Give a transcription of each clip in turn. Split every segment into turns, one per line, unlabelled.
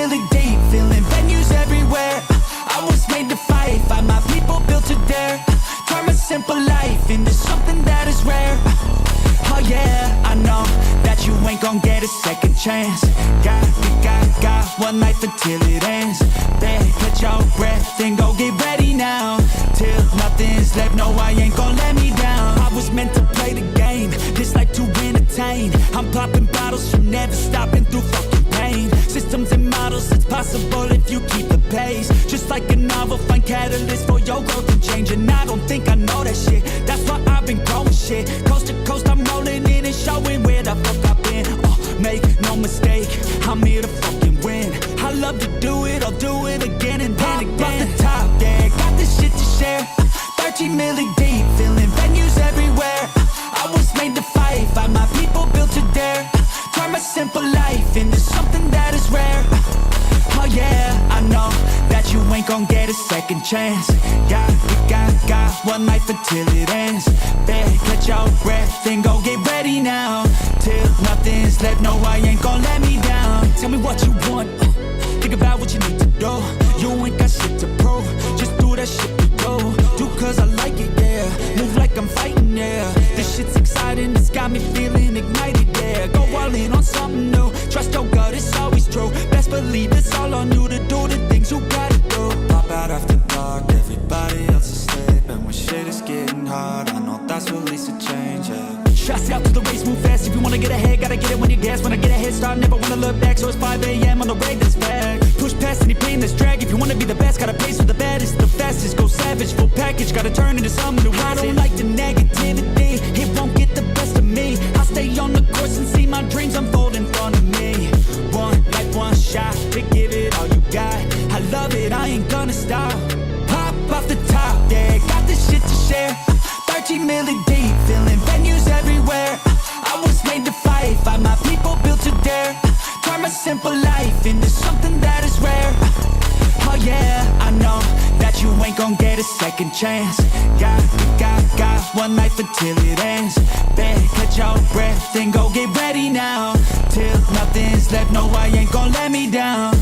really deep, feeling venues everywhere. I was made to fight, by my people built to dare. Turn my simple life into something that is rare. Oh yeah, I know that you ain't gon' get a second chance. Got one life until it ends. Then catch your breath and go get ready now. Till nothing's left, no I ain't gon' let me down. I was meant to play the game, this life to entertain. I'm popping bottles from never stopping through fucking pain. Systems and models, it's possible if you keep the pace. Just like a novel, find catalyst for your growth and change. And I don't think I know that shit, that's why I've been growing shit. Coast to coast, I'm rolling in and showing where the fuck I've been. Make no mistake, I'm here to fucking win. I love to do it, I'll do it again and then again. Off the top, yeah, got this shit to share. 13 million deep, feeling venues everywhere. I was made to fight, by my people built to dare. Turn my simple life into something that is rare. Oh yeah, I know that you ain't gon' get a second chance. Got one life until it ends. Better catch your breath and go get ready now. Till nothing's left, no I ain't gon' let me down. Tell me what you want, think about what you need to do. You ain't got shit to prove, just do that shit you go. Do cause I like it, yeah, move like I'm fighting, yeah. This shit's exciting, it's got me feeling ignited, yeah. Go all in on something new, trust your gut, it's always true. Best believe it's all on you to do the things you gotta do. Pop out after dark, everybody else is sleeping. When shit is getting hard, I know that's what leads to change, yeah. Shots out to the race, move fast. If you wanna get ahead, gotta get it when you gas. When I get a head start, never wanna look back. So it's 5 a.m. on the rate that's back. Push past any pain that's drag. If you wanna be the best, gotta pace with the baddest, the fastest. Go savage, full package, gotta turn into something new. I don't like the negativity, it won't get the best of me. I'll stay on the course and see my dreams unfold in front of me. One life, one shot, to give it all you got. I love it, I ain't gonna stop. Pop off the top, yeah, got this shit to share. 13 million deep, feeling venues everywhere. I was made to fight, by my people built to dare. Turn my simple life into something that is rare. Oh yeah, I know that you ain't gon' get a second chance. Got one life until it ends. Better catch your breath and go get ready now. Till nothing's left, no I ain't gon' let me down.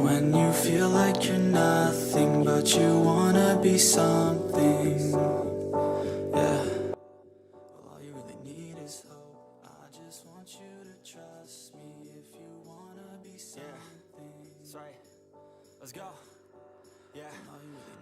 When you feel like you're nothing, but you wanna be something, yeah. Well, all you really need is hope. I just want you to trust me if you wanna be something.
Yeah, that's right. Let's go. Yeah.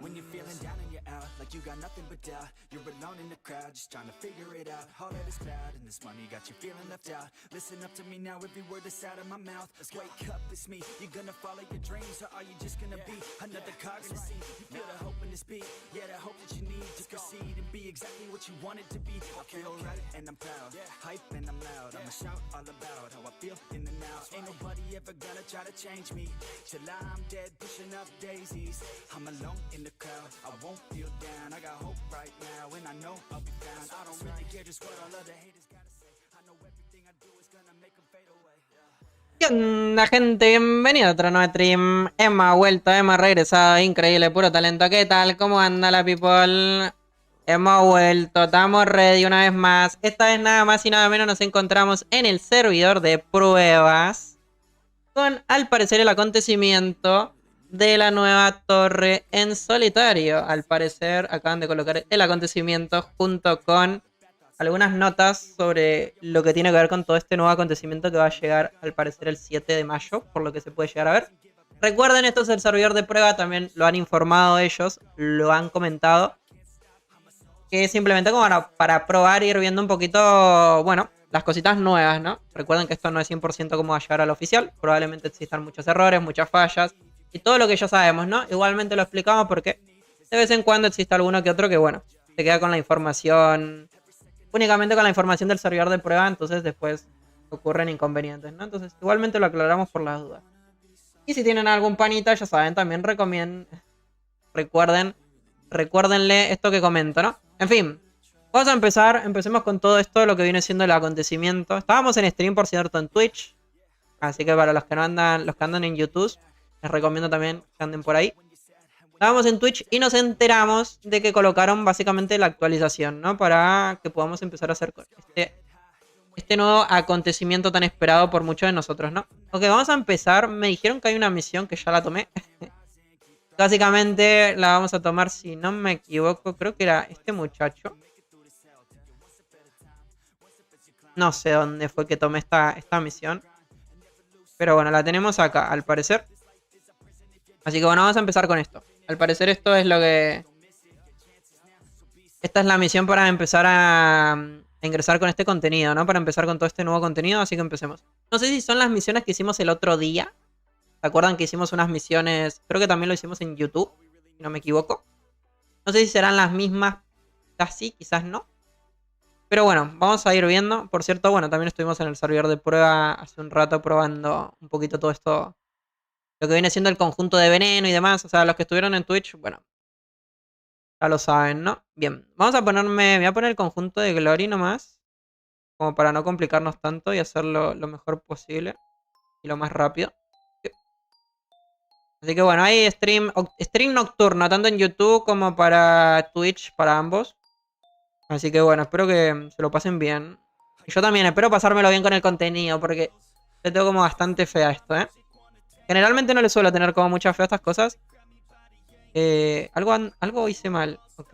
When you're feeling down and you're out, like you got nothing but doubt. You're alone in the crowd, just trying to figure it out. All that is bad, and this money got you feeling left out. Listen up to me now, every word that's out of my mouth. Wake up, it's me. You're gonna follow your dreams, or are you just gonna be another cog in the scene? You feel the hope in this beat, yeah, the hope that you need to proceed and be exactly what you want it to be. I feel right and I'm proud, hype and I'm loud. I'ma shout all about how I feel in the now. Ain't nobody ever gonna try to change me till I'm dead, pushing up daisies. I'm alone in the crowd, I won't feel down. I got hope right now, and I know I'll be found. I don't really care just what all other haters gotta say. I know everything I do is gonna make them fade away.
¿Qué onda, gente? Bienvenido a otro nuevo stream. Hemos vuelto, hemos regresado. Increíble, puro talento. ¿Qué tal? ¿Cómo anda la people? Hemos vuelto, estamos ready una vez más. Esta vez nada más y nada menos nos encontramos en el servidor de pruebas con, al parecer, el acontecimiento de la nueva torre en solitario. Al parecer acaban de colocar el acontecimiento junto con algunas notas sobre lo que tiene que ver con todo este nuevo acontecimiento que va a llegar al parecer el 7 de mayo, por lo que se puede llegar a ver. Recuerden, esto es el servidor de prueba, también lo han informado ellos, lo han comentado, que es simplemente como para probar y ir viendo un poquito, bueno, las cositas nuevas, ¿no? Recuerden que esto no es 100% como va a llegar al oficial, probablemente existan muchos errores, muchas fallas y todo lo que ya sabemos, ¿no? Igualmente lo explicamos porque de vez en cuando existe alguno que otro que, bueno, se queda con la información, únicamente con la información del servidor de prueba, entonces después ocurren inconvenientes, ¿no? Entonces igualmente lo aclaramos por las dudas. Y si tienen algún panita, ya saben, también recuérdenle esto que comento, ¿no? En fin. Vamos a empezar. Empecemos con todo esto, lo que viene siendo el acontecimiento. Estábamos en stream, por cierto, en Twitch. Así que para los que no andan, los que andan en YouTube, les recomiendo también que anden por ahí. Estábamos en Twitch y nos enteramos de que colocaron básicamente la actualización, ¿no? Para que podamos empezar a hacer este nuevo acontecimiento tan esperado por muchos de nosotros, ¿no? Ok, vamos a empezar. Me dijeron que hay una misión que ya la tomé. Básicamente la vamos a tomar, si no me equivoco, creo que era este muchacho. No sé dónde fue que tomé esta misión. Pero bueno, la tenemos acá, al parecer. Así que bueno, vamos a empezar con esto. Al parecer esto es lo que... Esta es la misión para empezar a ingresar con este contenido, ¿no? Para empezar con todo este nuevo contenido, así que empecemos. No sé si son las misiones que hicimos el otro día. ¿Se acuerdan que hicimos unas misiones? Creo que también lo hicimos en YouTube, si no me equivoco. No sé si serán las mismas, quizás sí, quizás no. Pero bueno, vamos a ir viendo. Por cierto, bueno, también estuvimos en el servidor de prueba hace un rato probando un poquito todo esto. Lo que viene siendo el conjunto de veneno y demás. O sea, los que estuvieron en Twitch, bueno, ya lo saben, ¿no? Bien, vamos a ponerme... Me voy a poner el conjunto de Glory nomás. Como para no complicarnos tanto y hacerlo lo mejor posible. Y lo más rápido. Así que bueno, hay stream nocturno, tanto en YouTube como para Twitch, para ambos. Así que bueno, espero que se lo pasen bien. Y yo también espero pasármelo bien con el contenido, porque le tengo como bastante fe a esto, ¿eh? Generalmente no le suelo tener como mucha fe a estas cosas. Algo hice mal. Ok.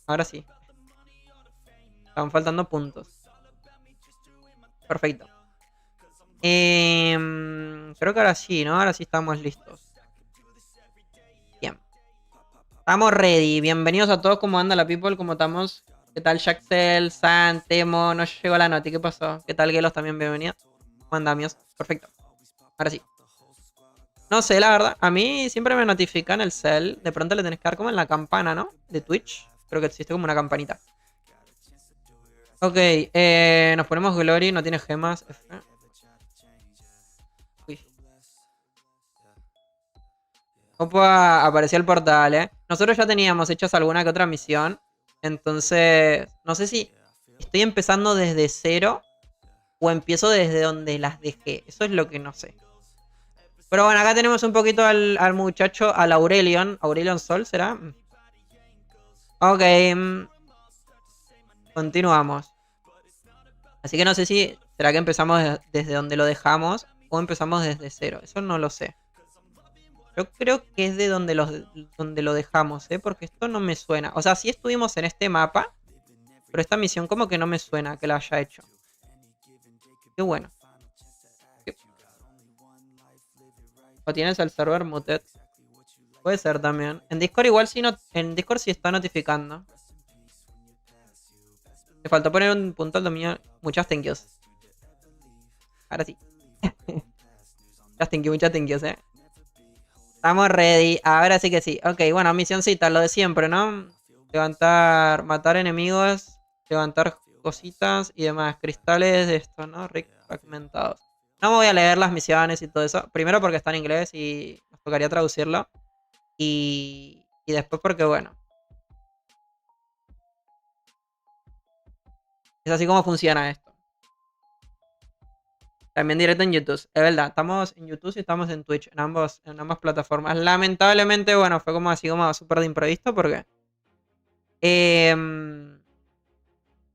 Ahora sí. Estaban faltando puntos. Perfecto. Creo que ahora sí, ¿no? Ahora sí estamos listos. Bien. Estamos ready. Bienvenidos a todos. ¿Cómo anda la people? ¿Cómo estamos? ¿Qué tal Jaxel, San, Temo? No llegó la noti. ¿Qué pasó? ¿Qué tal Gelos? También bienvenido. ¿Cómo andamios? Perfecto. Ahora sí. No sé, la verdad. A mí siempre me notifican el cel. De pronto le tenés que dar como en la campana, ¿no? De Twitch. Creo que existe como una campanita. Ok. Nos ponemos Glory. No tiene gemas. F. Uy. Opa, apareció el portal, ¿eh? Nosotros ya teníamos hechas alguna que otra misión. Entonces, no sé si estoy empezando desde cero o empiezo desde donde las dejé. Eso es lo que no sé. Pero bueno, acá tenemos un poquito al muchacho, al Aurelion. Aurelion Sol, ¿será? Ok. Continuamos. Así que no sé si... ¿Será que empezamos desde donde lo dejamos o empezamos desde cero? Eso no lo sé. Yo creo que es de donde lo dejamos, ¿eh? Porque esto no me suena. O sea, sí estuvimos en este mapa, pero esta misión como que no me suena que la haya hecho. Qué bueno. O tienes el server muted. Puede ser también. En Discord igual sí, en Discord sí está notificando. Me faltó poner un punto al dominio. Muchas thank yous. Ahora sí. Muchas thank yous, eh. Estamos ready. Ahora sí que sí. Ok, bueno, misioncita, lo de siempre, ¿no? Levantar, matar enemigos, levantar cositas y demás. Cristales de esto, ¿no? Rick fragmentados. No me voy a leer las misiones y todo eso. Primero porque está en inglés y nos tocaría traducirlo. Y después porque, bueno. Es así como funciona esto. También directo en YouTube. Es verdad, estamos en YouTube y estamos en Twitch. En ambas plataformas. Lamentablemente, bueno, fue como así como súper de imprevisto porque...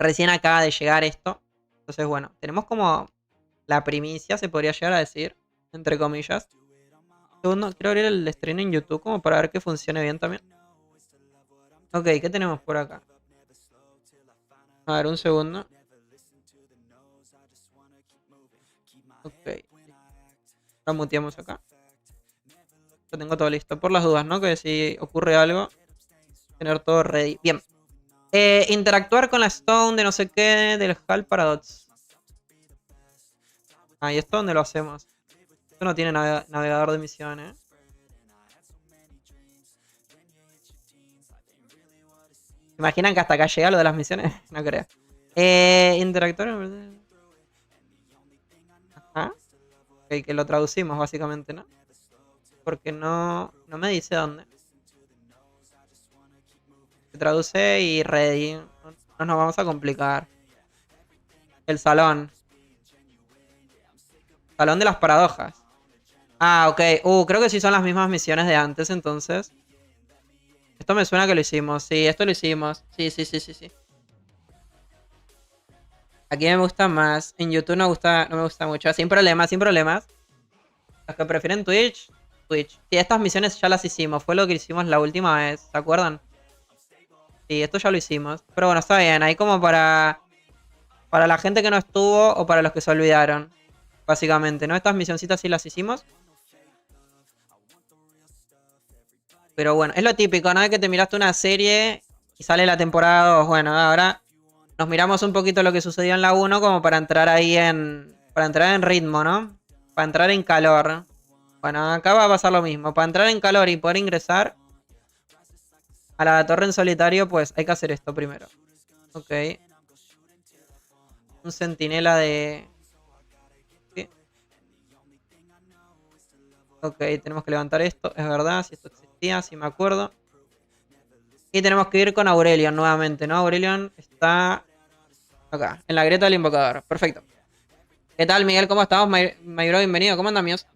recién acaba de llegar esto. Entonces, bueno, tenemos como... La primicia, se podría llegar a decir. Entre comillas. Segundo, quiero abrir el stream en YouTube como para ver que funcione bien también. Ok, ¿qué tenemos por acá? A ver, un segundo. Ok. Lo muteamos acá. Lo tengo todo listo. Por las dudas, ¿no? Que si ocurre algo, tener todo ready. Bien. Interactuar con la Stone de no sé qué del HAL Paradox. Ah, ¿y esto dónde lo hacemos? Esto no tiene navegador de misiones. ¿Se imaginan que hasta acá llega lo de las misiones? No creo. Interactuar. Ajá. Ok, que lo traducimos básicamente, ¿no? Porque no me dice dónde. Se traduce y ready. No nos vamos a complicar. El salón. Salón de las paradojas. Ah, ok. Creo que sí son las mismas misiones de antes, entonces. Esto me suena que lo hicimos. Sí, esto lo hicimos. Sí. Aquí me gusta más. En YouTube no me gusta mucho. Sin problemas, sin problemas. Los que prefieren Twitch, Twitch. Sí, estas misiones ya las hicimos. Fue lo que hicimos la última vez. ¿Se acuerdan? Sí, esto ya lo hicimos. Pero bueno, está bien. Ahí como para la gente que no estuvo o para los que se olvidaron. Básicamente, ¿no? Estas misioncitas sí las hicimos. Pero bueno, es lo típico, ¿no? De que te miraste una serie y sale la temporada 2. Bueno, ahora nos miramos un poquito lo que sucedió en la 1 como para entrar ahí para entrar en ritmo, ¿no? Para entrar en calor. Bueno, acá va a pasar lo mismo. Para entrar en calor y poder ingresar a la torre en solitario, pues hay que hacer esto primero. Ok. Un centinela de... ¿Qué? Ok, tenemos que levantar esto. Es verdad, si esto existía, si me acuerdo. Y tenemos que ir con Aurelion nuevamente, ¿no? Aurelion está acá, en la grieta del invocador. Perfecto. ¿Qué tal, Miguel? ¿Cómo estamos? Mayro, bienvenido. ¿Cómo andan, míos?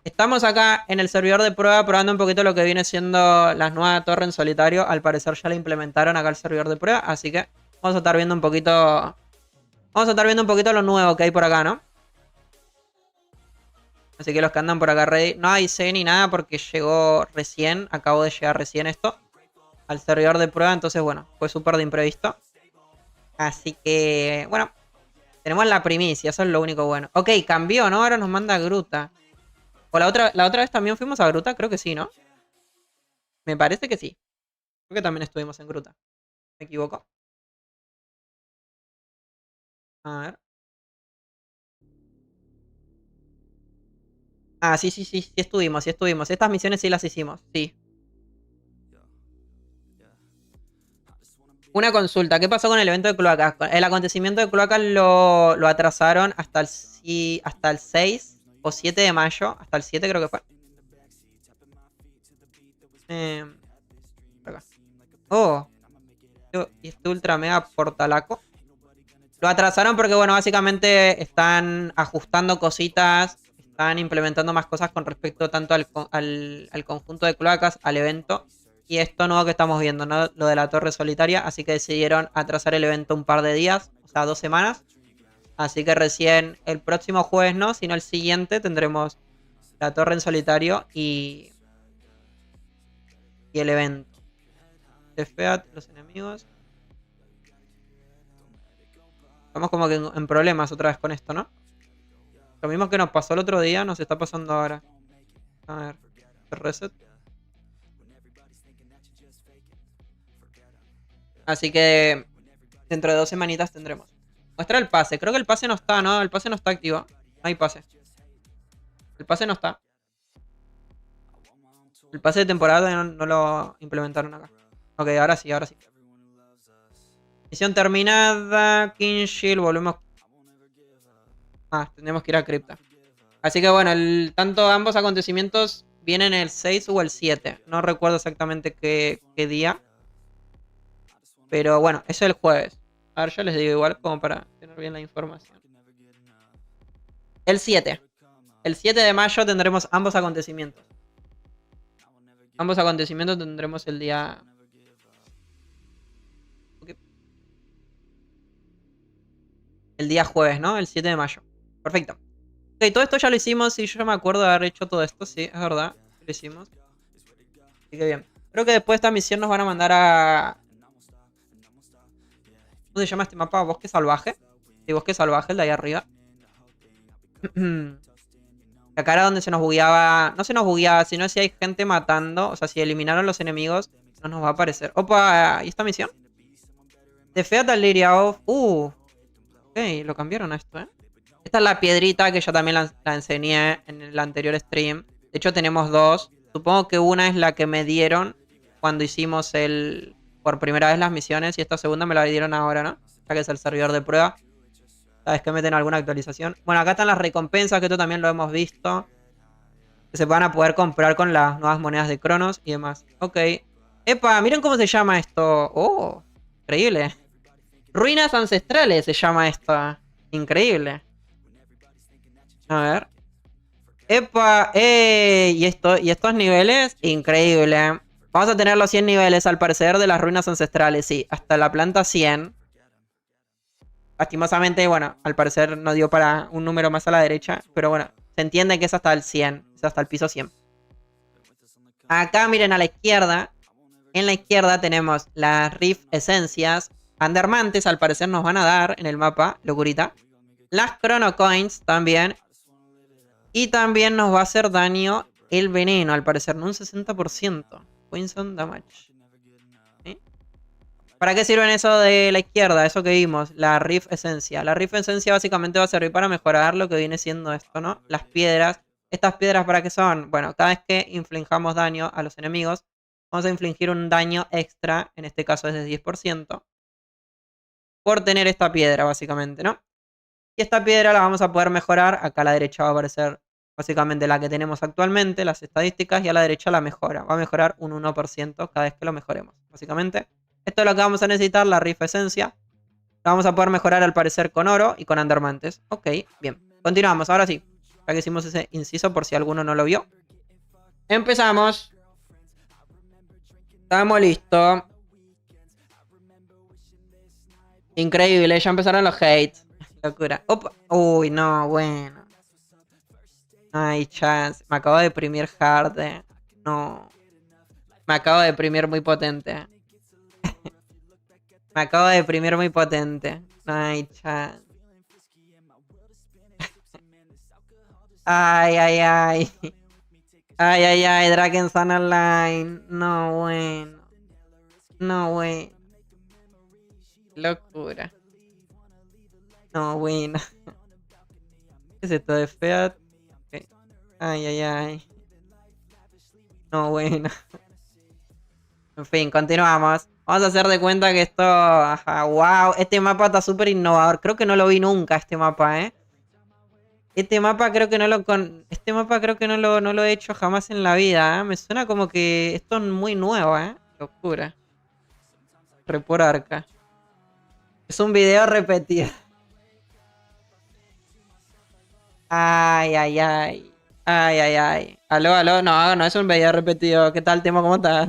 Estamos acá en el servidor de prueba probando un poquito lo que viene siendo la nueva torre en solitario. Al parecer ya la implementaron acá el servidor de prueba, así que vamos a estar viendo un poquito... Vamos a estar viendo un poquito lo nuevo que hay por acá, ¿no? Así que los que andan por acá ready... No avisé ni nada porque llegó recién. Acabo de llegar recién esto al servidor de prueba, entonces bueno, fue súper de imprevisto. Así que, bueno, tenemos la primicia, eso es lo único bueno. Ok, cambió, ¿no? Ahora nos manda a Gruta. O la otra vez también fuimos a Gruta, creo que sí, ¿no? Me parece que sí. Creo que también estuvimos en Gruta. ¿Me equivoco? A ver. Ah, sí estuvimos. Estas misiones sí las hicimos, sí. Una consulta, ¿qué pasó con el evento de cloacas? El acontecimiento de cloacas lo atrasaron hasta el 6 o 7 de mayo. Hasta el 7 creo que fue. Acá. Oh. Y este ultra mega portalaco. Lo atrasaron porque, bueno, básicamente están ajustando cositas. Están implementando más cosas con respecto tanto al conjunto de cloacas, al evento. Y esto nuevo que estamos viendo, ¿no? Lo de la torre solitaria. Así que decidieron atrasar el evento un par de días. O sea, 2 semanas. Así que recién el próximo jueves no, sino el siguiente tendremos la torre en solitario y el evento. Defeat los enemigos. Estamos como que en problemas otra vez con esto, ¿no? Lo mismo que nos pasó el otro día nos está pasando ahora. A ver, reset. Así que dentro de 2 semanitas tendremos. Muestra el pase. Creo que el pase no está, ¿no? El pase no está activo. No hay pase. El pase no está. El pase de temporada no lo implementaron acá. Ok, ahora sí. Misión terminada. King Shield, volvemos. Ah, tenemos que ir a cripta. Así que bueno, tanto ambos acontecimientos vienen el 6 o el 7. No recuerdo exactamente qué día. Pero bueno, eso es el jueves. A ver, yo les digo igual como para tener bien la información. El 7. El 7 de mayo tendremos ambos acontecimientos. Ambos acontecimientos tendremos el día... Okay. El día jueves, ¿no? El 7 de mayo. Perfecto. Ok, todo esto ya lo hicimos. Sí, yo ya me acuerdo de haber hecho todo esto. Sí, es verdad. Lo hicimos. Así que bien. Creo que después de esta misión nos van a mandar a... ¿Cómo se llama este mapa? Bosque Salvaje. Sí, Bosque Salvaje, el de ahí arriba. Acá era donde se nos bugueaba. No se nos bugueaba, sino si hay gente matando. O sea, si eliminaron los enemigos, no nos va a aparecer. Opa, ¿y esta misión? Defeat al Lyria of. Ok, lo cambiaron a esto, ¿eh? Esta es la piedrita que yo también la enseñé en el anterior stream. De hecho, tenemos 2. Supongo que una es la que me dieron cuando hicimos por primera vez las misiones. Y esta segunda me la dieron ahora, ¿no? Ya que es el servidor de prueba. ¿Sabes que meten alguna actualización? Bueno, acá están las recompensas, que esto también lo hemos visto. Que se van a poder comprar con las nuevas monedas de Cronos y demás. Ok. Epa, miren cómo se llama esto. Oh, increíble. Ruinas ancestrales se llama esto. Increíble. A ver. Epa, y estos niveles, increíble. Vamos a tener los 100 niveles al parecer de las ruinas ancestrales, sí. Hasta la planta 100. Lastimosamente, bueno, al parecer no dio para un número más a la derecha. Pero bueno, se entiende que es hasta el 100. Es hasta el piso 100. Acá miren a la izquierda. En la izquierda tenemos las Rift Esencias. Undermantes al parecer nos van a dar en el mapa, locurita. Las Chrono Coins también. Y también nos va a hacer daño el veneno, al parecer, no un 60%. Poison damage. ¿Sí? ¿Para qué sirven eso de la izquierda? Eso que vimos, la Rift Esencia. La Rift Esencia básicamente va a servir para mejorar lo que viene siendo esto, ¿no? Las piedras. ¿Estas piedras para qué son? Bueno, cada vez que infligamos daño a los enemigos, vamos a infligir un daño extra, en este caso es de 10%, por tener esta piedra, básicamente, ¿no? Y esta piedra la vamos a poder mejorar. Acá a la derecha va a aparecer básicamente la que tenemos actualmente, las estadísticas, y a la derecha la mejora. Va a mejorar un 1% cada vez que lo mejoremos. Básicamente, esto es lo que vamos a necesitar, la Rift Esencia. La vamos a poder mejorar al parecer con oro y con Undermantes. Ok, bien. Continuamos, ahora sí. Ya que hicimos ese inciso por si alguno no lo vio. Empezamos. Estamos listos. Increíble, ya empezaron los hates. Locura. Opa. Uy, no, bueno. No hay chance. Me acabo de deprimir hard. No. Me acabo de deprimir muy potente. Me acabo de deprimir muy potente. No hay chance. Ay, ay, ay. Ay, ay, ay. Dragon Sun Online. No, bueno. No, bueno. Locura. No, bueno. ¿Qué es esto de Feat? Okay. Ay, ay, ay. No, bueno. En fin, continuamos. Vamos a hacer de cuenta que esto... Ajá, wow, este mapa está súper innovador. Creo que no lo vi nunca este mapa, ¿eh? Este mapa creo que no lo... Este mapa creo que no lo he hecho jamás en la vida, ¿eh? Me suena como que esto es muy nuevo, ¿eh? Locura. Repor arca. Es un video repetido. Ay, ay, ay. Ay, ay, ay. Aló, aló. No, no es un video repetido. ¿Qué tal, Temo? ¿Cómo estás?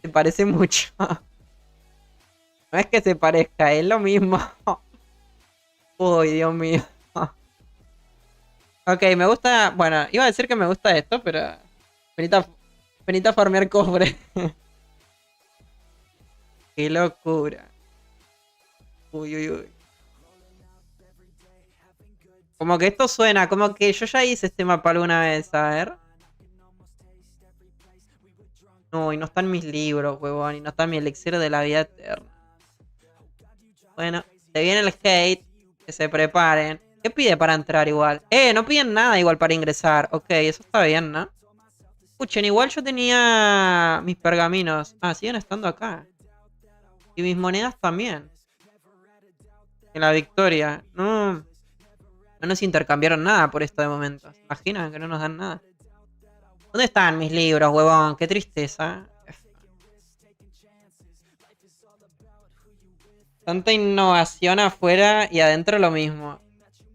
Se parece mucho. No es que se parezca, es lo mismo. Uy, Dios mío. Ok, me gusta... Bueno, iba a decir que me gusta esto, pero... Venita a farmear cofre. Qué locura. Uy, uy, uy. Como que esto suena, como que yo ya hice este mapa alguna vez, a ver. No, y no están mis libros, huevón, y no está mi elixir de la vida eterna. Bueno, se viene el hate, que se preparen. ¿Qué pide para entrar igual? No piden nada igual para ingresar. Ok, eso está bien, ¿no? Escuchen, igual yo tenía mis pergaminos. Ah, siguen estando acá. Y mis monedas también. En la victoria. No, no nos intercambiaron nada por esto de momento. ¿Se imaginan que no nos dan nada? ¿Dónde están mis libros, huevón? Qué tristeza. Tanta innovación afuera y adentro lo mismo.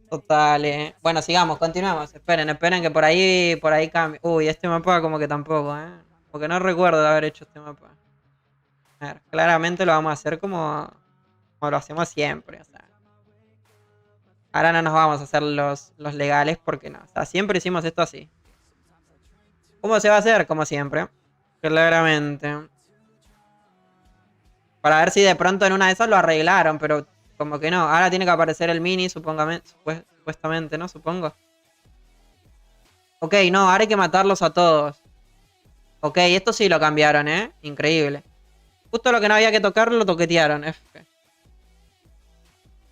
Total, Bueno, sigamos, continuamos. Esperen que por ahí cambia. Uy, este mapa como que tampoco, Porque no recuerdo de haber hecho este mapa. A ver, claramente lo vamos a hacer como lo hacemos siempre, o sea. Ahora no nos vamos a hacer los legales porque no. O sea, siempre hicimos esto así. ¿Cómo se va a hacer? Como siempre. Claramente. Para ver si de pronto en una de esas lo arreglaron, pero como que no. Ahora tiene que aparecer el mini, supuestamente, ¿no? Supongo. Ok, no, ahora hay que matarlos a todos. Ok, esto sí lo cambiaron, ¿eh? Increíble. Justo lo que no había que tocar lo toquetearon. F.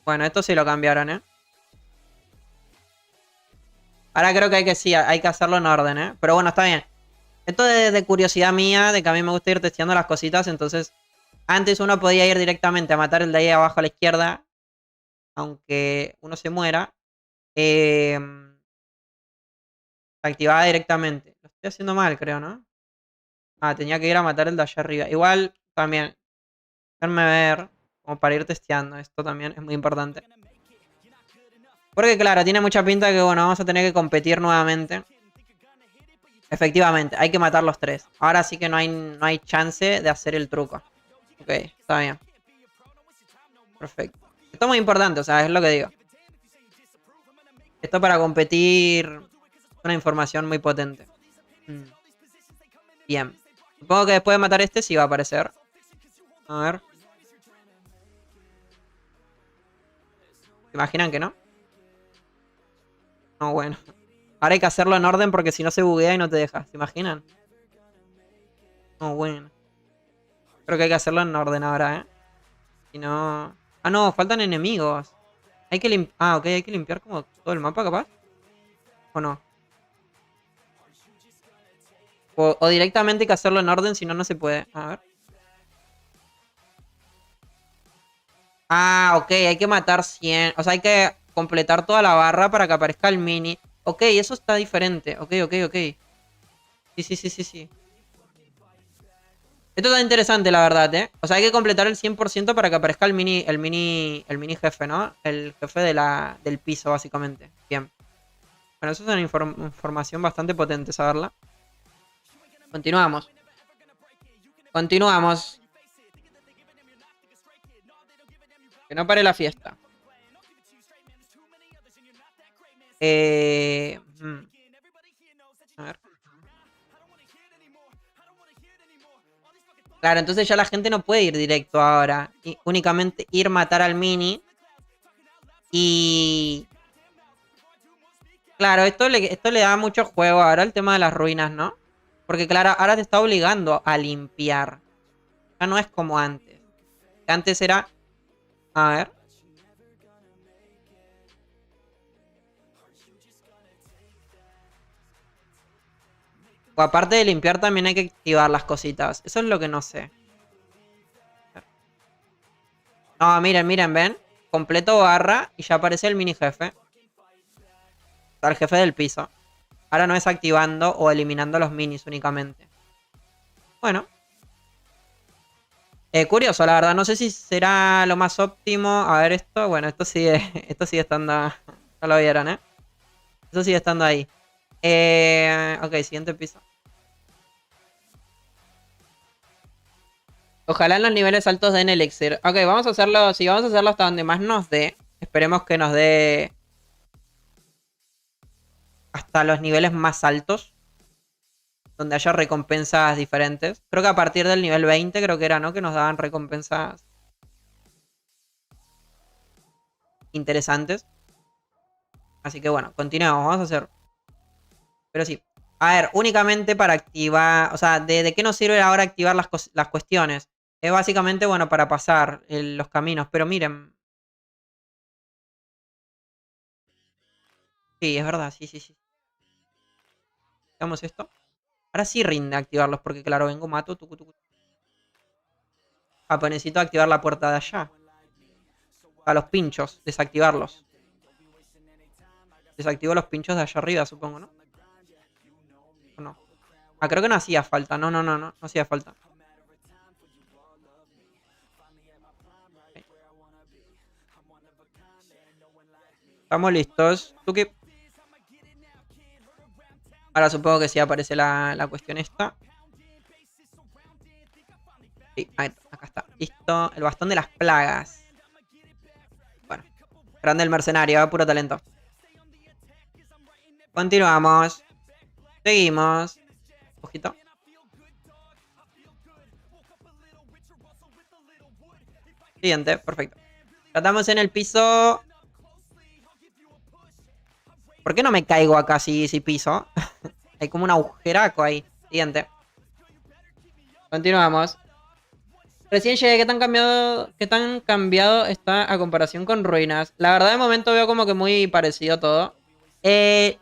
Bueno, esto sí lo cambiaron, ¿eh? Ahora creo que hay que hacerlo en orden, ¿eh? Pero bueno, está bien. Esto es de curiosidad mía, de que a mí me gusta ir testeando las cositas, entonces... Antes uno podía ir directamente a matar el de ahí abajo a la izquierda, aunque uno se muera. Se activaba directamente. Lo estoy haciendo mal, creo, ¿no? Ah, tenía que ir a matar el de allá arriba. Igual, también, déjenme ver, como para ir testeando. Esto también es muy importante. Porque claro, tiene mucha pinta que, bueno, vamos a tener que competir nuevamente. Efectivamente, hay que matar los 3. Ahora sí que no hay chance de hacer el truco. Ok, está bien. Perfecto. Esto es muy importante, o sea, es lo que digo. Esto para competir es una información muy potente. Bien. Supongo que después de matar este sí va a aparecer. A ver. ¿Se imaginan que no? No, bueno. Ahora hay que hacerlo en orden porque si no se buguea y no te deja. ¿Se imaginan? No, bueno. Creo que hay que hacerlo en orden ahora, ¿eh? Si no... Ah, no, faltan enemigos. Hay que limpiar... Ah, ok, hay que limpiar como todo el mapa, capaz. ¿O no? O directamente hay que hacerlo en orden, si no, no se puede. A ver. Ah, ok, hay que matar 100. O sea, hay que completar toda la barra para que aparezca el mini. Ok, eso está diferente. Ok, ok, ok. Sí, sí, sí, sí, sí. Esto está interesante, la verdad, ¿eh? O sea, hay que completar el 100% para que aparezca el mini jefe, ¿no? El jefe del piso, básicamente. Bien. Bueno, eso es una información bastante potente saberla. Continuamos. Continuamos. Que no pare la fiesta. A ver. Claro, entonces ya la gente no puede ir directo ahora. Y únicamente ir matar al mini. Y... Claro, esto le da mucho juego ahora el tema de las ruinas, ¿no? Porque claro, ahora te está obligando a limpiar. Ya no es como antes. Antes era... A ver. O aparte de limpiar también hay que activar las cositas. Eso es lo que no sé. No, miren, miren, ven. Completo barra y ya aparece el mini jefe. O sea, el jefe del piso. Ahora no es activando o eliminando los minis únicamente. Bueno. Curioso, la verdad. No sé si será lo más óptimo. A ver esto. Bueno, esto sigue, esto sigue estando... Ya lo vieron, ¿eh? Eso sigue estando ahí. Ok, siguiente piso. Ojalá en los niveles altos den elixir. Ok, vamos a hacerlo. Sí, vamos a hacerlo hasta donde más nos dé. Esperemos que nos dé hasta los niveles más altos. Donde haya recompensas diferentes. Creo que a partir del nivel 20 creo que era, ¿no? Que nos daban recompensas interesantes. Así que bueno, continuamos. Vamos a hacer... Pero sí. A ver, únicamente para activar... O sea, ¿de qué nos sirve ahora activar las cuestiones? Es básicamente, bueno, para pasar los caminos. Pero miren. Sí, es verdad. Sí, sí, sí. Hagamos esto. Ahora sí rinde activarlos. Porque claro, vengo, mato. Tucu, tucu. Ah, pues necesito activar la puerta de allá. A los pinchos. Desactivarlos. Desactivo los pinchos de allá arriba, supongo, ¿no? ¿O no? Ah, creo que no hacía falta. No, no, no, no. No hacía falta. Okay. Estamos listos. Tuki. Ahora supongo que sí aparece la cuestión esta. Sí, acá está. Listo. El bastón de las plagas. Bueno. Grande el mercenario, puro talento. Continuamos. Seguimos. Ojito. Siguiente, perfecto. Tratamos en el piso. ¿Por qué no me caigo acá si piso? Hay como un agujeraco ahí. Siguiente. Continuamos. Recién llegué, qué tan cambiado está a comparación con Ruinas? La verdad, de momento veo como que muy parecido todo.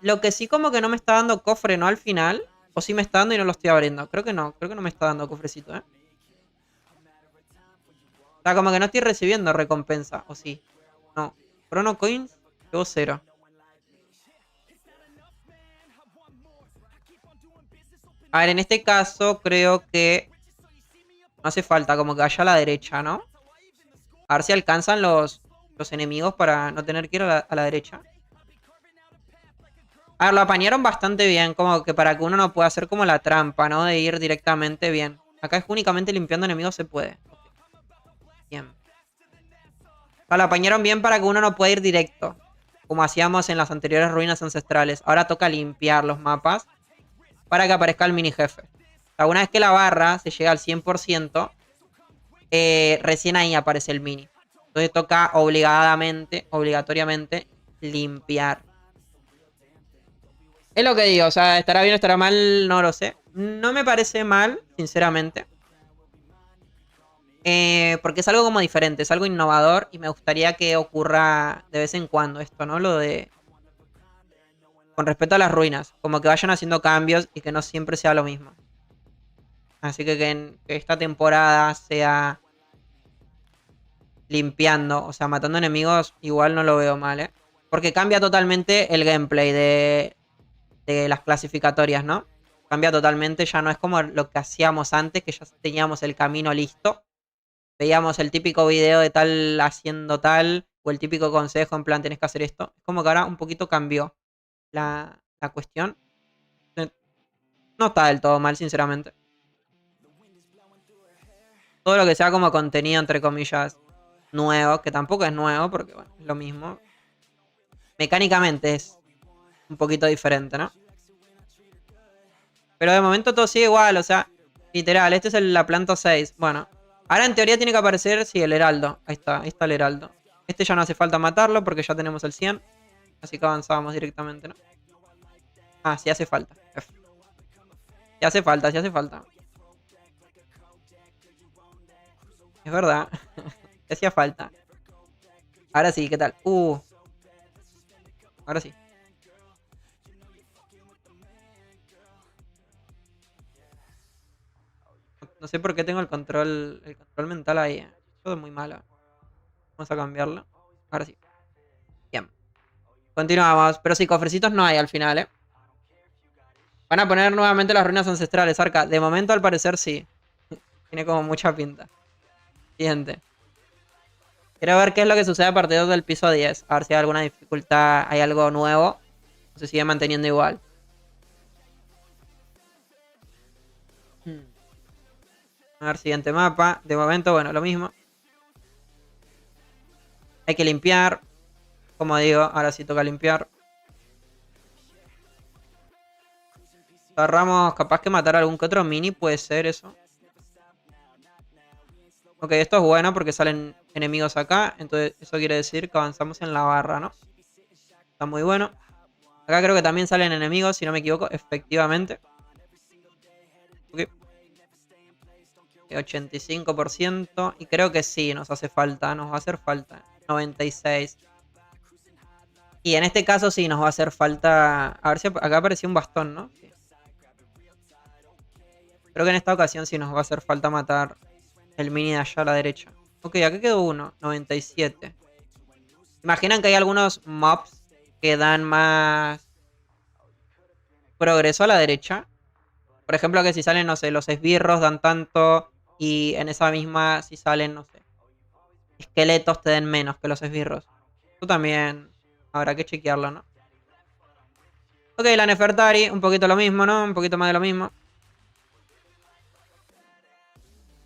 Lo que sí como que no me está dando cofre, ¿no? Al final. O sí me está dando y no lo estoy abriendo. Creo que no me está dando cofrecito, ¿eh? O sea, como que no estoy recibiendo recompensa. ¿O sí? No. Chrono Coins, llevo 0. A ver, en este caso creo que no hace falta como que vaya a la derecha, ¿no? A ver si alcanzan los enemigos para no tener que ir a la derecha. A ver, lo apañaron bastante bien, como que para que uno no pueda hacer como la trampa, ¿no? De ir directamente bien. Acá es únicamente limpiando enemigos se puede. Bien. O sea, lo apañaron bien para que uno no pueda ir directo. Como hacíamos en las anteriores ruinas ancestrales. Ahora toca limpiar los mapas para que aparezca el mini jefe. O sea, una vez que la barra se llega al 100%, recién ahí aparece el mini. Entonces toca obligatoriamente, limpiar. Es lo que digo, o sea, estará bien o estará mal, no lo sé. No me parece mal, sinceramente. Porque es algo como diferente, es algo innovador y me gustaría que ocurra de vez en cuando esto, ¿no? Lo de... Con respecto a las ruinas, como que vayan haciendo cambios y que no siempre sea lo mismo. Así que esta temporada sea limpiando, o sea, matando enemigos, igual no lo veo mal, ¿eh? Porque cambia totalmente el gameplay de las clasificatorias, ¿no? Cambia totalmente, ya no es como lo que hacíamos antes, que ya teníamos el camino listo. Veíamos el típico video de tal haciendo tal, o el típico consejo en plan tenés que hacer esto. Es como que ahora un poquito cambió la cuestión. No está del todo mal, sinceramente. Todo lo que sea como contenido, entre comillas, nuevo, que tampoco es nuevo, porque bueno, es lo mismo. Mecánicamente es un poquito diferente, ¿no? Pero de momento todo sigue igual, o sea, literal, este es la planta 6. Bueno, ahora en teoría tiene que aparecer, sí, el heraldo. Ahí está el heraldo. Este ya no hace falta matarlo porque ya tenemos el 100. Así que avanzábamos directamente, ¿no? Ah, sí hace falta. Sí hace falta, sí hace falta. Es verdad. Sí hacía falta. Ahora sí, ¿qué tal? Ahora sí. No sé por qué tengo el control mental ahí. Todo es muy malo. Vamos a cambiarlo. Ahora sí. Bien. Continuamos. Pero sí, cofrecitos no hay al final, ¿eh? Van a poner nuevamente las ruinas ancestrales, Arca. De momento, al parecer, sí. Tiene como mucha pinta. Siguiente. Quiero ver qué es lo que sucede a partir del piso 10. A ver si hay alguna dificultad, hay algo nuevo. O se sigue manteniendo igual. A ver, siguiente mapa. De momento, bueno, lo mismo. Hay que limpiar. Como digo, ahora sí toca limpiar. Agarramos capaz que matar a algún que otro mini, puede ser eso. Ok, esto es bueno porque salen enemigos acá. Entonces eso quiere decir que avanzamos en la barra, ¿no? Está muy bueno. Acá creo que también salen enemigos, si no me equivoco, efectivamente. Ok. 85%. Y creo que sí, nos hace falta. Nos va a hacer falta. 96. Y en este caso sí nos va a hacer falta... A ver si acá apareció un bastón, ¿no? Sí. Creo que en esta ocasión sí nos va a hacer falta matar el mini de allá a la derecha. Ok, acá quedó uno. 97. Imaginan que hay algunos mobs que dan más progreso a la derecha. Por ejemplo, que si salen, no sé, los esbirros dan tanto. Y en esa misma, si salen, no sé, esqueletos te den menos que los esbirros. Tú también habrá que chequearlo, ¿no? Ok, la Nefertari, un poquito lo mismo, ¿no? Un poquito más de lo mismo.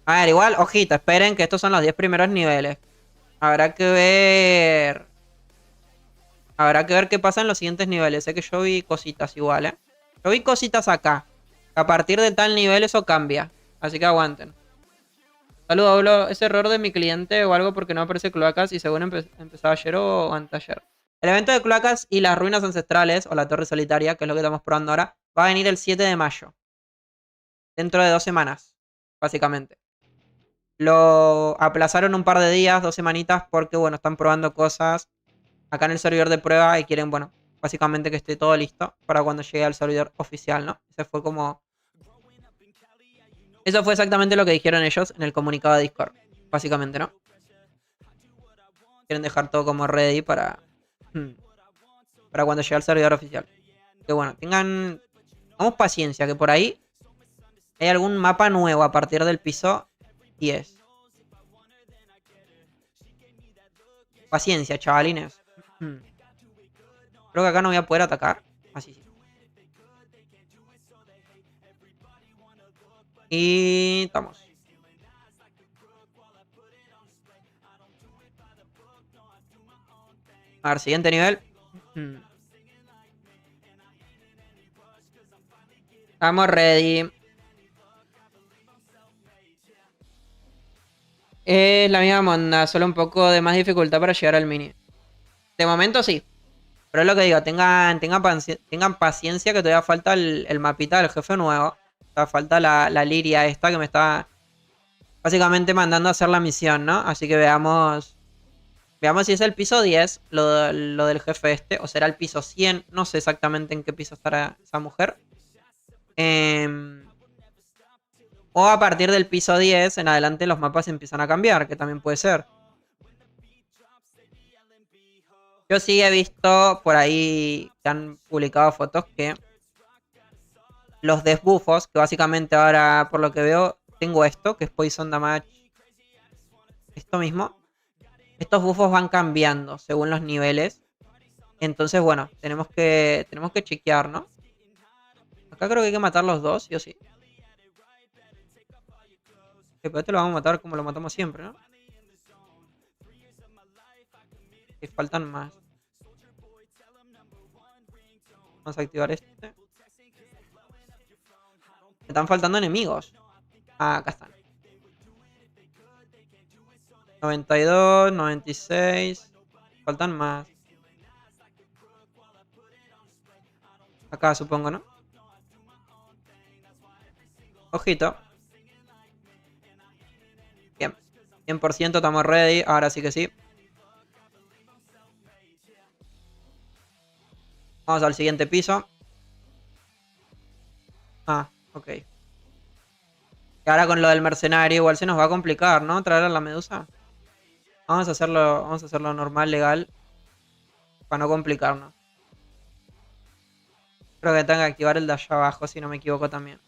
A ver, igual, ojito, esperen que estos son los 10 primeros niveles. Habrá que ver... Habrá que ver qué pasa en los siguientes niveles. Sé que yo vi cositas igual, ¿eh? Yo vi cositas acá. A partir de tal nivel eso cambia. Así que aguanten. Saludos, hablo. ¿Es error de mi cliente o algo porque no aparece cloacas y según empezaba ayer o anteayer? El evento de cloacas y las ruinas ancestrales, o la torre solitaria, que es lo que estamos probando ahora, va a venir el 7 de mayo. Dentro de 2 semanas, básicamente. Lo aplazaron un par de días, 2 semanitas, porque, bueno, están probando cosas acá en el servidor de prueba y quieren, bueno, básicamente que esté todo listo para cuando llegue al servidor oficial, ¿no? Eso fue exactamente lo que dijeron ellos en el comunicado de Discord, básicamente, ¿no? Quieren dejar todo como ready para cuando llegue al servidor oficial. Que bueno, tengamos paciencia, que por ahí ¿Hay algún mapa nuevo a partir del piso 10? Paciencia, chavalines. Creo que acá no voy a poder atacar. Así sí. Y estamos. A ver, siguiente nivel. Estamos ready. Es la misma monda, solo un poco de más dificultad para llegar al mini. De momento sí. Pero es lo que digo, tengan paciencia que todavía falta el mapita del jefe nuevo. O sea, falta la liria esta que me está básicamente mandando a hacer la misión, ¿no? Así que veamos. Veamos si es el piso 10, lo del jefe este, o será el piso 100. No sé exactamente en qué piso estará esa mujer. O a partir del piso 10 en adelante los mapas empiezan a cambiar, que también puede ser. Yo sí he visto por ahí que han publicado fotos que los desbuffos, que básicamente ahora por lo que veo tengo esto, que es Poison Damage. Esto mismo. Estos buffos van cambiando según los niveles. Entonces, bueno, tenemos que chequear, ¿no? Acá creo que hay que matar los dos, sí o sí. Pero este lo vamos a matar como lo matamos siempre, ¿no? Que faltan más. Vamos a activar este. Me están faltando enemigos. Ah, acá están. 92, 96. Faltan más. Acá supongo, ¿no? Ojito. Bien. 100% estamos ready. Ahora sí que sí. Vamos al siguiente piso. Ah, ok. Y ahora con lo del mercenario igual se nos va a complicar, ¿no? Traer a la medusa. Vamos a hacerlo normal, legal. Para no complicarnos. Creo que tengo que activar el de allá abajo, si no me equivoco también.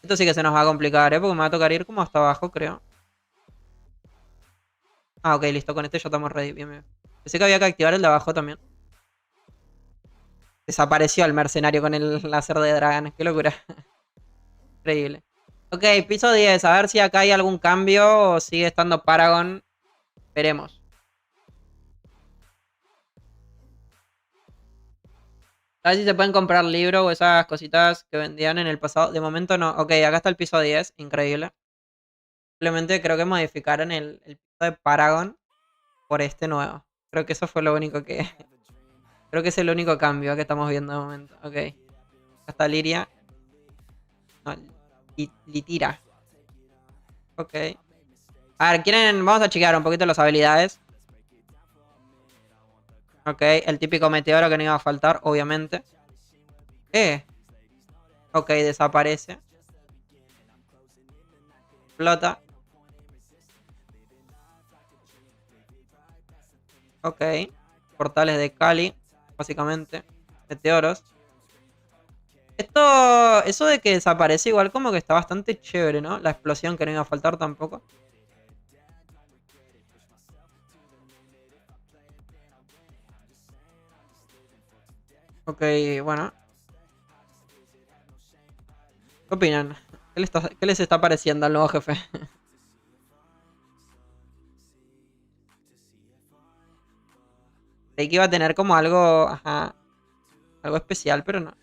Esto sí que se nos va a complicar, ¿eh? Porque me va a tocar ir como hasta abajo, creo. Ah, ok, listo. Con este ya estamos ready. Bien, bien. Pensé que había que activar el de abajo también. Desapareció el mercenario con el láser de dragón. Qué locura. Increíble. Ok, piso 10. A ver si acá hay algún cambio o sigue estando Paragon. Veremos. A ver si se pueden comprar libros o esas cositas que vendían en el pasado. De momento no. Ok, acá está el piso 10. Increíble. Simplemente creo que modificaron el piso de Paragon por este nuevo. Creo que eso fue lo único que... Creo que es el único cambio que estamos viendo de momento. Ok. Acá está Liria. No, Litira. Ok. A ver, ¿quieren? Vamos a chequear un poquito las habilidades. Ok, el típico meteoro que no iba a faltar, obviamente. Ok, desaparece. Explota. Ok. Portales de Cali, básicamente. Meteoros. Eso de que desaparece igual como que está bastante chévere, ¿no? La explosión que no iba a faltar tampoco. Ok, bueno. ¿Qué opinan? ¿Qué les está pareciendo al nuevo jefe? Creí que iba a tener como algo... Ajá. Algo especial, pero no.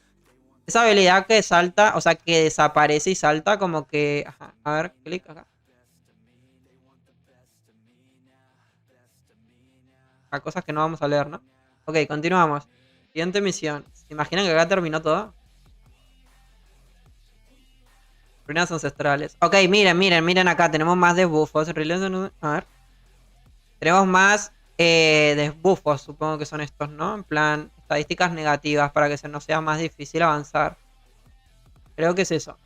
Esa habilidad que salta, o sea, que desaparece y salta como que... Ajá. A ver, clic acá. A cosas que no vamos a leer, ¿no? Ok, continuamos. Siguiente misión. ¿Se imaginan que acá terminó todo? Ruinas ancestrales. Ok, miren acá. Tenemos más debuffos. A ver. Tenemos más debuffos, supongo que son estos, ¿no? En plan, estadísticas negativas para que se nos sea más difícil avanzar. Creo que es eso.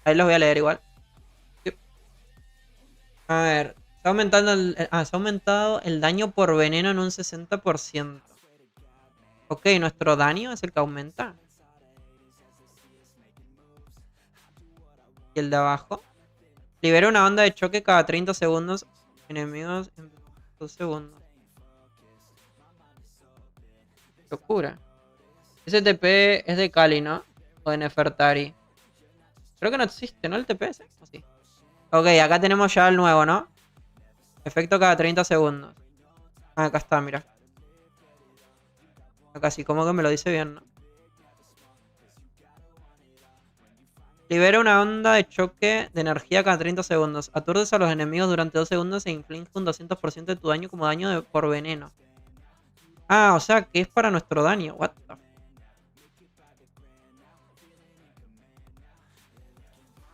Ahí los voy a leer igual. A ver. Se ha aumentado el daño por veneno en un 60%. Ok, nuestro daño es el que aumenta. Y el de abajo. Libera una onda de choque cada 30 segundos. Enemigos en 2 segundos. Locura. Ese TP es de Kali, ¿no? O de Nefertari. Creo que no existe, ¿no? El TP ese. ¿O sí? Ok, acá tenemos ya el nuevo, ¿no? Efecto cada 30 segundos. Ah, acá está, mira. Acá sí, como que me lo dice bien, ¿no? Libera una onda de choque de energía cada 30 segundos. Aturdes a los enemigos durante 2 segundos e inflige un 200% de tu daño como daño por veneno. Ah, o sea que es para nuestro daño. What the fuck.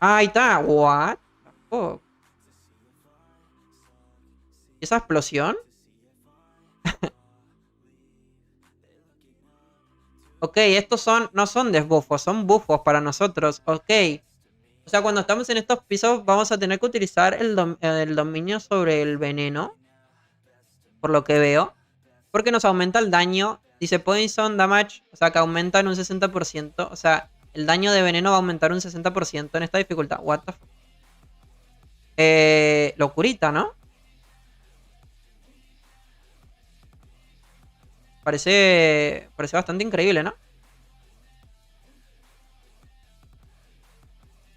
Ah, ahí está. What the fuck. ¿Y esa explosión? Ok, estos no son desbuffos, son buffos para nosotros. Ok. O sea, cuando estamos en estos pisos vamos a tener que utilizar el dominio sobre el veneno. Por lo que veo. Porque nos aumenta el daño. Dice Poison Damage. O sea, que aumenta en un 60%. O sea, el daño de veneno va a aumentar un 60% en esta dificultad. What the fuck. Locurita, ¿no? Parece bastante increíble, ¿no?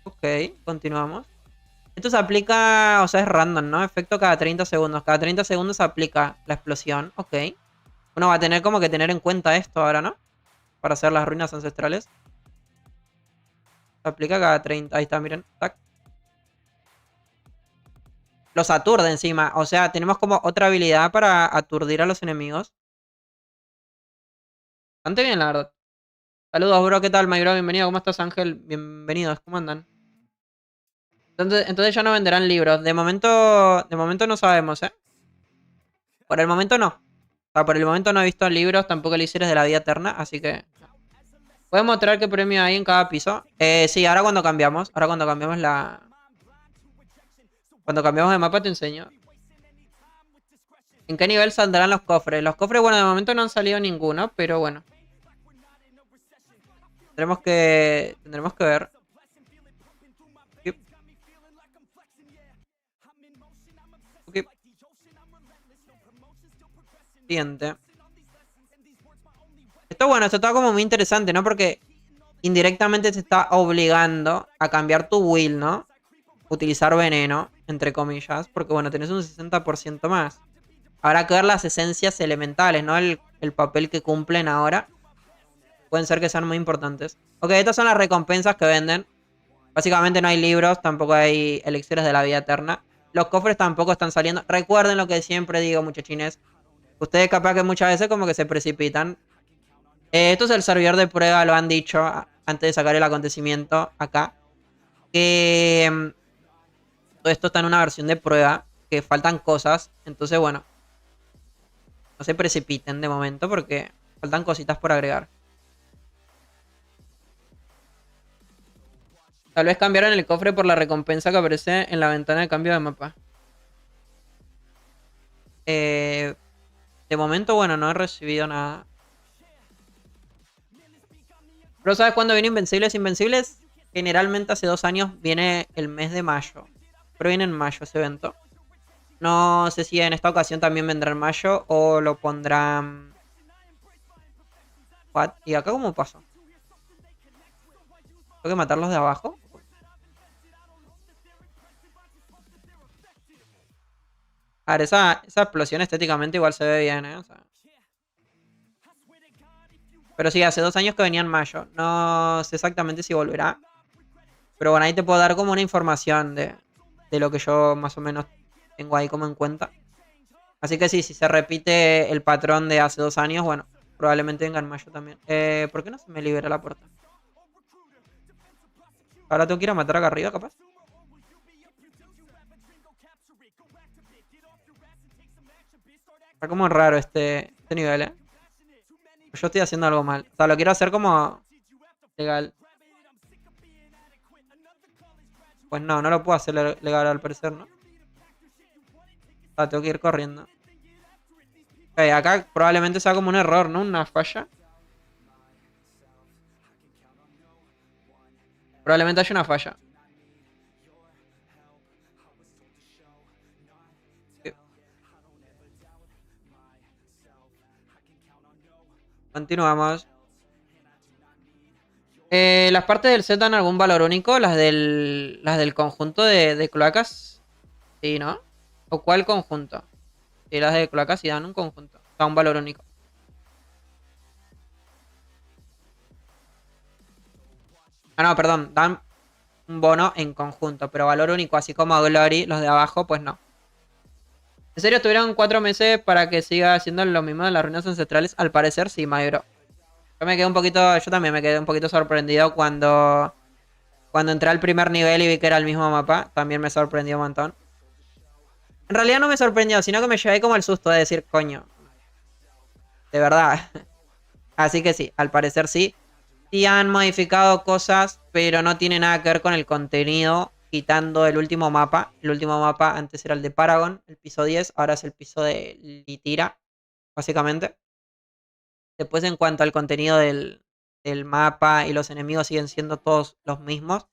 Ok, continuamos. Esto se aplica, o sea, es random, ¿no? Efecto cada 30 segundos. Cada 30 segundos se aplica la explosión. Ok. Uno va a tener como que tener en cuenta esto ahora, ¿no? Para hacer las ruinas ancestrales. Se aplica cada 30. Ahí está, miren. Tac. Los aturde encima. O sea, tenemos como otra habilidad para aturdir a los enemigos. Bastante bien, la verdad. Saludos, bro. ¿Qué tal, my bro? Bienvenido. ¿Cómo estás, Ángel? Bienvenidos. ¿Cómo andan? Entonces ya no venderán libros. De momento no sabemos, ¿eh? Por el momento no. O sea, por el momento no he visto libros, tampoco elixires de la vida eterna, así que... ¿Puedes mostrar qué premio hay en cada piso? Sí, ahora cuando cambiamos. Ahora cuando cambiamos la... Cuando cambiamos de mapa te enseño. ¿En qué nivel saldrán los cofres? Los cofres, bueno, de momento no han salido ninguno, pero bueno. Tendremos que ver. Ok. Siguiente. Esto está como muy interesante, ¿no? Porque indirectamente te está obligando a cambiar tu will, ¿no? Utilizar veneno, entre comillas. Porque bueno, tenés un 60% más. Habrá que ver las esencias elementales, ¿no? El papel que cumplen ahora. Pueden ser que sean muy importantes. Ok, estas son las recompensas que venden. Básicamente no hay libros, tampoco hay elixires de la vida eterna. Los cofres tampoco están saliendo. Recuerden lo que siempre digo, muchachines. Ustedes capaz que muchas veces como que se precipitan. Esto es el servidor de prueba, lo han dicho antes de sacar el acontecimiento acá. Que todo esto está en una versión de prueba. Que faltan cosas. Entonces, bueno. No se precipiten de momento porque faltan cositas por agregar. Tal vez cambiaron el cofre por la recompensa que aparece en la ventana de cambio de mapa. De momento, bueno, no he recibido nada. Pero ¿sabes cuándo viene Invencibles? Invencibles generalmente hace 2 años viene el mes de mayo. Pero viene en mayo ese evento. No sé si en esta ocasión también vendrá en mayo o lo pondrán... ¿What? ¿Y acá cómo pasó? ¿Tengo que matarlos de abajo? A ver, esa explosión estéticamente igual se ve bien, ¿eh? O sea... Pero sí, hace 2 años que venía en mayo. No sé exactamente si volverá. Pero bueno, ahí te puedo dar como una información de lo que yo más o menos tengo ahí como en cuenta. Así que sí, si se repite el patrón de hace 2 años, bueno, probablemente venga en mayo también. ¿Por qué no se me libera la puerta? Ahora tengo que ir a matar acá arriba, capaz. Está como raro este nivel, ¿eh? Yo estoy haciendo algo mal. O sea, lo quiero hacer como legal. Pues no lo puedo hacer legal al parecer, ¿no? Tengo que ir corriendo. Ok, acá probablemente sea como un error, ¿no? Una falla. Probablemente haya una falla. Continuamos. ¿Las partes del set dan algún valor único? Las del conjunto de cloacas. Sí, ¿no? ¿O cuál conjunto? Sí, las de cloacas sí dan un conjunto. Da un valor único. Ah, no, perdón. Dan un bono en conjunto. Pero valor único, así como Glory, los de abajo, pues no. ¿En serio estuvieron 4 meses para que siga haciendo lo mismo de las ruinas ancestrales? Al parecer sí, Mayro. Yo también me quedé un poquito sorprendido cuando entré al primer nivel y vi que era el mismo mapa. También me sorprendió un montón. En realidad no me sorprendió, sino que me llevé como el susto de decir, coño. De verdad. Así que sí, al parecer sí. Sí han modificado cosas, pero no tiene nada que ver con el contenido. Quitando el último mapa. El último mapa antes era el de Paragon, el piso 10. Ahora es el piso de Litira, básicamente. Después, en cuanto al contenido del mapa y los enemigos siguen siendo todos los mismos.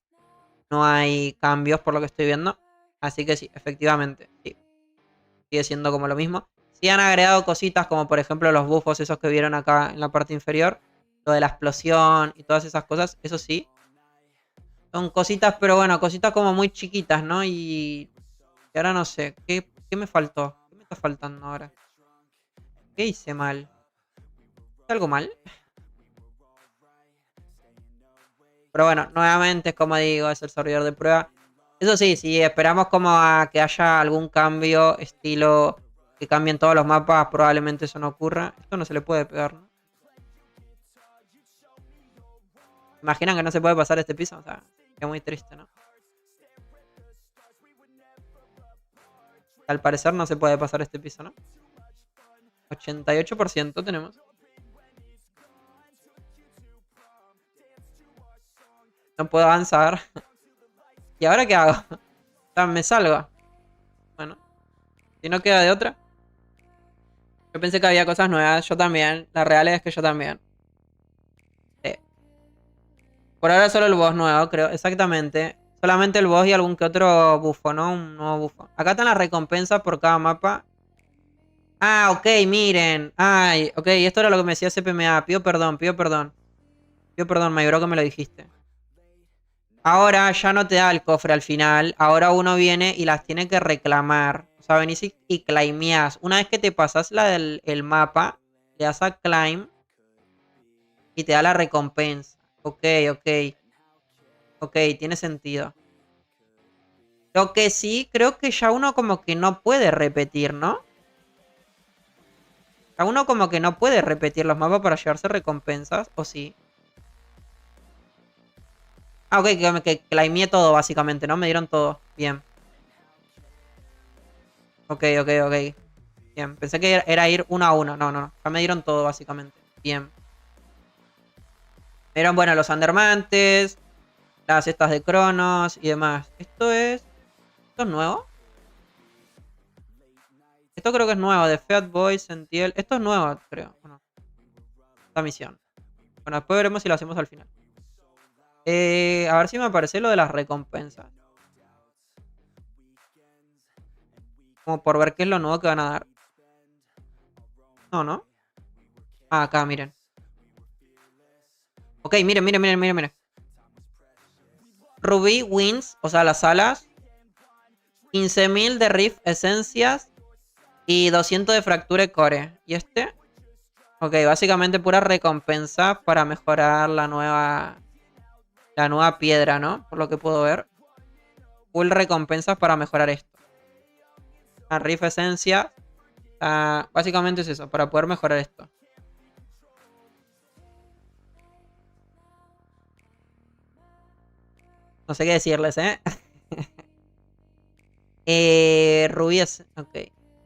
No hay cambios por lo que estoy viendo. Así que sí, efectivamente, sí. Sigue siendo como lo mismo. Sí han agregado cositas como por ejemplo los buffos esos que vieron acá en la parte inferior. Lo de la explosión y todas esas cosas, eso sí. Son cositas, pero bueno, cositas como muy chiquitas, ¿no? Y ahora no sé, ¿qué me faltó? ¿Qué me está faltando ahora? ¿Qué hice mal? ¿Hice algo mal? Pero bueno, nuevamente, como digo, es el servidor de prueba. Eso sí, si esperamos como a que haya algún cambio, estilo que cambien todos los mapas, probablemente eso no ocurra. Esto no se le puede pegar, ¿no? ¿Imaginan que no se puede pasar este piso? O sea, es muy triste, ¿no? Al parecer no se puede pasar este piso, ¿no? 88% tenemos. No puedo avanzar. ¿Y ahora qué hago? O sea, me salgo. Bueno, si no queda de otra. Yo pensé que había cosas nuevas. Yo también. La real es que yo también. Sí. Por ahora solo el boss nuevo, creo. Exactamente. Solamente el boss y algún que otro bufo, ¿no? Un nuevo bufo. Acá están las recompensas por cada mapa. Ah, ok, miren. Ay, ok, esto era lo que me decía CPMA. Pido perdón, pido perdón. Pido perdón, me que me lo dijiste. Ahora ya no te da el cofre al final. Ahora uno viene y las tiene que reclamar. O sea, venís y claimeás. Una vez que te pasas la del el mapa, le das a claim y te da la recompensa. Ok, ok. Ok, tiene sentido. Lo que sí, creo que ya uno como que no puede repetir, ¿no? Ya uno como que no puede repetir los mapas para llevarse recompensas, ¿o sí? Ah, ok, que claimeé todo básicamente, ¿no? Me dieron todo. Bien. Ok, ok, ok. Bien, pensé que era ir uno a uno. No, no, no. Ya me dieron todo básicamente. Bien. Me dieron, bueno, los Andermantes, las cestas de Cronos y demás. ¿Esto es nuevo? Esto creo que es nuevo, de Fat Boy, Sentiel. Esto es nuevo, creo. No. Esta misión. Bueno, después veremos si lo hacemos al final. A ver si me aparece lo de las recompensas. Como por ver qué es lo nuevo que van a dar. No, ¿no? Ah, acá, miren. Ok, miren, miren, miren, miren, miren. Ruby Wins, o sea, las alas. 15.000 de Rift Esencias. Y 200 de Fracture Core. ¿Y este? Ok, básicamente pura recompensa para mejorar la nueva piedra, ¿no? Por lo que puedo ver. Full recompensas para mejorar esto. La Rift Esencia. Básicamente es eso, para poder mejorar esto. No sé qué decirles, ¿eh? Rubíes. Ok.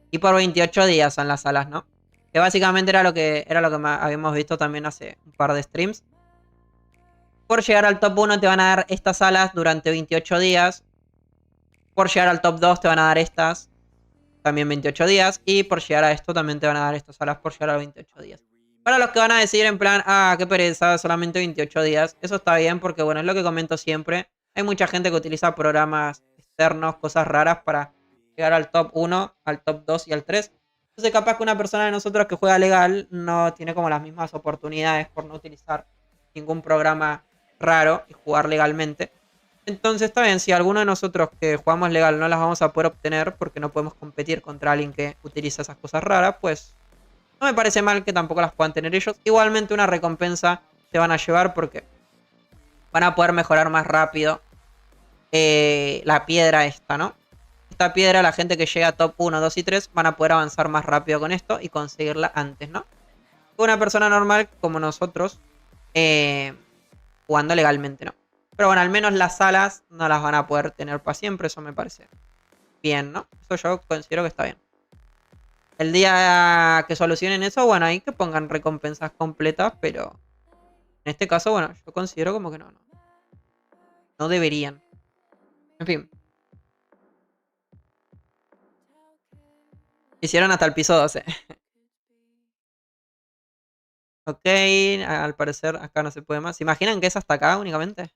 Y por 28 días son las alas, ¿no? Que básicamente era lo que habíamos visto también hace un par de streams. Por llegar al top 1 te van a dar estas alas durante 28 días. Por llegar al top 2 te van a dar estas. También 28 días. Y por llegar a esto también te van a dar estas alas por llegar a 28 días. Para los que van a decir en plan, qué pereza, solamente 28 días. Eso está bien porque, bueno, es lo que comento siempre. Hay mucha gente que utiliza programas externos, cosas raras para llegar al top 1, al top 2 y al 3. Entonces capaz que una persona de nosotros que juega legal no tiene como las mismas oportunidades por no utilizar ningún programa raro y jugar legalmente. Entonces está bien, si alguno de nosotros que jugamos legal no las vamos a poder obtener porque no podemos competir contra alguien que utiliza esas cosas raras, pues no me parece mal que tampoco las puedan tener ellos. Igualmente una recompensa se van a llevar porque van a poder mejorar más rápido la piedra esta, ¿no? Esta piedra, la gente que llega a top 1, 2 y 3 van a poder avanzar más rápido con esto y conseguirla antes, ¿no? Una persona normal como nosotros jugando legalmente, ¿no? Pero bueno, al menos las alas no las van a poder tener para siempre, eso me parece bien, ¿no? Eso yo considero que está bien. El día que solucionen eso, bueno, ahí que pongan recompensas completas, pero en este caso, bueno, yo considero como que no. No deberían. En fin. Hicieron hasta el piso 12. Ok, al parecer acá no se puede más. ¿Se imaginan que es hasta acá únicamente?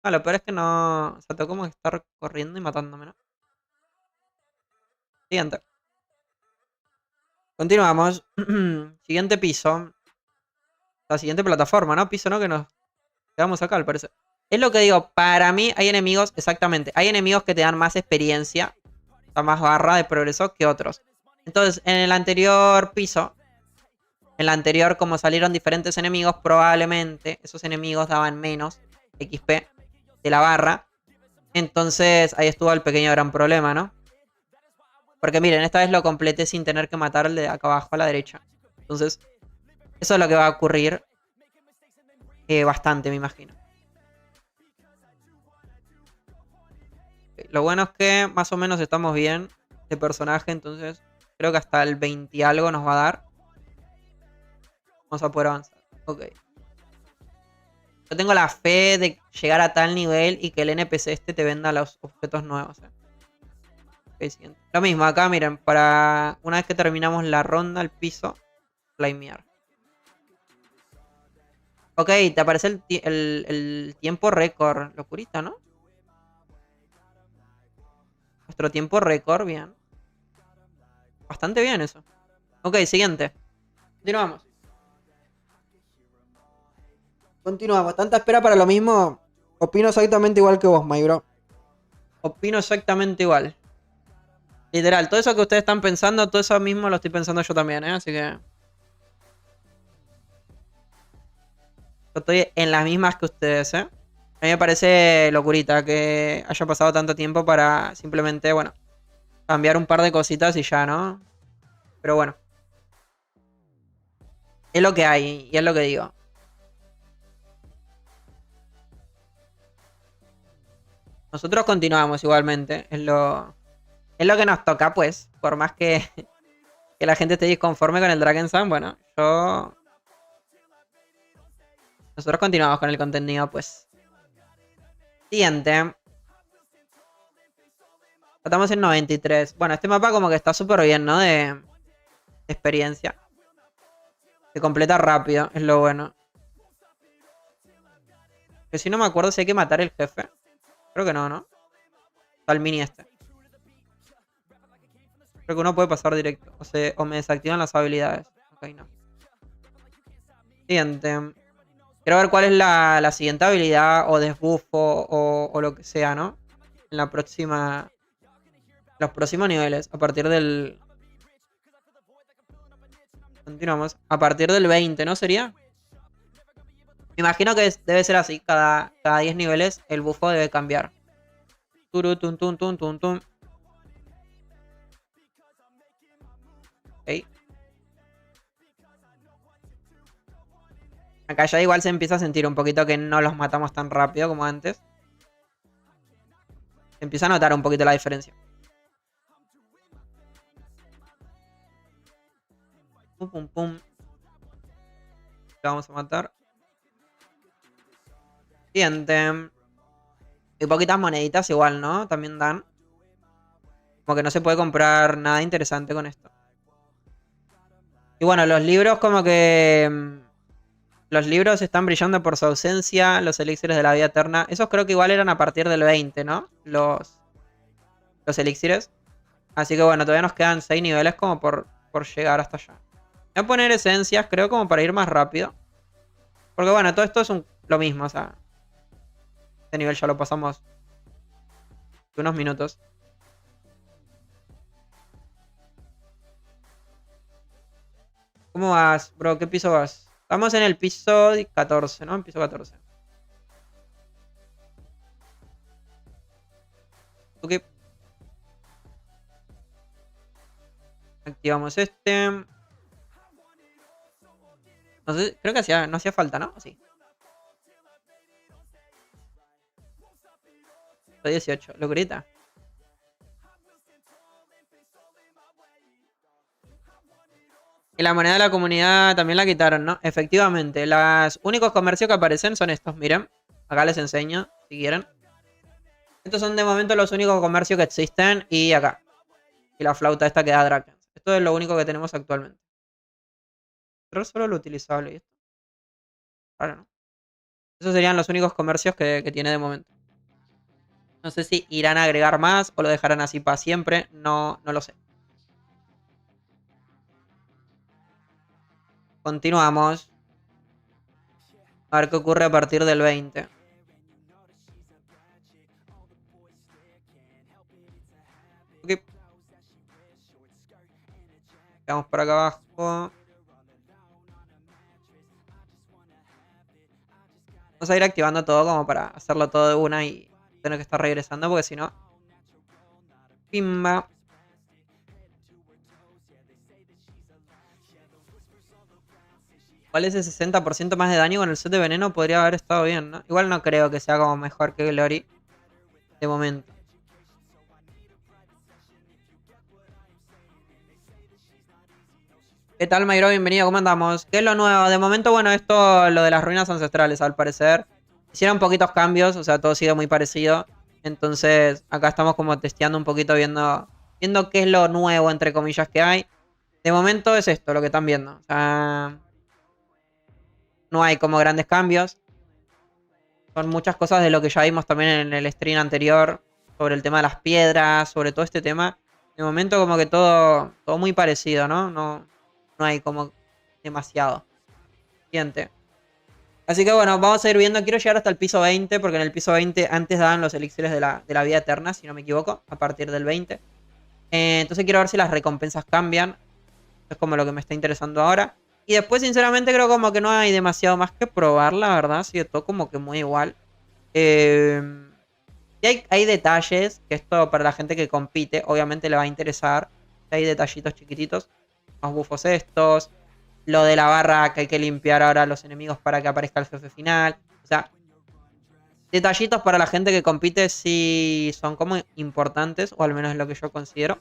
No, lo peor es que no... O sea, tengo como que estar corriendo y matándome, ¿no? Siguiente. Continuamos. Siguiente piso. La siguiente plataforma, ¿no? Piso, ¿no? Que nos quedamos acá, al parecer. Es lo que digo, para mí hay enemigos, exactamente. Hay enemigos que te dan más experiencia, o sea, más barra de progreso que otros. Entonces, en el anterior piso, en la anterior, como salieron diferentes enemigos, probablemente esos enemigos daban menos XP de la barra. Entonces, ahí estuvo el pequeño gran problema, ¿no? Porque miren, esta vez lo completé sin tener que matar al de acá abajo a la derecha. Entonces, eso es lo que va a ocurrir bastante, me imagino. Lo bueno es que más o menos estamos bien de personaje, entonces creo que hasta el 20 y algo nos va a dar. Vamos a poder avanzar. Ok. Yo tengo la fe de llegar a tal nivel y que el NPC este te venda los objetos nuevos. Ok, siguiente. Lo mismo, acá miren, para una vez que terminamos la ronda, el piso, flamear. Ok, te aparece el tiempo récord. Locurita, ¿no? Nuestro tiempo récord, bien. Bastante bien eso. Ok, siguiente. Continuamos. Continuamos. Tanta espera para lo mismo. Opino exactamente igual que vos, my bro. Opino exactamente igual. Literal, todo eso que ustedes están pensando, todo eso mismo lo estoy pensando yo también, ¿eh? Así que... Yo estoy en las mismas que ustedes, ¿eh? A mí me parece locurita que haya pasado tanto tiempo para simplemente, bueno, cambiar un par de cositas y ya, ¿no? Pero bueno. Es lo que hay y es lo que digo. Nosotros continuamos igualmente. Es lo que nos toca, pues. Por más que la gente esté disconforme con el Dragon Sun, bueno, nosotros continuamos con el contenido, pues. Siguiente. Estamos en 93. Bueno, este mapa como que está súper bien, ¿no? De experiencia. Se completa rápido, es lo bueno. Que si no me acuerdo si hay que matar el jefe. Creo que no, ¿no? Está el mini este. Creo que uno puede pasar directo. O me desactivan las habilidades. Ok, no. Siguiente. Quiero ver cuál es la siguiente habilidad o desbuff o lo que sea, ¿no? En la próxima... Los próximos niveles. A partir del... Continuamos. A partir del 20, ¿no sería? Me imagino que debe ser así. Cada 10 niveles el bufo debe cambiar. Turu, tum, tum, tum, tum, tum. Ok. Acá ya igual se empieza a sentir un poquito que no los matamos tan rápido como antes. Se empieza a notar un poquito la diferencia. Pum, pum, pum. Le vamos a matar. Siguiente. Y poquitas moneditas igual, ¿no? También dan. Como que no se puede comprar nada interesante con esto. Y bueno, los libros como que... Los libros están brillando por su ausencia. Los elixires de la vida eterna. Esos creo que igual eran a partir del 20, ¿no? Los elixires. Así que bueno, todavía nos quedan 6 niveles como por llegar hasta allá. Voy a poner esencias, creo, como para ir más rápido. Porque bueno, todo esto es lo mismo, o sea. Este nivel ya lo pasamos hace unos minutos. ¿Cómo vas, bro? ¿Qué piso vas? Estamos en el piso 14, ¿no? En piso 14. Ok. Activamos este. No sé, creo que no hacía falta, ¿no? Sí. 18, locurita. Y la moneda de la comunidad también la quitaron, ¿no? Efectivamente, los únicos comercios que aparecen son estos, miren. Acá les enseño, si quieren. Estos son de momento los únicos comercios que existen. Y acá. Y la flauta esta que da Drakens. Esto es lo único que tenemos actualmente. Pero solo lo utilizable. ¿Y esto? Ahora no. Esos serían los únicos comercios que tiene de momento. No sé si irán a agregar más o lo dejarán así para siempre. No lo sé. Continuamos. A ver qué ocurre a partir del 20. Ok. Vamos por acá abajo. Vamos a ir activando todo como para hacerlo todo de una y tener que estar regresando porque si no... Pimba. Igual ese 60% más de daño con el set de veneno podría haber estado bien, ¿no? Igual no creo que sea como mejor que Glory. De momento. ¿Qué tal, Mayro? Bienvenido, ¿cómo andamos? ¿Qué es lo nuevo? De momento, bueno, esto, lo de las ruinas ancestrales, al parecer. Hicieron poquitos cambios, o sea, todo sigue muy parecido. Entonces, acá estamos como testeando un poquito, viendo qué es lo nuevo, entre comillas, que hay. De momento es esto, lo que están viendo. O sea, no hay como grandes cambios. Son muchas cosas de lo que ya vimos también en el stream anterior. Sobre el tema de las piedras, sobre todo este tema. De momento como que todo muy parecido, ¿no? No hay como demasiado. Siguiente. Así que bueno, vamos a ir viendo. Quiero llegar hasta el piso 20, porque en el piso 20 antes daban los elixires de la vida eterna, si no me equivoco, a partir del 20. Entonces quiero ver si las recompensas cambian. Es como lo que me está interesando ahora. Y después, sinceramente, creo como que no hay demasiado más que probar, la verdad. Sigue todo como que muy igual. Y hay detalles que esto para la gente que compite, obviamente le va a interesar. Hay detallitos chiquititos. Más bufos estos. Lo de la barra que hay que limpiar ahora a los enemigos para que aparezca el jefe final. O sea, detallitos para la gente que compite sí son como importantes, o al menos es lo que yo considero.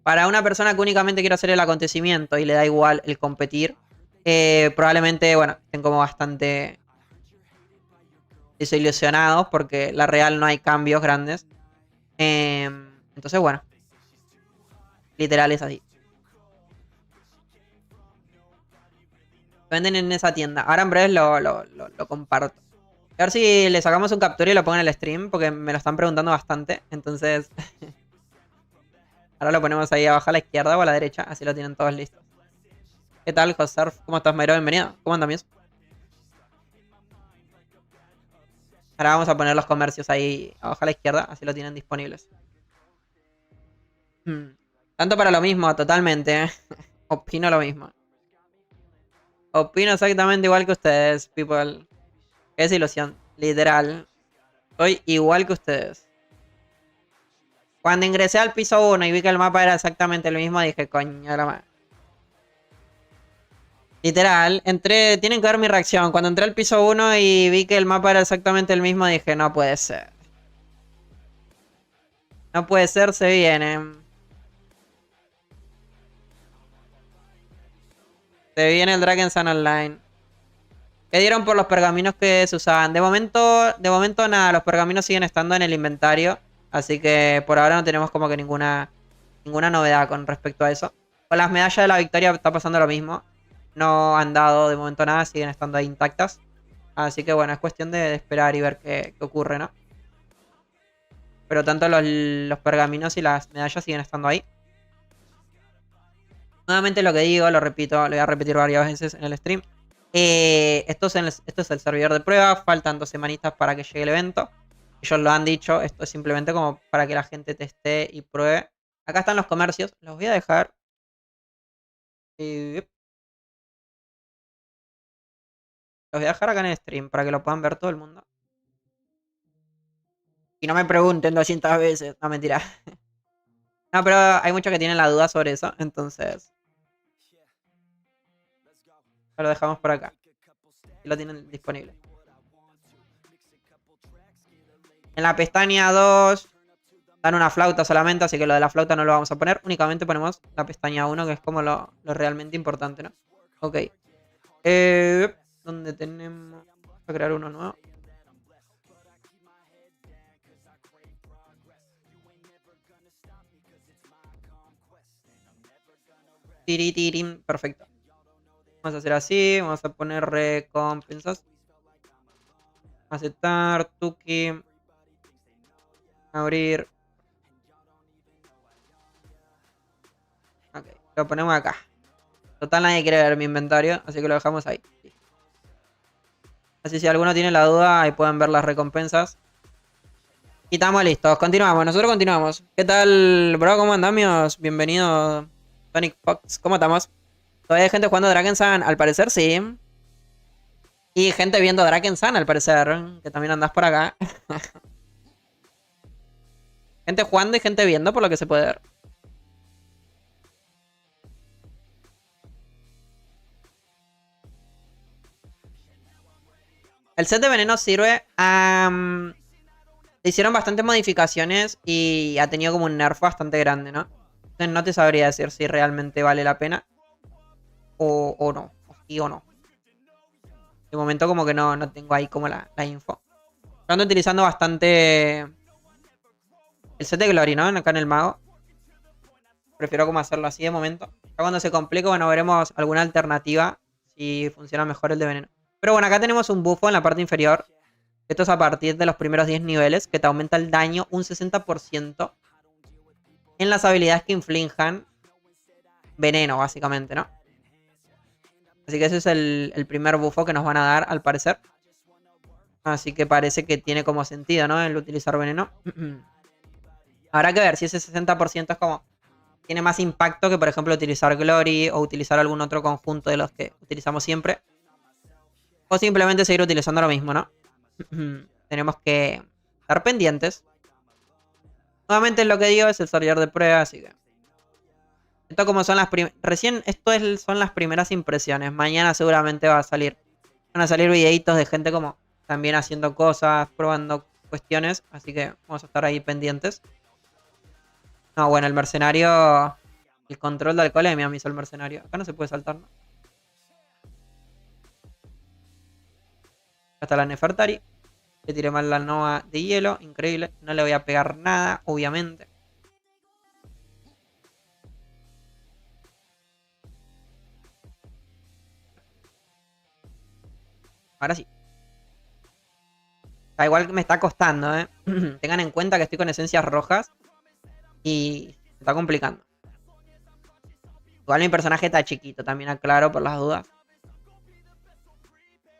Para una persona que únicamente quiere hacer el acontecimiento y le da igual el competir, probablemente, bueno, estén como bastante desilusionados porque la real no hay cambios grandes. Entonces, bueno, literal es así. Venden en esa tienda. Ahora en breve lo comparto. A ver si le sacamos un captura y lo pongo en el stream, porque me lo están preguntando bastante. Entonces, ahora lo ponemos ahí abajo a la izquierda o a la derecha, así lo tienen todos listos. ¿Qué tal, Josurf? ¿Cómo estás, Mayro? Bienvenido. ¿Cómo andan, mis? Ahora vamos a poner los comercios ahí abajo a la izquierda, así lo tienen disponibles. Tanto para lo mismo, totalmente. Opino lo mismo. Opino exactamente igual que ustedes, people. Qué desilusión, literal. Soy igual que ustedes. Cuando ingresé al piso 1 y vi que el mapa era exactamente el mismo, dije, coño, la madre. Literal, entré, tienen que ver mi reacción. Cuando entré al piso 1 y vi que el mapa era exactamente el mismo, dije, no puede ser. No puede ser, se viene. Se viene el Drakensang Online. ¿Qué dieron por los pergaminos que se usaban? De momento nada, los pergaminos siguen estando en el inventario. Así que por ahora no tenemos como que ninguna novedad con respecto a eso. Con las medallas de la victoria está pasando lo mismo. No han dado de momento nada, siguen estando ahí intactas. Así que bueno, es cuestión de esperar y ver qué ocurre, ¿no? Pero tanto los pergaminos y las medallas siguen estando ahí. Nuevamente lo que digo, lo repito, lo voy a repetir varias veces en el stream. Esto es el servidor de prueba, faltan 2 semanitas para que llegue el evento. Ellos lo han dicho, esto es simplemente como para que la gente teste y pruebe. Acá están los comercios, los voy a dejar. Los voy a dejar acá en el stream para que lo puedan ver todo el mundo. Y no me pregunten 200 veces, no, mentira. No, pero hay muchos que tienen la duda sobre eso, entonces lo dejamos por acá. Y lo tienen disponible. En la pestaña 2 dan una flauta solamente, así que lo de la flauta no lo vamos a poner. Únicamente ponemos la pestaña 1, que es como lo realmente importante, ¿no? Ok. ¿Dónde tenemos? Vamos a crear uno nuevo. Tiritirim, perfecto. Vamos a hacer así, vamos a poner recompensas. Aceptar, Tuki. Abrir. Ok, lo ponemos acá. Total, nadie quiere ver mi inventario, así que lo dejamos ahí. Así si alguno tiene la duda, ahí pueden ver las recompensas. Y estamos listos, continuamos, nosotros continuamos. ¿Qué tal, bro? ¿Cómo andamos? Bienvenido, Tonic Fox. ¿Cómo estamos? ¿Todavía hay gente jugando Drakensang? Al parecer sí. Y gente viendo Drakensang, al parecer, que también andás por acá. Gente jugando y gente viendo, por lo que se puede ver. El set de veneno sirve a... le hicieron bastantes modificaciones y ha tenido como un nerf bastante grande, ¿no? Entonces no te sabría decir si realmente vale la pena. O no. O sí o no. De momento como que no tengo ahí como la info. Yo ando utilizando bastante el set de Glory, ¿no? Acá en el mago. Prefiero como hacerlo así de momento. Ya cuando se complique, bueno, veremos alguna alternativa. Si funciona mejor el de veneno. Pero bueno, acá tenemos un buffo en la parte inferior. Esto es a partir de los primeros 10 niveles. Que te aumenta el daño un 60% en las habilidades que inflijan veneno, básicamente, ¿no? Así que ese es el primer buffo que nos van a dar, al parecer. Así que parece que tiene como sentido, ¿no? El utilizar veneno. Habrá que ver si ese 60% es como... tiene más impacto que, por ejemplo, utilizar Glory o utilizar algún otro conjunto de los que utilizamos siempre. O simplemente seguir utilizando lo mismo, ¿no? Tenemos que estar pendientes. Nuevamente lo que digo es el servidor de prueba, así que... esto como son las recién son las primeras impresiones. Mañana seguramente va a salir. Van a salir videitos de gente como también haciendo cosas, probando cuestiones. Así que vamos a estar ahí pendientes. No, bueno, el mercenario... el control de alcoholemia me hizo el mercenario. Acá no se puede saltar, ¿no? Hasta la Nefertari. Le tiré mal la Nova de hielo. Increíble. No le voy a pegar nada, obviamente. Ahora sí. Igual me está costando, ¿eh? Tengan en cuenta que estoy con esencias rojas. Y me está complicando. Igual mi personaje está chiquito, también aclaro por las dudas.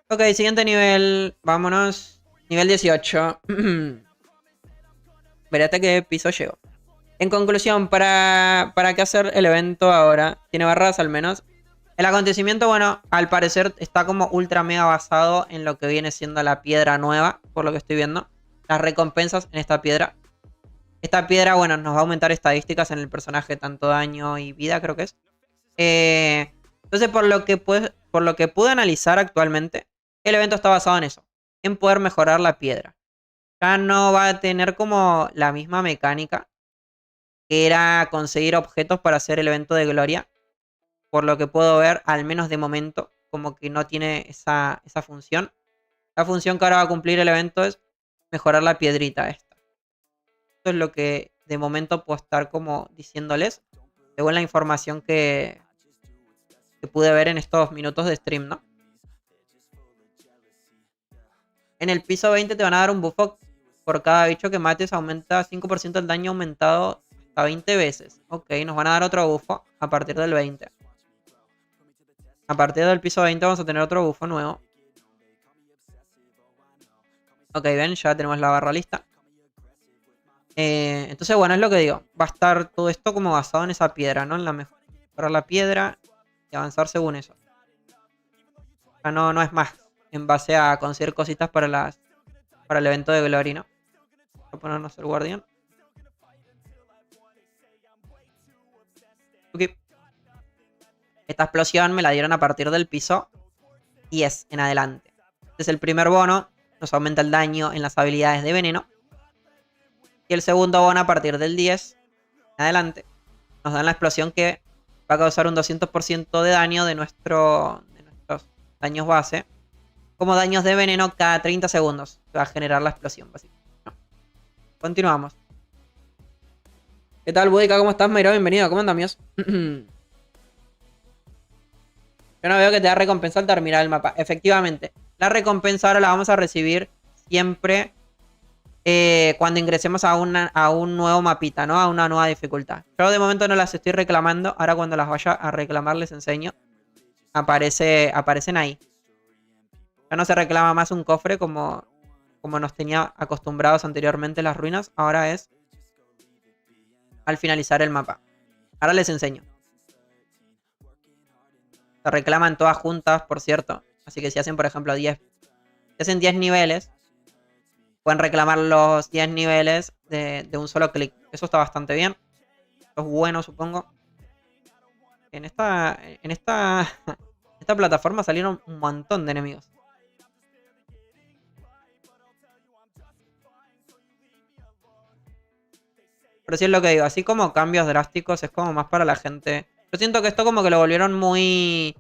Ok, siguiente nivel. Vámonos. Nivel 18. Veré hasta qué piso llego. En conclusión, ¿para qué hacer el evento ahora? Tiene barras al menos. El acontecimiento, bueno, al parecer está como ultra mega basado en lo que viene siendo la piedra nueva, por lo que estoy viendo. Las recompensas en esta piedra. Esta piedra, bueno, nos va a aumentar estadísticas en el personaje, tanto daño y vida, creo que es. Entonces, por lo que pude analizar actualmente, el evento está basado en eso. En poder mejorar la piedra. Ya no va a tener como la misma mecánica que era conseguir objetos para hacer el evento de gloria. Por lo que puedo ver, al menos de momento, como que no tiene esa función. La función que ahora va a cumplir el evento es mejorar la piedrita esta. Esto es lo que de momento puedo estar como diciéndoles, según la información que pude ver en estos minutos de stream, ¿no? En el piso 20 te van a dar un buffo Por cada bicho que mates aumenta 5% el daño aumentado hasta 20 veces. Ok, nos van a dar otro bufo a partir del 20. A partir del piso 20 vamos a tener otro bufo nuevo. Ok, ven, ya tenemos la barra lista. Entonces, bueno, es lo que digo. Va a estar todo esto como basado en esa piedra, ¿no? En la mejorar la piedra y avanzar según eso. O sea, no es más en base a conseguir cositas para el evento de Glory, ¿no? Vamos a ponernos el guardián. Ok. Esta explosión me la dieron a partir del piso 10 en adelante. Este es el primer bono. Nos aumenta el daño en las habilidades de veneno. Y el segundo bono a partir del 10 en adelante. Nos dan la explosión que va a causar un 200% de daño de nuestros daños base. Como daños de veneno cada 30 segundos. Se va a generar la explosión, básicamente. Continuamos. ¿Qué tal, Budica? ¿Cómo estás, Mayra? Bienvenido. ¿Cómo andamos? Yo no veo que te da recompensa al terminar el mapa. Efectivamente, la recompensa ahora la vamos a recibir siempre cuando ingresemos a un nuevo mapita, ¿no? A una nueva dificultad. Yo de momento no las estoy reclamando. Ahora cuando las vaya a reclamar les enseño. Aparecen ahí. Ya no se reclama más un cofre como nos tenía acostumbrados anteriormente las ruinas. Ahora es al finalizar el mapa. Ahora les enseño. Se reclaman todas juntas, por cierto. Así que si hacen, por ejemplo, 10. Si hacen 10 niveles, pueden reclamar los 10 niveles de un solo clic. Eso está bastante bien. Eso es bueno, supongo. En esta plataforma salieron un montón de enemigos. Pero sí es lo que digo. Así como cambios drásticos es como más para la gente. Yo siento que esto como que lo volvieron muy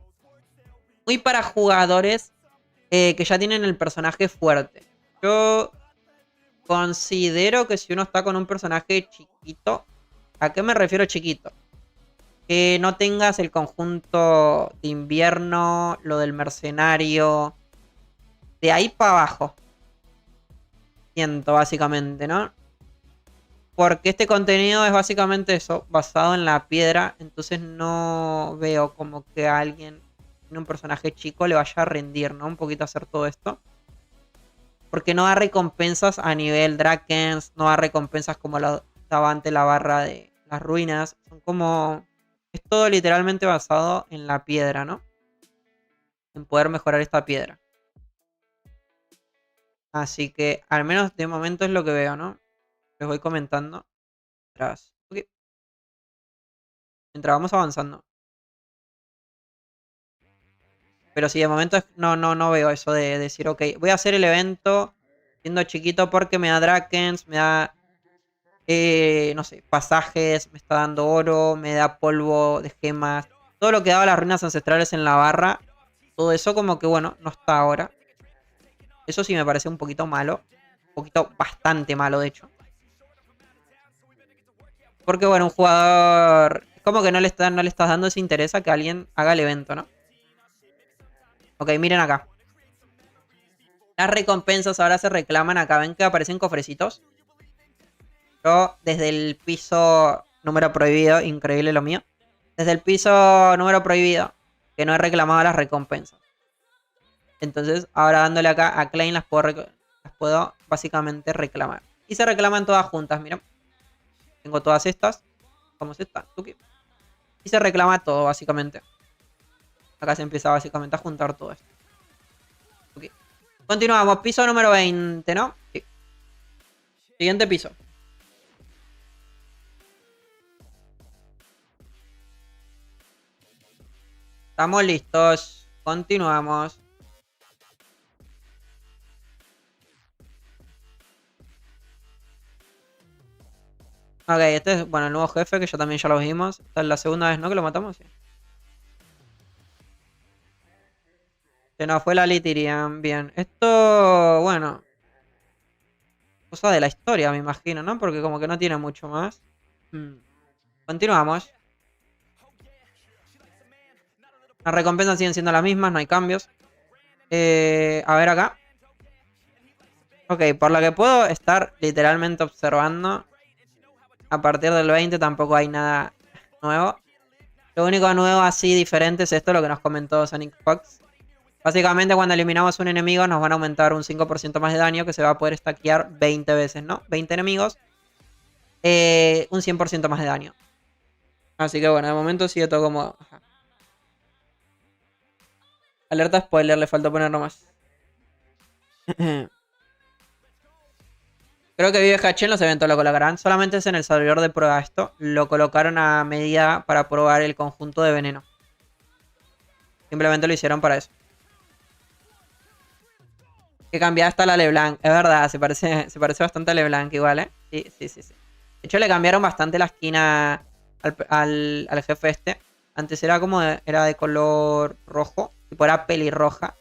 para jugadores que ya tienen el personaje fuerte. Yo considero que si uno está con un personaje chiquito, ¿a qué me refiero chiquito? Que no tengas el conjunto de invierno, lo del mercenario, de ahí para abajo. Siento, básicamente, ¿no? Porque este contenido es básicamente eso, basado en la piedra. Entonces no veo como que a alguien en un personaje chico le vaya a rendir, ¿no? Un poquito hacer todo esto. Porque no da recompensas a nivel Drakens, no da recompensas como estaba antes la barra de las ruinas. Son como... Es todo literalmente basado en la piedra, ¿no? En poder mejorar esta piedra. Así que al menos de momento es lo que veo, ¿no? Les voy comentando. Ok. Mientras vamos avanzando. Pero sí, de momento no veo eso de decir, ok, voy a hacer el evento siendo chiquito porque me da Drakens, me da, no sé, pasajes, me está dando oro, me da polvo de gemas. Todo lo que daba las ruinas ancestrales en la barra, todo eso como que, bueno, no está ahora. Eso sí me parece un poquito malo. Un poquito bastante malo, de hecho. Porque, bueno, un jugador... Es como que no le estás dando ese interés a que alguien haga el evento, ¿no? Ok, miren acá. Las recompensas ahora se reclaman acá. ¿Ven que aparecen cofrecitos? Yo, desde el piso número prohibido, increíble lo mío. Desde el piso número prohibido, que no he reclamado las recompensas. Entonces, ahora dándole acá a Claim las puedo básicamente reclamar. Y se reclaman todas juntas, miren. Tengo todas estas. Como esta. Y se reclama todo, básicamente. Acá se empieza básicamente a juntar todo esto. Okay. Continuamos. Piso número 20, ¿no? Sí. Siguiente piso. Estamos listos. Continuamos. Ok, este es, bueno, el nuevo jefe que también ya lo vimos. Esta es la segunda vez, ¿no? Que lo matamos, sí. Se nos fue la Litirian. Bien. Esto, bueno. Cosa de la historia, me imagino, ¿no? Porque como que no tiene mucho más. Continuamos. Las recompensas siguen siendo las mismas, no hay cambios. A ver acá. Ok, por lo que puedo estar literalmente observando, a partir del 20 tampoco hay nada nuevo. Lo único nuevo así diferente es esto, lo que nos comentó Sonic Fox. Básicamente cuando eliminamos un enemigo nos van a aumentar un 5% más de daño que se va a poder stackear 20 veces, ¿no? 20 enemigos, un 100% más de daño. Así que bueno, de momento sigue todo como... Ajá. Alerta spoiler, le faltó poner nomás. Creo que Vive Hachi en los eventos lo colocarán. Solamente es en el servidor de prueba esto. Lo colocaron a medida para probar el conjunto de veneno. Simplemente lo hicieron para eso. Que cambiada está la LeBlanc. Es verdad, se parece bastante a LeBlanc igual, ¿eh? Sí, sí, sí, sí. De hecho, le cambiaron bastante la esquina al jefe este. Antes era como era de color rojo. Tipo era pelirroja.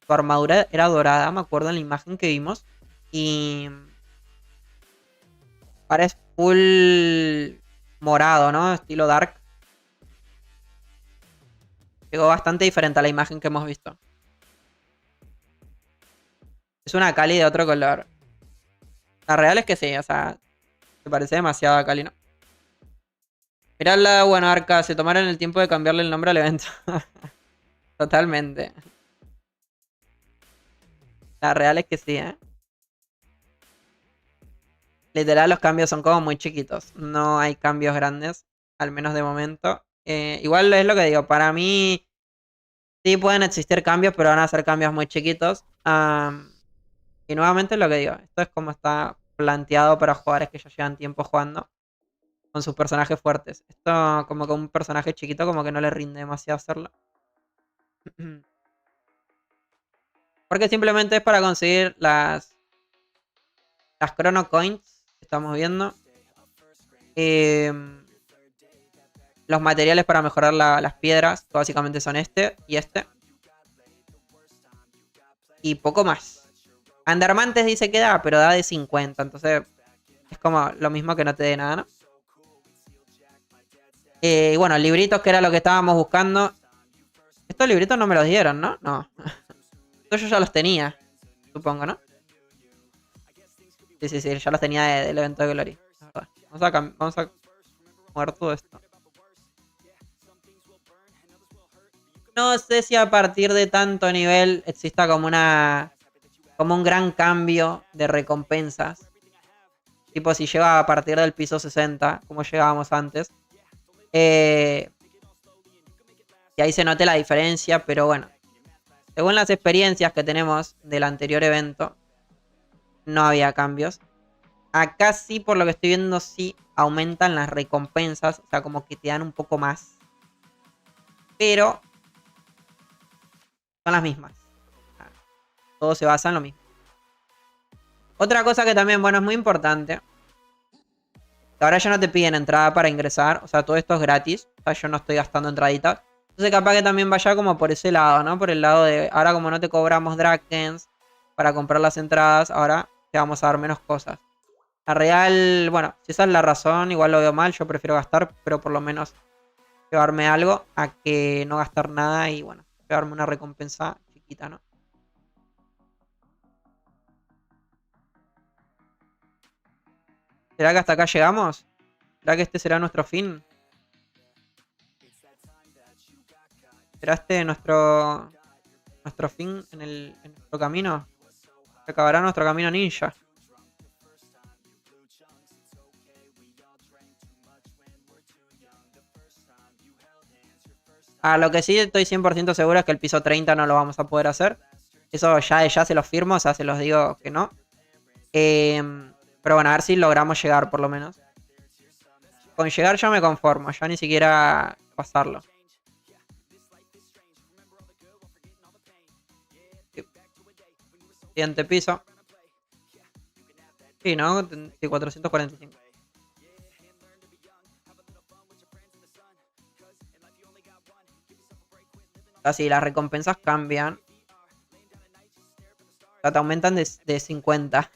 Su armadura era dorada, me acuerdo en la imagen que vimos. Y... ahora es full morado, ¿no? Estilo dark. Llegó bastante diferente a la imagen que hemos visto. Es una Kali de otro color. La real es que sí, o sea, se parece demasiado a Kali, ¿no? Mirá bueno, Arca, se tomaron el tiempo de cambiarle el nombre al evento. Totalmente. La real es que sí, ¿eh? Literal, los cambios son como muy chiquitos. No hay cambios grandes, al menos de momento. Igual es lo que digo, para mí sí pueden existir cambios, pero van a ser cambios muy chiquitos. Y nuevamente es lo que digo, esto es como está planteado para jugadores que ya llevan tiempo jugando con sus personajes fuertes. Esto como que un personaje chiquito como que no le rinde demasiado hacerlo. Porque simplemente es para conseguir las Chrono Coins que estamos viendo. Los materiales para mejorar las piedras, que básicamente son este y este. Y poco más. Andermantes dice que da, pero da de 50. Entonces es como lo mismo que no te dé nada, ¿no? Y bueno, libritos que era lo que estábamos buscando. Estos libritos no me los dieron, ¿no? No. Estos yo ya los tenía, supongo, ¿no? Sí, sí, sí, ya los tenía del evento de Glory. Vamos a mover todo esto. No sé si a partir de tanto nivel exista como un gran cambio de recompensas. Tipo si llega a partir del piso 60, como llegábamos antes. Y ahí se note la diferencia, pero bueno. Según las experiencias que tenemos del anterior evento, no había cambios. Acá sí, por lo que estoy viendo, sí aumentan las recompensas. O sea, como que te dan un poco más. Pero son las mismas. Todo se basa en lo mismo. Otra cosa que también, bueno, es muy importante. Ahora ya no te piden entrada para ingresar. O sea, todo esto es gratis. O sea, yo no estoy gastando entraditas. Entonces capaz que también vaya como por ese lado, ¿no? Por el lado de... ahora como no te cobramos Drakens para comprar las entradas, ahora te vamos a dar menos cosas. La real... bueno, si esa es la razón, igual lo veo mal. Yo prefiero gastar, pero por lo menos llevarme algo a que no gastar nada y, bueno, llevarme una recompensa chiquita, ¿no? ¿Será que hasta acá llegamos? ¿Será que este será nuestro fin? ¿Será este nuestro fin en nuestro camino? Se acabará nuestro camino ninja. Lo que sí estoy 100% seguro es que el piso 30 no lo vamos a poder hacer. Eso ya se los firmo, o sea, se los digo que no. Pero bueno, a ver si logramos llegar por lo menos. Con llegar yo me conformo, ya ni siquiera pasarlo. Siguiente piso. Sí, ¿no? Sí, 445. Así, las recompensas cambian. O sea, te aumentan de 50.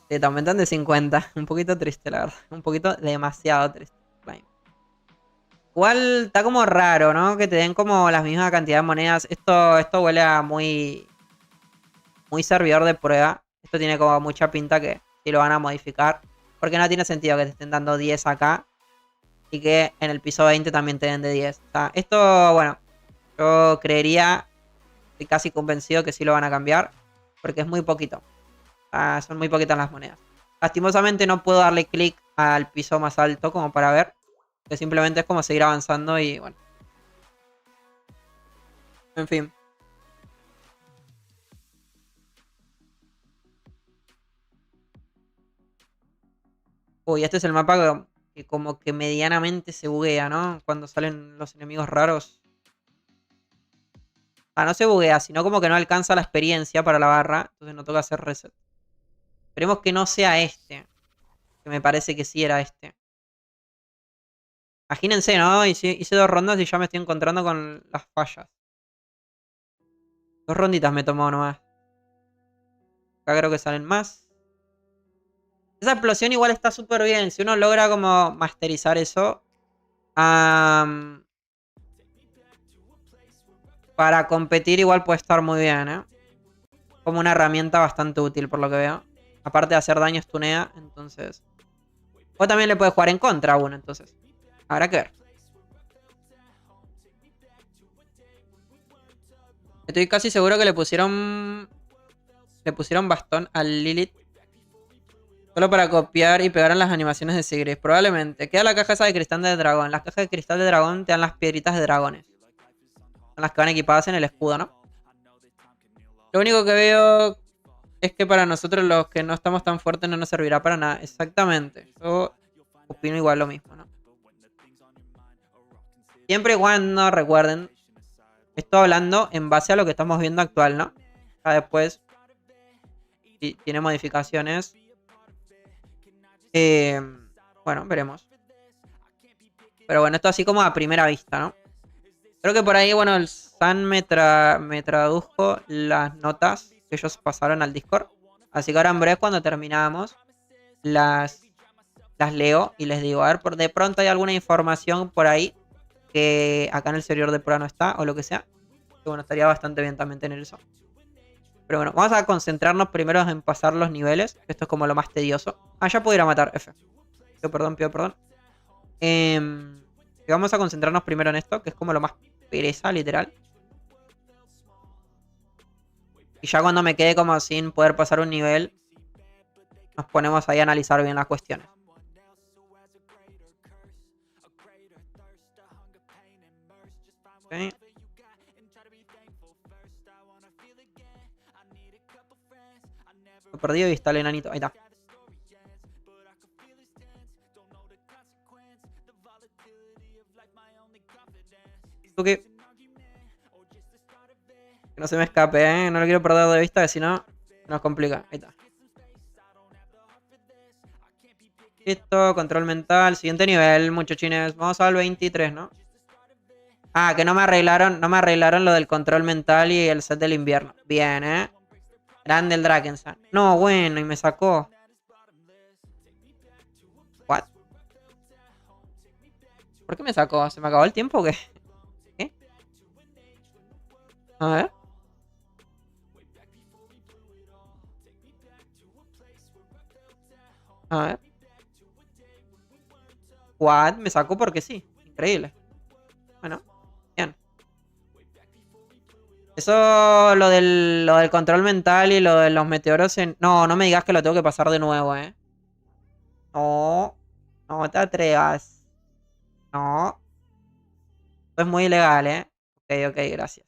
Sí, te aumentan de 50. Un poquito triste, la verdad. Un poquito demasiado triste. Igual está como raro, ¿no? Que te den como la misma cantidad de monedas. Esto huele a muy muy servidor de prueba. Esto tiene como mucha pinta que sí lo van a modificar. Porque no tiene sentido que te estén dando 10 acá y que en el piso 20 también te den de 10. O sea, esto, bueno, yo creería, estoy casi convencido que sí lo van a cambiar. Porque es muy poquito. Son muy poquitas las monedas. Lastimosamente no puedo darle clic al piso más alto como para ver. Que simplemente es como seguir avanzando y bueno. En fin. Uy, este es el mapa que como que medianamente se buguea, ¿no? Cuando salen los enemigos raros. No se buguea, sino como que no alcanza la experiencia para la barra. Entonces no toca hacer reset. Esperemos que no sea este. Que me parece que sí era este. Imagínense, ¿no? Hice 2 rondas y ya me estoy encontrando con las fallas. 2 ronditas me tomó nomás. Acá creo que salen más. Esa explosión igual está súper bien. Si uno logra como masterizar eso. Para competir igual puede estar muy bien, ¿eh? Como una herramienta bastante útil por lo que veo. Aparte de hacer daño, stunea. Entonces... O también le puede jugar en contra a uno, entonces. Habrá que ver. Estoy casi seguro que le pusieron... Le pusieron bastón al Lilith. Solo para copiar y pegar en las animaciones de Sigrid. Probablemente. Queda la caja esa de cristal de dragón. Las cajas de cristal de dragón te dan las piedritas de dragones. Son las que van equipadas en el escudo, ¿no? Lo único que veo es que para nosotros los que no estamos tan fuertes no nos servirá para nada. Exactamente. Yo opino igual lo mismo, ¿no? Siempre y cuando recuerden. Estoy hablando en base a lo que estamos viendo actual, ¿no? Ya después si tiene modificaciones. Bueno, veremos. Pero bueno, esto así como a primera vista, ¿no? Creo que por ahí, bueno, el San me tradujo las notas que ellos pasaron al Discord. Así que ahora en breve cuando terminamos las leo y les digo, a ver, de pronto hay alguna información por ahí que acá en el servidor de prueba no está o lo que sea. Que bueno, estaría bastante bien también tener eso. Pero bueno, vamos a concentrarnos primero en pasar los niveles. Esto es como lo más tedioso. Ya puedo ir a matar, F. Pido perdón. Y vamos a concentrarnos primero en esto, que es como lo más pereza, literal. Y ya cuando me quede como sin poder pasar un nivel, nos ponemos ahí a analizar bien las cuestiones. Okay. Lo perdí de vista el enanito. Ahí está. Que no se me escape, ¿eh? No lo quiero perder de vista, que si no nos complica. Ahí está. Listo, control mental. Siguiente nivel, muchachines. Vamos al 23, ¿no? Que no me arreglaron lo del control mental y el set del invierno. Bien, ¿eh? Grande el Drakensang. No, bueno, y me sacó. What? ¿Por qué me sacó? ¿Se me acabó el tiempo o qué? ¿Qué? A ver. A ver. What? Me sacó porque sí. Increíble. Bueno, bien. Eso, lo del control mental y lo de los meteoros en... No, no me digas que lo tengo que pasar de nuevo, ¿eh? No. No te atrevas. No. Esto es muy ilegal, ¿eh? Ok, gracias.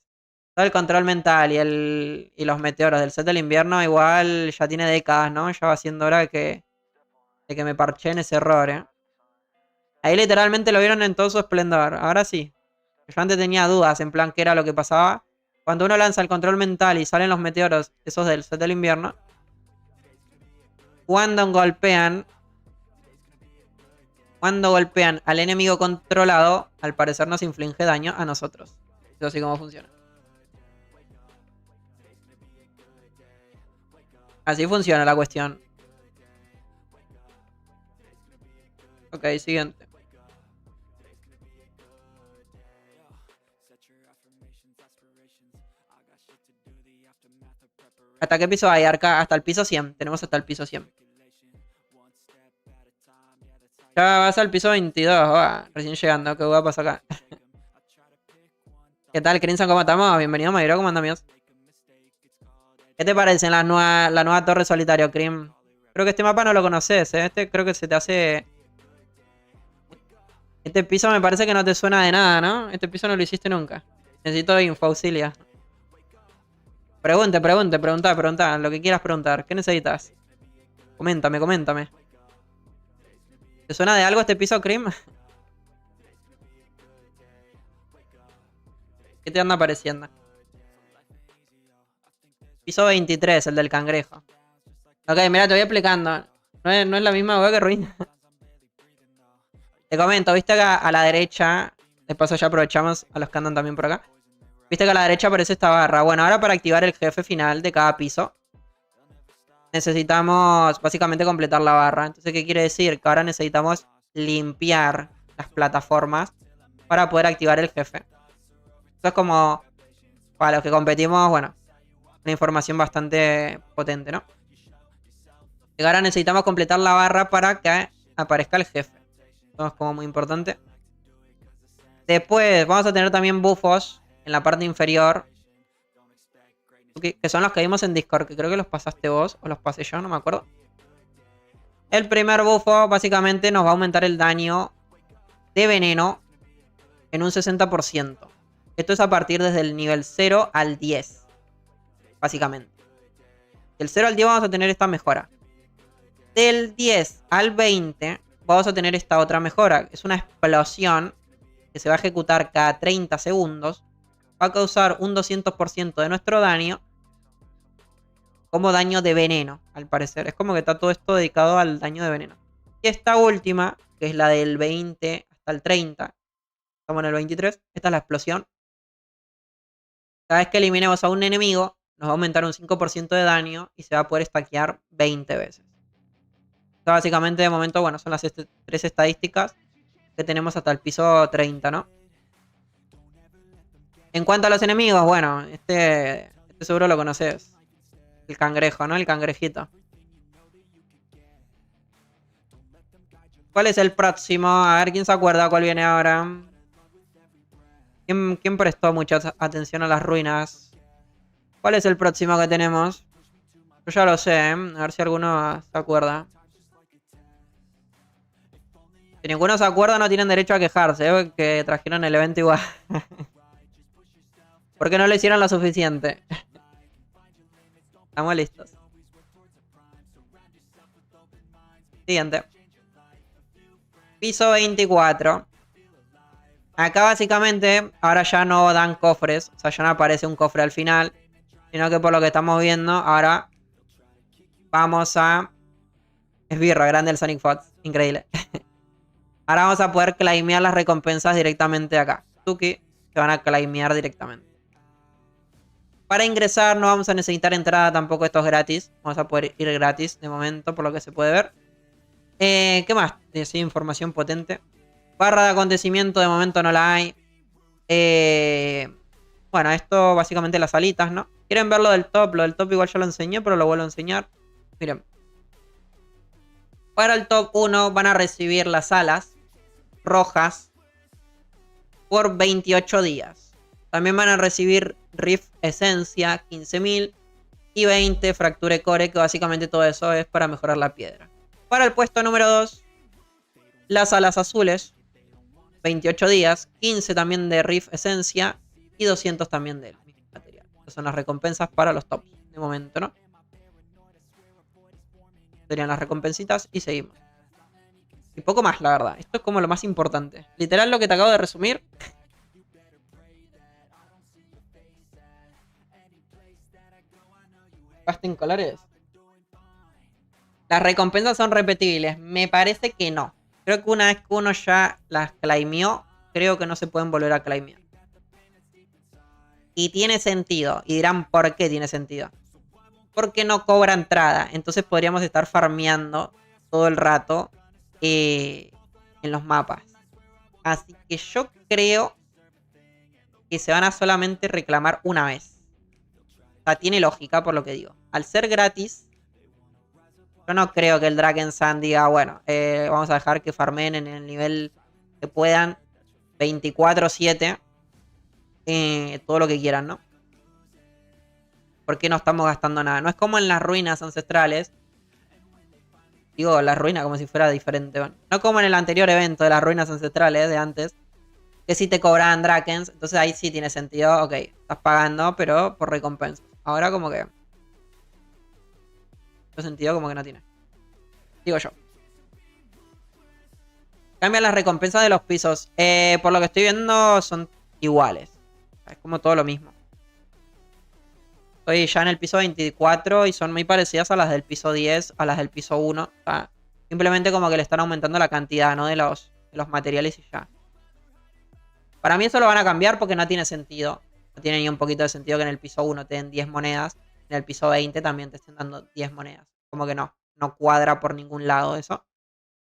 Todo el control mental y los meteoros del set del invierno igual ya tiene décadas, ¿no? Ya va siendo hora de que me parché en ese error, ¿eh? Ahí literalmente lo vieron en todo su esplendor. Ahora sí. Yo antes tenía dudas en plan qué era lo que pasaba. Cuando uno lanza el control mental y salen los meteoros, esos del set del invierno. Cuando golpean al enemigo controlado, al parecer nos inflige daño a nosotros. Eso así como funciona. Así funciona la cuestión. Ok, siguiente. ¿Hasta qué piso hay, Arca? Hasta el piso 100. Tenemos hasta el piso 100. Ya vas al piso 22. Recién llegando. ¿Qué va a pasar acá? ¿Qué tal, Crimson? ¿Cómo estamos? Bienvenido, Mayro. ¿Cómo andamos? ¿Qué te parecen la nueva torre solitario, Crim? Creo que este mapa no lo conoces, ¿eh? Este creo que se te hace... Este piso me parece que no te suena de nada, ¿no? Este piso no lo hiciste nunca. Necesito info, auxilia. Pregunta. Lo que quieras preguntar. ¿Qué necesitas? Coméntame. ¿Te suena de algo este piso, Crim? ¿Qué te anda pareciendo? Piso 23, el del cangrejo. Ok, mira, te voy explicando. No es la misma hueá que ruina. Te comento, viste que a la derecha... De paso ya aprovechamos a los que andan también por acá. Viste que a la derecha aparece esta barra. Bueno, ahora para activar el jefe final de cada piso, necesitamos básicamente completar la barra. Entonces, ¿qué quiere decir? Que ahora necesitamos limpiar las plataformas para poder activar el jefe. Esto es como... Para los que competimos, bueno, una información bastante potente, ¿no? Y ahora necesitamos completar la barra para que aparezca el jefe. Esto es como muy importante. Después vamos a tener también buffos en la parte inferior, que son los que vimos en Discord, que creo que los pasaste vos o los pasé yo, no me acuerdo. El primer buffo básicamente nos va a aumentar el daño de veneno en un 60%. Esto es a partir desde el nivel 0 al 10, básicamente. Del 0 al 10 vamos a tener esta mejora. Del 10 al 20 vamos a tener esta otra mejora. Es una explosión que se va a ejecutar cada 30 segundos. Va a causar un 200% de nuestro daño como daño de veneno, al parecer. Es como que está todo esto dedicado al daño de veneno. Y esta última, que es la del 20 hasta el 30. Estamos en el 23. Esta es la explosión. Cada vez que eliminemos a un enemigo, nos va a aumentar un 5% de daño y se va a poder stackear 20 veces. Esto básicamente de momento, bueno, son las tres estadísticas que tenemos hasta el piso 30, ¿no? En cuanto a los enemigos, bueno, este seguro lo conoces. El cangrejo, ¿no? El cangrejito. ¿Cuál es el próximo? A ver, ¿quién se acuerda cuál viene ahora? ¿Quién prestó mucha atención a las ruinas? ¿Cuál es el próximo que tenemos? Yo ya lo sé, ¿eh? A ver si alguno se acuerda. Si ninguno se acuerda, no tienen derecho a quejarse, ¿eh? Que trajeron el evento igual. ¿Por qué no lo hicieron lo suficiente? Estamos listos. Siguiente. Piso 24. Acá básicamente, ahora ya no dan cofres. O sea, ya no aparece un cofre al final. Sino que por lo que estamos viendo, ahora vamos a... Esbirro, grande el Sonic Fox. Increíble. Ahora vamos a poder claimear las recompensas directamente acá. Tuki, se van a claimear directamente. Para ingresar no vamos a necesitar entrada tampoco, esto es gratis. Vamos a poder ir gratis de momento, por lo que se puede ver. ¿Qué más? Sí, información potente. Barra de acontecimiento de momento no la hay. Bueno, esto básicamente las alitas, ¿no? ¿Quieren ver lo del top? Lo del top igual ya lo enseñé, pero lo vuelvo a enseñar. Miren. Para el top 1 van a recibir las alas rojas por 28 días. También van a recibir Rift Esencia 15.000 y 20 Fracture Core, que básicamente todo eso es para mejorar la piedra. Para el puesto número 2, las alas azules, 28 días, 15 también de Rift Esencia y 200 también del mismo material. Estas son las recompensas para los tops de momento, ¿no? Serían las recompensitas y seguimos. Y poco más, la verdad. Esto es como lo más importante. Literal lo que te acabo de resumir. Gasten colores. Las recompensas son repetibles. Me parece que no. Creo que una vez que uno ya las claimeó, creo que no se pueden volver a claimear. Y tiene sentido. Y dirán, ¿por qué tiene sentido? Porque no cobra entrada. Entonces podríamos estar farmeando todo el rato en los mapas. Así que yo creo que se van a solamente reclamar una vez. O sea, tiene lógica por lo que digo. Al ser gratis, yo no creo que el Drakensand diga, bueno, vamos a dejar que farmen en el nivel que puedan 24/7 todo lo que quieran, ¿no? Porque no estamos gastando nada. No es como en las ruinas ancestrales. Digo, las ruinas como si fuera diferente. Bueno, no como en el anterior evento de las ruinas ancestrales de antes. Que sí te cobraban Drakens. Entonces ahí sí tiene sentido. Ok, estás pagando, pero por recompensa. Ahora como que... Ese sentido como que no tiene. Digo yo. Cambian las recompensas de los pisos. Por lo que estoy viendo son iguales. Es como todo lo mismo. Estoy ya en el piso 24 y son muy parecidas a las del piso 10, a las del piso 1. O sea, simplemente como que le están aumentando la cantidad, ¿no? De los materiales y ya. Para mí eso lo van a cambiar porque no tiene sentido. No tiene ni un poquito de sentido que en el piso 1 te den 10 monedas. En el piso 20 también te estén dando 10 monedas. Como que no. No cuadra por ningún lado eso.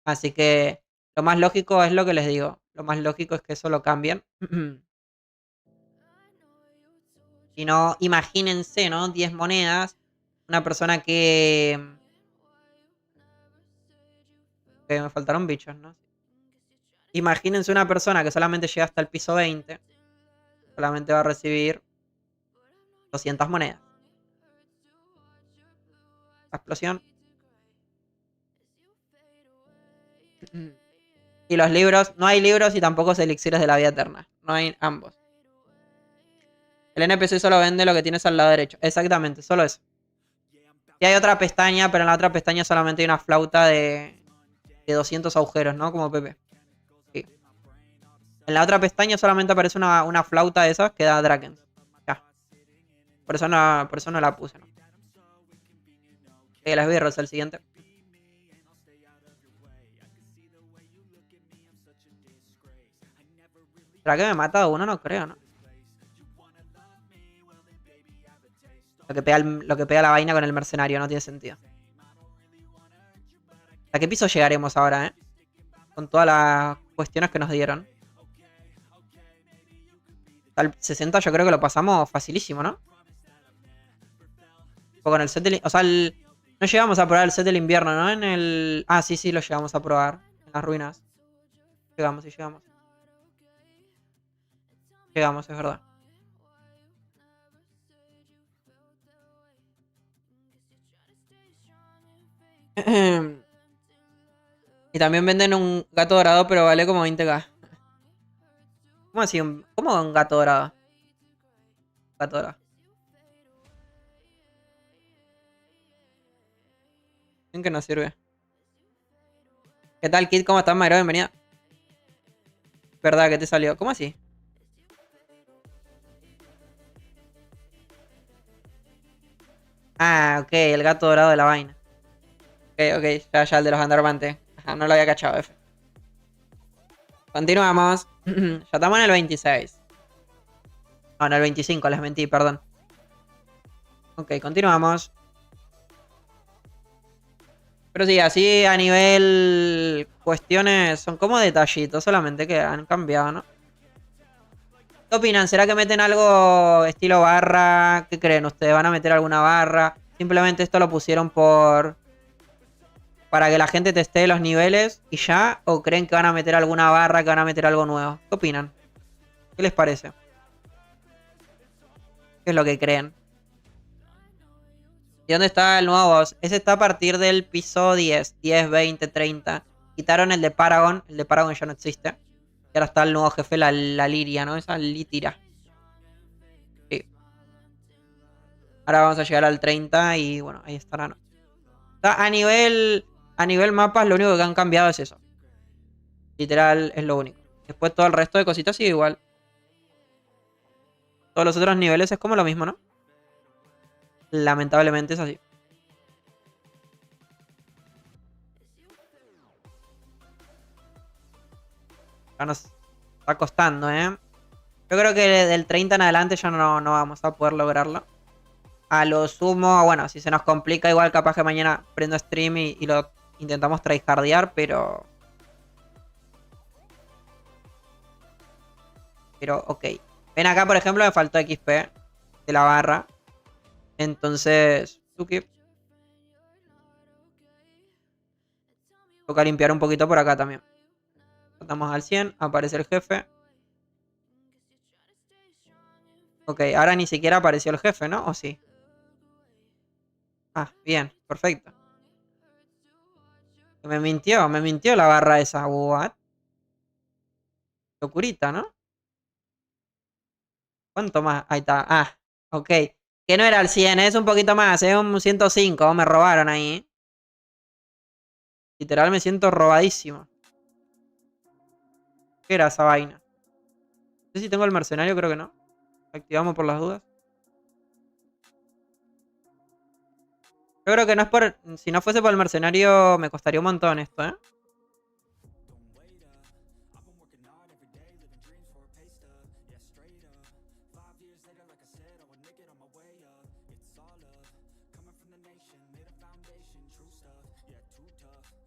Así que lo más lógico es lo que les digo. Lo más lógico es que eso lo cambien. Si no, imagínense, ¿no? 10 monedas. Una persona que... me faltaron bichos, ¿no? Imagínense una persona que solamente llega hasta el piso 20. Solamente va a recibir 200 monedas. La explosión. Y los libros. No hay libros y tampoco elixires de la vida eterna. No hay ambos. El NPC solo vende lo que tienes al lado derecho. Exactamente, solo eso. Y hay otra pestaña, pero en la otra pestaña solamente hay una flauta de 200 agujeros, ¿no? Como Pepe. Sí. En la otra pestaña solamente aparece una flauta de esas que da Drakens. Ya. Por eso no la puse, ¿no? Las birros, el siguiente. ¿Será que me mata uno? No creo, ¿no? Lo que pega la vaina con el mercenario, no tiene sentido. ¿A qué piso llegaremos ahora, con todas las cuestiones que nos dieron? Al 60 yo creo que lo pasamos facilísimo, ¿no? O con el set del... O sea, no llegamos a probar el set del invierno, ¿no? En el... Ah, sí, lo llegamos a probar. En las ruinas. Llegamos, llegamos. Llegamos, es verdad. Y también venden un gato dorado, pero vale como 20k. ¿Cómo así? ¿Cómo un gato dorado? Gato dorado. ¿En qué nos sirve? ¿Qué tal, Kid? ¿Cómo estás, Mayro? Bienvenida. ¿Verdad que te salió? ¿Cómo así? Ah, ok, el gato dorado de la vaina. Ok, ya el de los Andarmantes. Ajá, no lo había cachado, F. Continuamos. Ya estamos en el 26. No, en el 25, les mentí, perdón. Ok, continuamos. Pero sí, así a nivel cuestiones son como detallitos solamente que han cambiado, ¿no? ¿Qué opinan? ¿Será que meten algo estilo barra? ¿Qué creen ustedes? ¿Van a meter alguna barra? Simplemente esto lo pusieron para que la gente testee los niveles y ya. ¿O creen que van a meter alguna barra, que van a meter algo nuevo? ¿Qué opinan? ¿Qué les parece? ¿Qué es lo que creen? ¿Y dónde está el nuevo boss? Ese está a partir del piso 10, 20, 30. Quitaron el de Paragon. El de Paragon ya no existe. Y ahora está el nuevo jefe, la Liria, ¿no? Esa Litira. Sí. Ahora vamos a llegar al 30 y bueno, ahí estará, ¿no? A nivel mapas, lo único que han cambiado es eso. Literal, es lo único. Después todo el resto de cositas sigue igual. Todos los otros niveles es como lo mismo, ¿no? Lamentablemente es así. Ya nos está costando, ¿eh? Yo creo que del 30 en adelante ya no vamos a poder lograrlo. A lo sumo, bueno, si se nos complica, igual capaz que mañana prendo stream y lo intentamos tryhardear, pero... ok. Ven acá, por ejemplo, me faltó XP de la barra. Entonces, Tuki. Toca limpiar un poquito por acá también. Estamos al 100, aparece el jefe. Ok, ahora ni siquiera apareció el jefe, ¿no? ¿O sí? Ah, bien, perfecto. Me mintió la barra esa. What? Locurita, ¿no? ¿Cuánto más? Ahí está. Ah, ok. Que no era el 100, es un poquito más, es un 105. Me robaron ahí. Literal me siento robadísimo. ¿Qué era esa vaina? No sé si tengo el mercenario, creo que no. Activamos por las dudas. Yo creo que no es por... Si no fuese por el mercenario, me costaría un montón esto, ¿eh?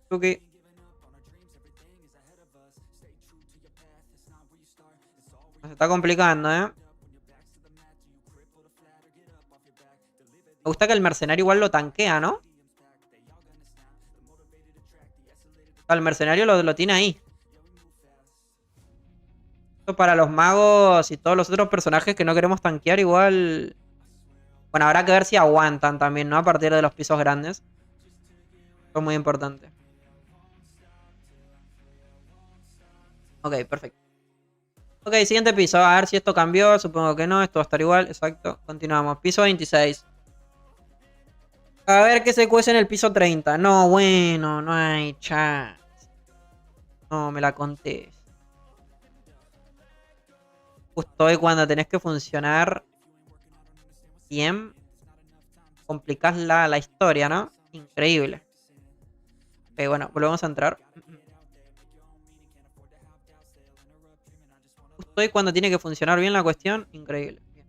Tuki. Se está complicando, ¿eh? Me gusta que el mercenario igual lo tanquea, ¿no? El mercenario lo tiene ahí. Esto para los magos y todos los otros personajes que no queremos tanquear igual... Bueno, habrá que ver si aguantan también, ¿no? A partir de los pisos grandes. Esto es muy importante. Ok, perfecto. Ok, siguiente piso. A ver si esto cambió. Supongo que no. Esto va a estar igual. Exacto. Continuamos. Piso 26. A ver qué se cuece en el piso 30. No, bueno. No hay chance. No, me la conté. Justo hoy cuando tenés que funcionar bien, complicás la historia, ¿no? Increíble. Ok, bueno, volvemos a entrar. Justo hoy cuando tiene que funcionar bien la cuestión, increíble. Bien.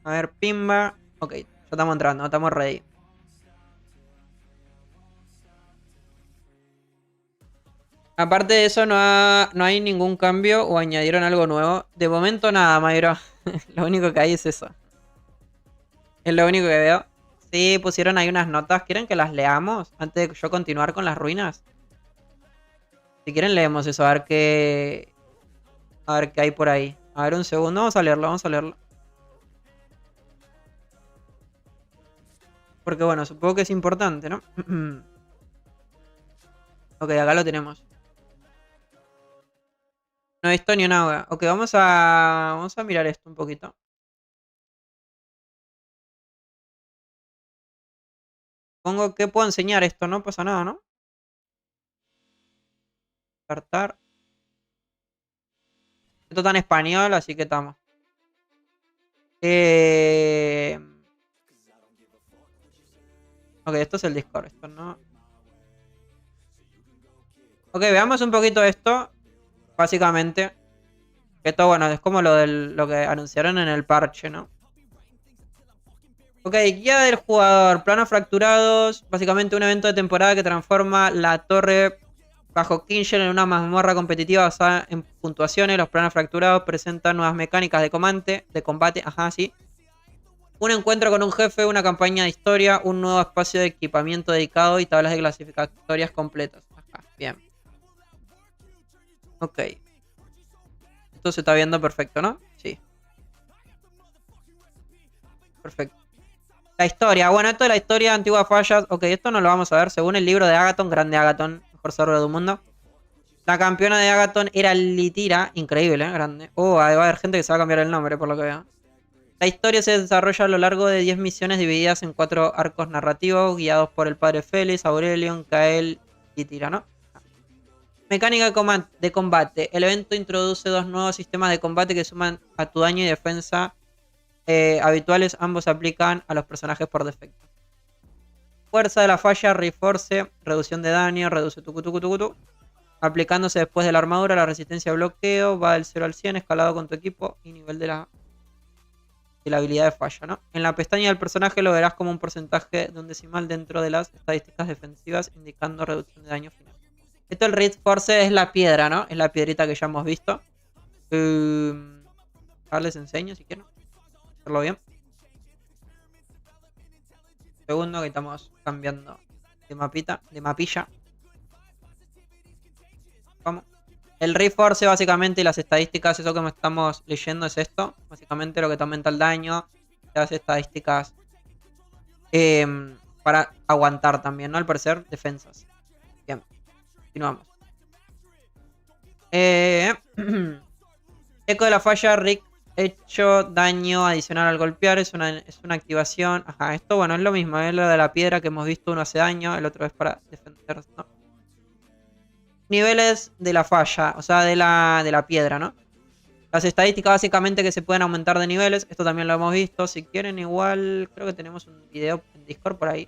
A ver, pimba. Ok, ya estamos entrando, estamos ready. Aparte de eso, no hay ningún cambio o añadieron algo nuevo. De momento nada, Mayro. Lo único que hay es eso. Es lo único que veo. Sí, pusieron ahí unas notas. ¿Quieren que las leamos antes de yo continuar con las ruinas? Si quieren leemos eso, a ver qué... A ver qué hay por ahí. A ver, un segundo, vamos a leerlo, vamos a leerlo. Porque bueno, supongo que es importante, ¿no? Ok, acá lo tenemos. No he visto ni una hoja. Ok, vamos a mirar esto un poquito. Supongo que puedo enseñar esto, no pasa nada, ¿no? Cartar. Esto está en español, así que estamos. Ok, esto es el Discord, esto no. Ok, veamos un poquito esto. Básicamente. Esto, bueno, es como lo que anunciaron en el parche, ¿no? Ok, guía del jugador. Planos fracturados. Básicamente un evento de temporada que transforma la torre bajo Kinshel en una mazmorra competitiva basada en puntuaciones. Los planos fracturados presentan nuevas mecánicas de combate. Ajá, sí. Un encuentro con un jefe, una campaña de historia, un nuevo espacio de equipamiento dedicado y tablas de clasificatorias completas. Ajá, bien. Ok. Esto se está viendo perfecto, ¿no? Sí. Perfecto. La historia. Bueno, esto es la historia de Antiguas Fallas. Ok, esto no lo vamos a ver. Según el libro de Agaton, grande Agaton, mejor cerro del mundo. La campeona de Agaton era Litira. Increíble, grande. Oh, va a haber gente que se va a cambiar el nombre, por lo que veo. La historia se desarrolla a lo largo de 10 misiones divididas en 4 arcos narrativos, guiados por el padre Félix, Aurelion, Kael y Tira, ¿no? Mecánica de combate. El evento introduce 2 nuevos sistemas de combate que suman a tu daño y defensa habituales. Ambos se aplican a los personajes por defecto. Fuerza de la falla, reforce, reducción de daño, reduce tucu. Aplicándose después de la armadura, la resistencia a bloqueo va del 0 al 100, escalado con tu equipo y nivel de la... de la habilidad de falla, ¿no? En la pestaña del personaje lo verás como un porcentaje de un decimal dentro de las estadísticas defensivas, indicando reducción de daño final. Esto el Red Force es la piedra, ¿no? Es la piedrita que ya hemos visto. Ahora les enseño si quieren. Hacerlo bien. Segundo que estamos cambiando de mapita, de mapilla. Vamos. El Reforce básicamente y las estadísticas, eso que estamos leyendo es esto. Básicamente lo que te aumenta el daño. Las estadísticas para aguantar también, ¿no? Al parecer, defensas. Bien. Continuamos. Eco de la falla, Rick. Hecho daño adicional al golpear. Es una activación. Ajá, esto bueno, es lo mismo. Es lo de la piedra que hemos visto. Uno hace daño, el otro es para defender, ¿no? Niveles de la falla, o sea, de la piedra, ¿no? Las estadísticas básicamente que se pueden aumentar de niveles. Esto también lo hemos visto. Si quieren igual, creo que tenemos un video en Discord por ahí.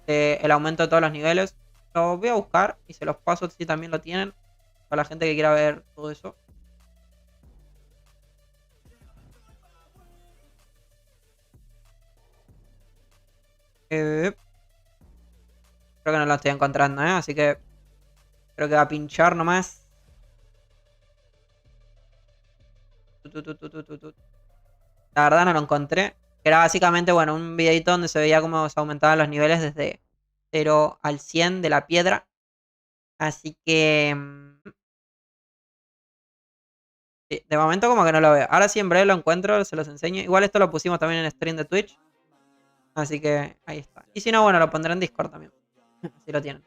De el aumento de todos los niveles. Lo voy a buscar y se los paso si también lo tienen. Para la gente que quiera ver todo eso. Creo que no lo estoy encontrando, ¿eh? Así que creo que va a pinchar nomás. La verdad no lo encontré. Era básicamente, bueno, un videito donde se veía cómo se aumentaban los niveles desde 0 al 100 de la piedra. Así que... sí, de momento como que no lo veo. Ahora sí en breve lo encuentro, se los enseño. Igual esto lo pusimos también en stream de Twitch. Así que ahí está. Y si no, bueno, lo pondré en Discord también. Así lo tienen.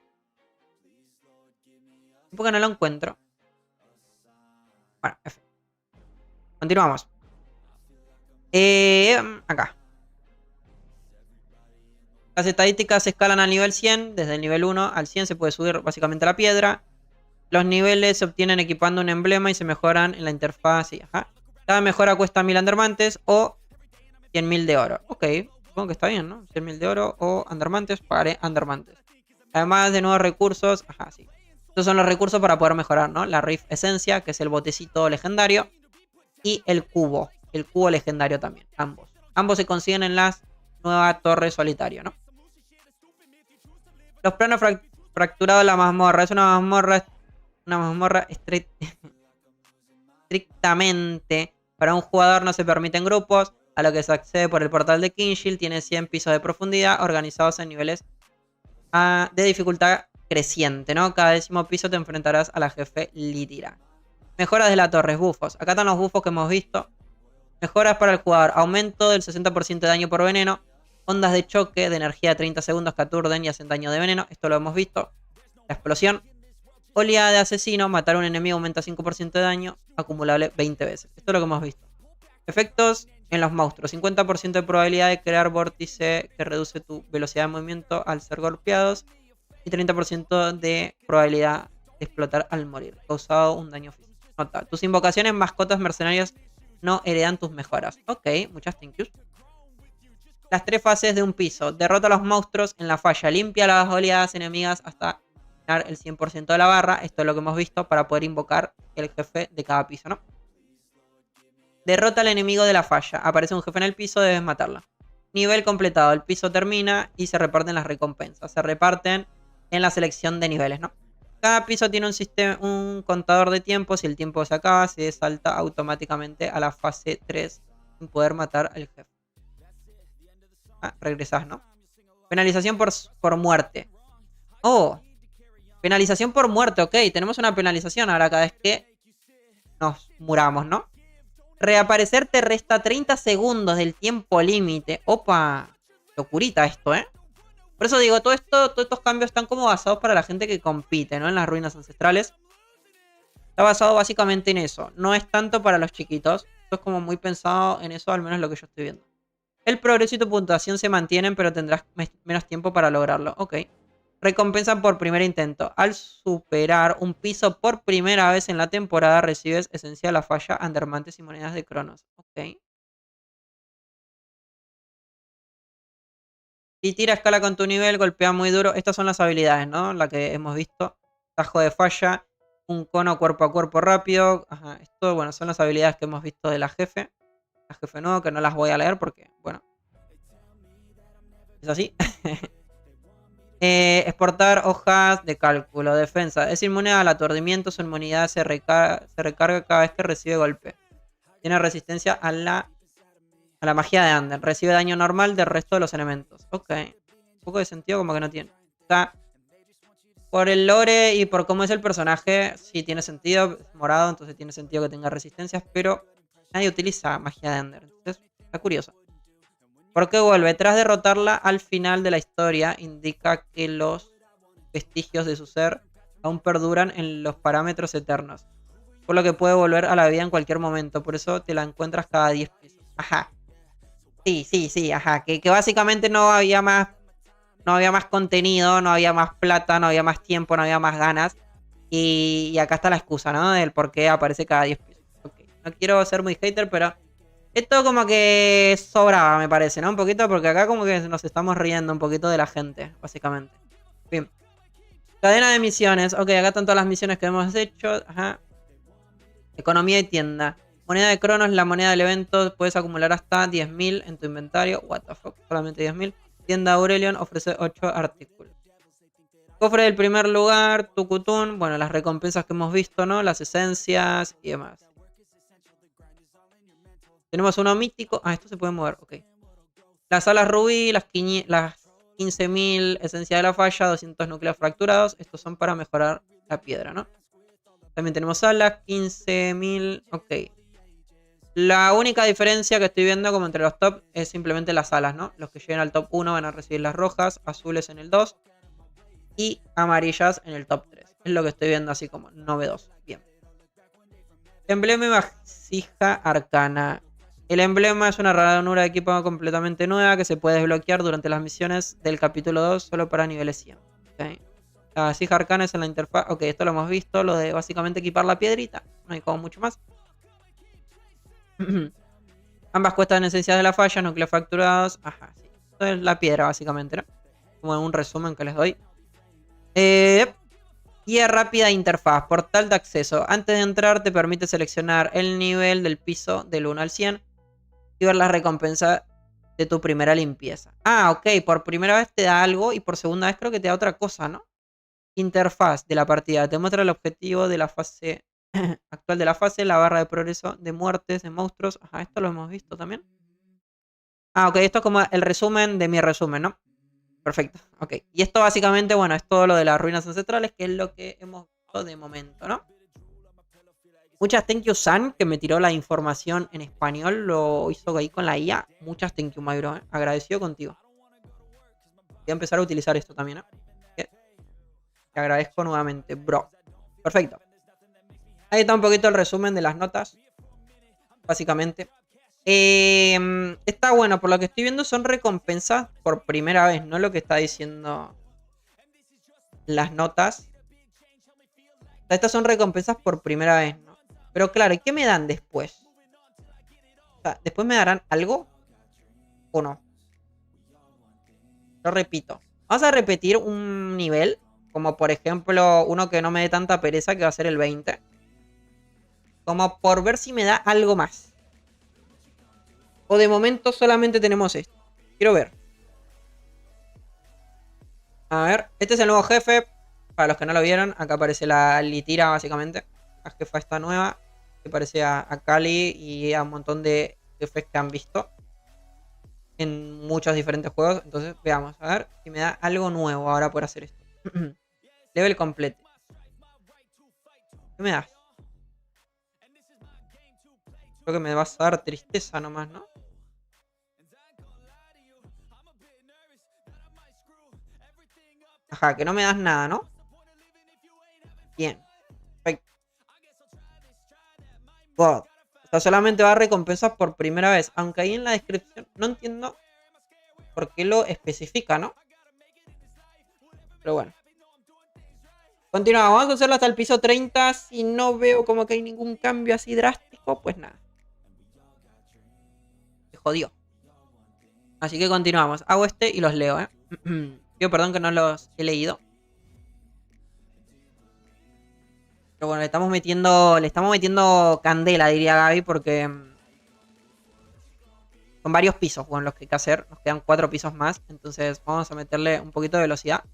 Porque no lo encuentro. Bueno, F. Continuamos. Acá. Las estadísticas se escalan al nivel 100. Desde el nivel 1 al 100 se puede subir básicamente la piedra. Los niveles se obtienen equipando un emblema y se mejoran en la interfaz. Sí, ajá. Cada mejora cuesta 1000 Undermantes o 100.000 de oro. Ok, supongo que está bien, ¿no? 100.000 de oro o Undermantes. Pagaré Undermantes. Además de nuevos recursos. Ajá, sí. Estos son los recursos para poder mejorar, ¿no? La Rift Esencia, que es el botecito legendario. Y el cubo. El cubo legendario también. Ambos. Ambos se consiguen en las nuevas torres solitario, ¿no? Los planos fracturados de la mazmorra. Es una mazmorra estrictamente para un jugador, no se permiten grupos, a lo que se accede por el portal de Kinshield. Tiene 100 pisos de profundidad organizados en niveles de dificultad creciente, ¿no? Cada 10º piso te enfrentarás a la jefe Lítira. Mejoras de la torre, buffos. Acá están los buffos que hemos visto. Mejoras para el jugador. Aumento del 60% de daño por veneno. Ondas de choque de energía de 30 segundos que aturden y hacen daño de veneno. Esto lo hemos visto. La explosión. Oleada de asesino. Matar a un enemigo aumenta 5% de daño. Acumulable 20 veces. Esto es lo que hemos visto. Efectos en los monstruos. 50% de probabilidad de crear vórtice que reduce tu velocidad de movimiento al ser golpeados. Y 30% de probabilidad de explotar al morir. Causado un daño físico. Nota. Tus invocaciones mascotas mercenarias no heredan tus mejoras. Ok, muchas thank yous. Las 3 fases de un piso. Derrota a los monstruos en la falla. Limpia las oleadas enemigas hasta llenar el 100% de la barra. Esto es lo que hemos visto para poder invocar el jefe de cada piso, ¿no? Derrota al enemigo de la falla. Aparece un jefe en el piso, debes matarla. Nivel completado. El piso termina y se reparten las recompensas. Se reparten en la selección de niveles, ¿no? Cada piso tiene un contador de tiempo. Si el tiempo se acaba, se salta automáticamente a la fase 3 sin poder matar al jefe. Regresás, ¿no? Penalización por muerte. Oh, penalización por muerte, ok. Tenemos una penalización ahora cada vez que nos muramos, ¿no? Reaparecer te resta 30 segundos del tiempo límite. Opa, locurita esto, ¿eh? Por eso digo, todos estos cambios están como basados para la gente que compite, ¿no? En las ruinas ancestrales. Está basado básicamente en eso. No es tanto para los chiquitos. Esto es como muy pensado en eso, al menos lo que yo estoy viendo. El progreso y tu puntuación se mantienen, pero tendrás menos tiempo para lograrlo. Ok. Recompensa por primer intento. Al superar un piso por primera vez en la temporada, recibes esencia de la falla, Undermantes y monedas de Cronos. Ok. Si tira escala con tu nivel, golpea muy duro. Estas son las habilidades, ¿no? La que hemos visto. Tajo de falla. Un cono cuerpo a cuerpo rápido. Ajá. Esto, bueno, son las habilidades que hemos visto de la jefe. La jefe nuevo, que no las voy a leer porque, bueno, es así. Exportar hojas de cálculo. Defensa. Es inmune al aturdimiento. Su inmunidad se recarga cada vez que recibe golpe. Tiene resistencia a la magia de Anden. Recibe daño normal del resto de los elementos. Ok. Un poco de sentido como que no tiene. O sea, por el lore y por cómo es el personaje, sí tiene sentido. Es morado, entonces tiene sentido que tenga resistencias. Pero nadie utiliza magia de Anden. Entonces, está curioso. ¿Por qué vuelve? Tras derrotarla al final de la historia, indica que los vestigios de su ser aún perduran en los parámetros eternos. Por lo que puede volver a la vida en cualquier momento. Por eso te la encuentras cada 10 pisos. Ajá. Sí, ajá. Que básicamente no había más contenido, no había más plata, no había más tiempo, no había más ganas. Y acá está la excusa, ¿no? Del por qué aparece cada 10 pisos. Okay. No quiero ser muy hater, pero esto como que sobraba, me parece, ¿no? Un poquito, porque acá como que nos estamos riendo un poquito de la gente, básicamente. Bien. Cadena de misiones. Ok, acá están todas las misiones que hemos hecho. Ajá. Economía y tienda. Moneda de Cronos, la moneda del evento. Puedes acumular hasta 10.000 en tu inventario. What the fuck, solamente 10.000. Tienda Aurelion ofrece 8 artículos. Cofre del primer lugar, Tucutún. Bueno, las recompensas que hemos visto, ¿no? Las esencias y demás. Tenemos uno mítico. Ah, esto se puede mover, ok. Las alas rubí, las 15.000 esencia de la falla, 200 núcleos fracturados. Estos son para mejorar la piedra, ¿no? También tenemos alas, 15.000. Ok. La única diferencia que estoy viendo como entre los top es simplemente las alas, ¿no? Los que lleguen al top 1 van a recibir las rojas, azules en el 2 y amarillas en el top 3. Es lo que estoy viendo así como novedoso. Bien. Emblema y vasija arcana. El emblema es una ranura de equipo completamente nueva que se puede desbloquear durante las misiones del capítulo 2 solo para niveles 100. ¿Okay? La vasija arcana es en la interfaz. Ok, esto lo hemos visto, lo de básicamente equipar la piedrita. No hay como mucho más. Ambas cuestan esencias de la falla, núcleos fracturados. Ajá, sí. Esto es la piedra básicamente, ¿no? Como un resumen que les doy. Guía rápida interfaz, portal de acceso. Antes de entrar te permite seleccionar el nivel del piso del 1 al 100 y ver la recompensa de tu primera limpieza. Ah, ok, por primera vez te da algo y por segunda vez creo que te da otra cosa, ¿no? Interfaz de la partida. Te muestra el objetivo de la fase actual de la fase, la barra de progreso de muertes, de monstruos. Ajá, esto lo hemos visto también. Ah, ok, esto es como el resumen de mi resumen, ¿no? Perfecto, ok. Y esto básicamente, bueno, es todo lo de las ruinas ancestrales, que es lo que hemos visto de momento, ¿no? Muchas thank you, San, que me tiró la información en español. Lo hizo ahí con la IA. Muchas thank you, my bro. Agradecido contigo. Voy a empezar a utilizar esto también, Te agradezco nuevamente, bro. Perfecto. Ahí está un poquito el resumen de las notas. Básicamente. Está bueno, por lo que estoy viendo son recompensas por primera vez, no lo que está diciendo las notas. Estas son recompensas por primera vez, ¿no? Pero claro, ¿y qué me dan después? O sea, ¿después me darán algo? ¿O no? Lo repito. Vamos a repetir un nivel. Como por ejemplo, uno que no me dé tanta pereza, que va a ser el 20. Como por ver si me da algo más. O de momento solamente tenemos esto. Quiero ver. A ver, este es el nuevo jefe. Para los que no lo vieron, acá aparece la Litira básicamente. La jefa esta nueva. Que parece a Kali y a un montón de jefes que han visto. En muchos diferentes juegos. Entonces veamos, a ver si me da algo nuevo ahora por hacer esto. Level completo. ¿Qué me das? Creo que me vas a dar tristeza nomás, ¿no? Ajá, que no me das nada, ¿no? Bien. Perfecto. God. O sea, solamente va a recompensas por primera vez. Aunque ahí en la descripción no entiendo por qué lo especifica, ¿no? Pero bueno. Continuamos. Vamos a hacerlo hasta el piso 30. Si no veo como que hay ningún cambio así drástico, pues nada. Se jodió. Así que continuamos. Hago este y los leo, Pido perdón que no los he leído. Pero bueno, le estamos metiendo candela, diría Gaby, porque Son varios pisos con los que hay que hacer. Nos quedan 4 pisos más. Entonces vamos a meterle un poquito de velocidad.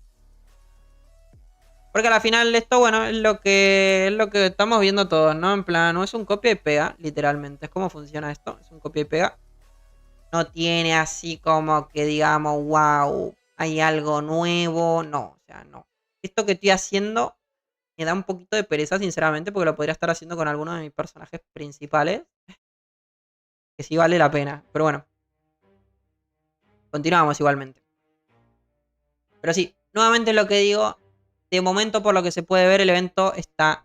Porque al final esto, bueno, es lo que estamos viendo todos, ¿no? En plan, no es un copia y pega, literalmente. Es como funciona esto. Es un copia y pega. No tiene así como que digamos, wow, hay algo nuevo. No, o sea, no. Esto que estoy haciendo me da un poquito de pereza, sinceramente, porque lo podría estar haciendo con alguno de mis personajes principales. Que sí vale la pena. Pero bueno. Continuamos igualmente. Pero sí, nuevamente lo que digo. De momento, por lo que se puede ver, el evento está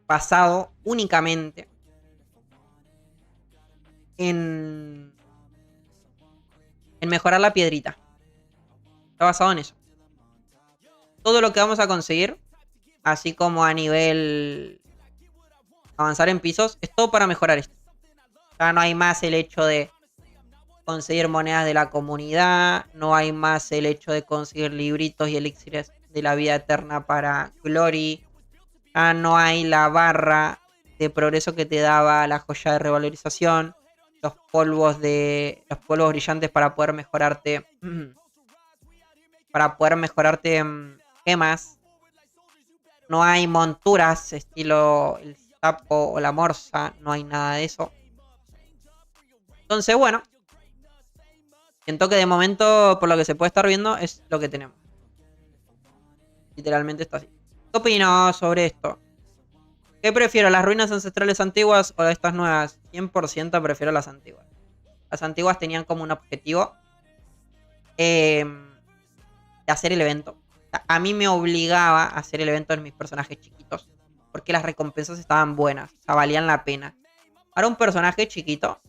basado únicamente en mejorar la piedrita. Está basado en eso. Todo lo que vamos a conseguir, así como a nivel avanzar en pisos, es todo para mejorar esto. Ya no hay más el hecho de conseguir monedas de la comunidad, no hay más el hecho de conseguir libritos y elixires de la vida eterna para Glory. Ya no hay la barra de progreso que te daba la joya de revalorización, los polvos brillantes para poder mejorarte gemas. No hay monturas estilo el sapo o la morsa, no hay nada de eso. Entonces, bueno, siento que de momento, por lo que se puede estar viendo, es lo que tenemos. Literalmente está así. ¿Qué opino sobre esto? ¿Qué prefiero, las ruinas ancestrales antiguas o estas nuevas? 100% prefiero las antiguas. Las antiguas tenían como un objetivo de hacer el evento. O sea, a mí me obligaba a hacer el evento en mis personajes chiquitos, porque las recompensas estaban buenas, o sea, valían la pena. Ahora un personaje chiquito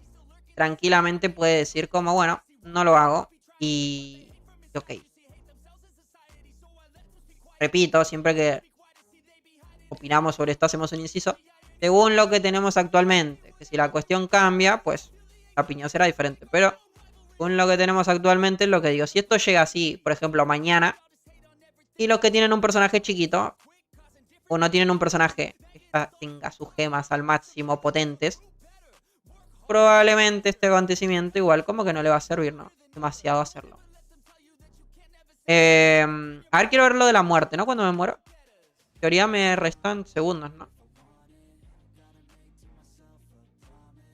tranquilamente puede decir como, bueno, no lo hago y ok. Repito, siempre que opinamos sobre esto hacemos un inciso. Según lo que tenemos actualmente, que si la cuestión cambia, pues la opinión será diferente. Pero según lo que tenemos actualmente es lo que digo. Si esto llega así, por ejemplo, mañana, y los que tienen un personaje chiquito, o no tienen un personaje que ya tenga sus gemas al máximo potentes, probablemente este acontecimiento igual como que no le va a servir, ¿no? Demasiado hacerlo. A ver, quiero ver lo de la muerte, ¿no? Cuando me muero. En teoría me restan segundos, ¿no?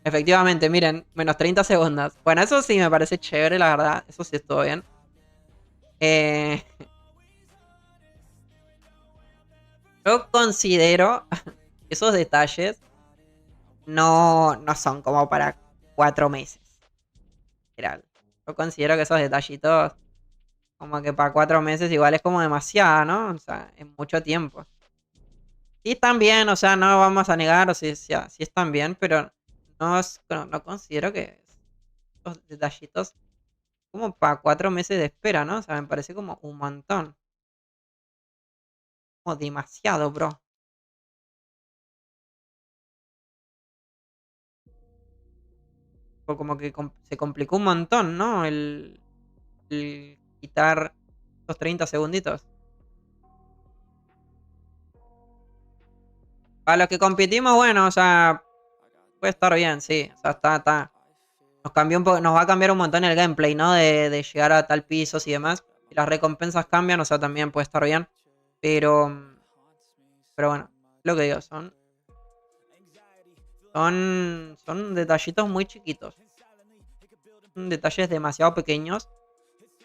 Efectivamente, miren, menos 30 segundos. Bueno, eso sí me parece chévere, la verdad. Eso sí estuvo bien. Yo considero esos detalles no son como para 4 meses. Literal. Yo considero que esos detallitos como que para 4 meses igual es como demasiado, ¿no? O sea, es mucho tiempo. Sí están bien, o sea, no vamos a negar, o sea, sí están bien, pero no considero que estos detallitos como para 4 meses de espera, ¿no? O sea, me parece como un montón. Como demasiado, bro. O como que se complicó un montón, ¿no? El quitar esos 30 segunditos. Para los que competimos, bueno, o sea, puede estar bien, sí. O sea, está. Nos va a cambiar un montón el gameplay, ¿no? De llegar a tal pisos y demás. Y las recompensas cambian, o sea, también puede estar bien. Pero bueno, lo que digo, son detallitos muy chiquitos. Son detalles demasiado pequeños.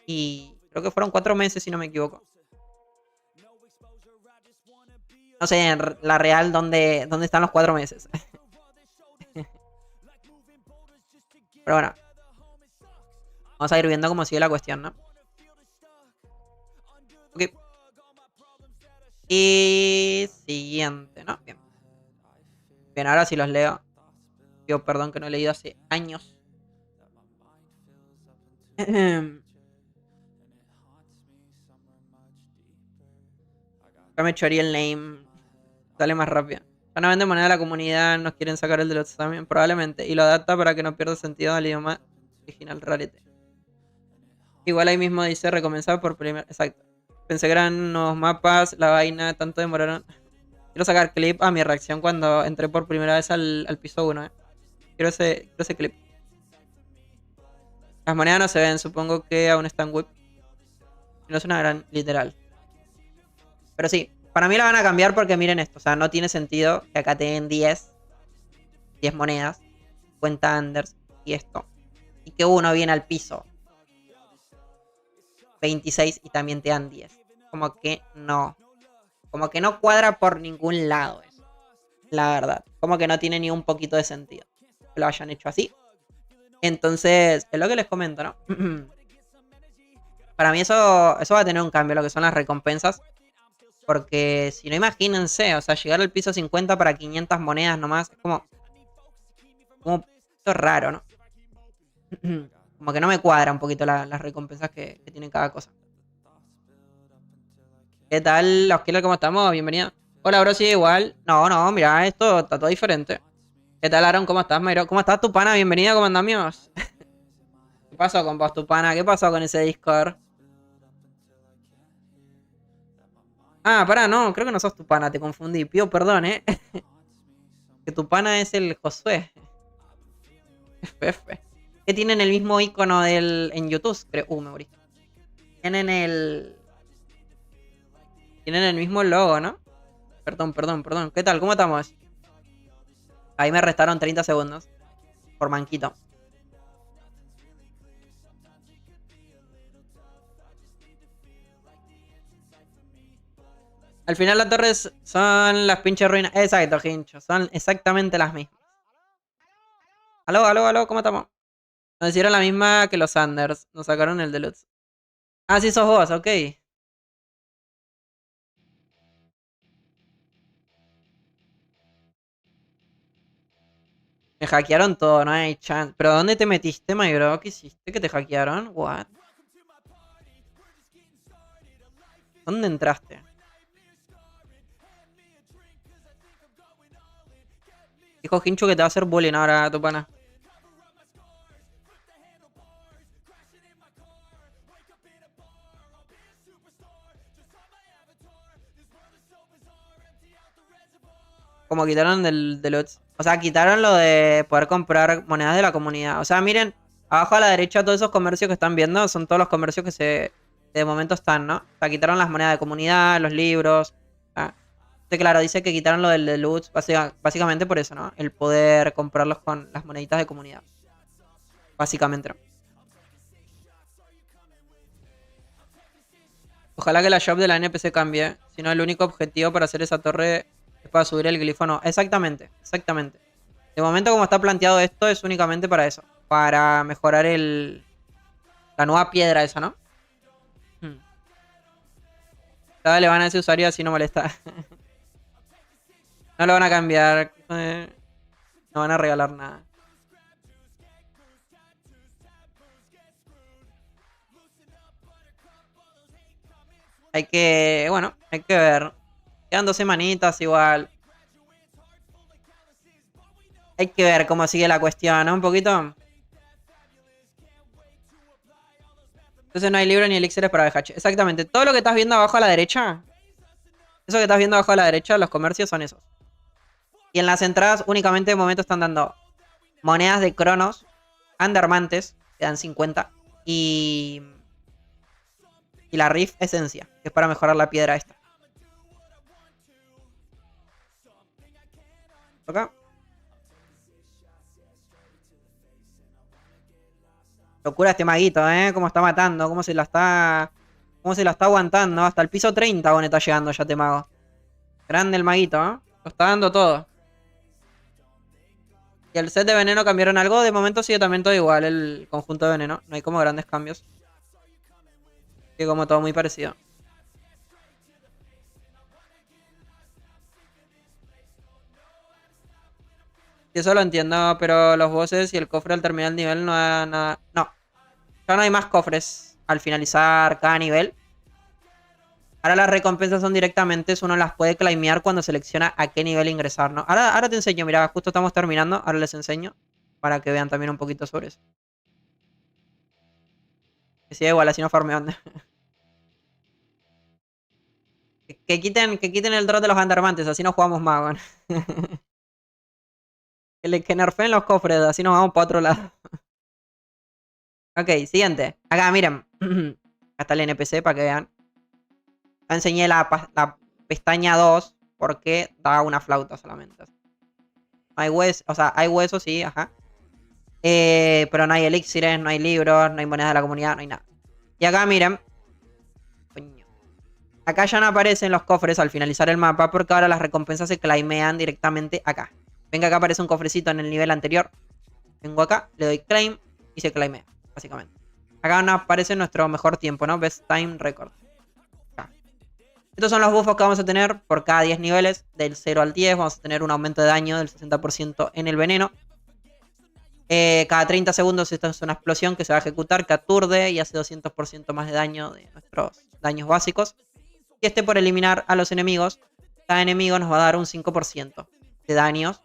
Y creo que fueron 4 meses, si no me equivoco. No sé, en la real, ¿dónde están los 4 meses? Pero bueno. Vamos a ir viendo cómo sigue la cuestión, ¿no? Ok. Y siguiente, ¿no? Bien. Bien, ahora sí los leo. Pido perdón que no he leído hace años. Acá me chorí el name. Sale más rápido. Ya no venden moneda a la comunidad, nos quieren sacar el de los también, probablemente. Y lo adapta para que no pierda sentido al idioma original rarete. Igual ahí mismo dice recomenzar por primera. Exacto. Pensé que eran unos mapas, la vaina, tanto demoraron. Quiero sacar clip a mi reacción cuando entré por primera vez al piso 1, Quiero ese clip. Las monedas no se ven, supongo que aún están whip. No es una gran literal. Pero sí, para mí la van a cambiar porque miren esto. O sea, no tiene sentido que acá te den 10 monedas, 50 unders y esto. Y que uno viene al piso 26 y también te dan 10. Como que no. Como que no cuadra por ningún lado eso. La verdad. Como que no tiene ni un poquito de sentido que lo hayan hecho así. Entonces, es lo que les comento, ¿no? Para mí eso va a tener un cambio, lo que son las recompensas. Porque si no, imagínense, o sea, llegar al piso 50 para 500 monedas nomás, es como un poquito raro, ¿no? Como que no me cuadra un poquito las recompensas que tienen cada cosa. ¿Qué tal, los killers? ¿Cómo estamos? Bienvenido. Hola, bro, sí, igual. No, mira, esto está todo diferente. ¿Qué tal, Aaron? ¿Cómo estás, Mayro? ¿Cómo estás, tu pana? Bienvenido, ¿cómo andamos? ¿Qué pasó con vos, tu pana? ¿Qué pasó con ese Discord? Ah, pará, no, creo que no sos tu pana, te confundí. Pido perdón, Que tu pana es el Josué. FF. Que tienen el mismo icono en YouTube, creo. Me morí. Tienen el mismo logo, ¿no? Perdón. ¿Qué tal? ¿Cómo estamos? Ahí me restaron 30 segundos. Por manquito. Al final las torres son las pinches ruinas. Exacto, Hincho. Son exactamente las mismas. Aló, ¿cómo estamos? Nos hicieron la misma que los Sanders. Nos sacaron el Deluxe. Ah, sí, sos vos, ok. Me hackearon todo, no hay chance. ¿Pero dónde te metiste, my bro? ¿Qué hiciste? ¿Que te hackearon? What? ¿Dónde entraste? Dijo Hincho que te va a hacer bullying ahora, tu pana. Como quitaron del Deluxe. O sea, quitaron lo de poder comprar monedas de la comunidad. O sea, miren, abajo a la derecha todos esos comercios que están viendo son todos los comercios que de momento están, ¿no? O sea, quitaron las monedas de comunidad, los libros. Claro, dice que quitaron lo del Deluxe básicamente por eso, ¿no? El poder comprarlos con las moneditas de comunidad. Básicamente, ¿no? Ojalá que la shop de la NPC cambie. Si no, el único objetivo para hacer esa torre es para subir el glifo. No, exactamente. De momento, como está planteado esto, es únicamente para eso. Para mejorar la nueva piedra esa, ¿no? Le van a ese usuario así no molesta. No lo van a cambiar. No van a regalar nada. Hay que ver. Quedan 2 semanitas igual. Hay que ver cómo sigue la cuestión, ¿no? Un poquito. Entonces no hay libro ni elixires para BHH. Exactamente. Todo lo que estás viendo abajo a la derecha. Eso que estás viendo abajo a la derecha, los comercios son esos. Y en las entradas únicamente de momento están dando monedas de Cronos, Undermantes, que dan 50. Y la Rift Esencia, que es para mejorar la piedra esta. ¿Acá? Locura este maguito, cómo está matando, cómo se la está aguantando. Hasta el piso 30, bueno, está llegando ya este mago. Grande el maguito, Lo está dando todo. Y el set de veneno cambiaron algo. De momento sigue también todo igual el conjunto de veneno. No hay como grandes cambios. Sigue como todo muy parecido. Y eso lo entiendo, pero los bosses y el cofre al terminar el nivel no da nada. No. Ya no hay más cofres al finalizar cada nivel. Ahora las recompensas son directamente, uno las puede claimear cuando selecciona a qué nivel ingresar, ¿no? Ahora te enseño, mira, justo estamos terminando, ahora les enseño para que vean también un poquito sobre eso. Que siga igual, así no farmeando. que quiten el drop de los andarmantes, así no jugamos más, weón. Que nerfeen los cofres, así nos vamos para otro lado. Ok, siguiente. Acá, miren. Acá está el NPC para que vean. Ya enseñé la pestaña 2 porque da una flauta solamente. Hay huesos, o sea, hay huesos, sí, ajá. Pero no hay elixires, no hay libros, no hay monedas de la comunidad, no hay nada. Y acá, miren. Coño. Acá ya no aparecen los cofres al finalizar el mapa porque ahora las recompensas se claimean directamente acá. Ven que acá aparece un cofrecito en el nivel anterior. Vengo acá, le doy claim y se claimea, básicamente. Acá nos aparece nuestro mejor tiempo, ¿no? Best Time Record. Acá. Estos son los buffos que vamos a tener por cada 10 niveles. Del 0 al 10 vamos a tener un aumento de daño del 60% en el veneno. Cada 30 segundos esta es una explosión que se va a ejecutar, que aturde y hace 200% más de daño de nuestros daños básicos. Y por eliminar a los enemigos. Cada enemigo nos va a dar un 5% de daños.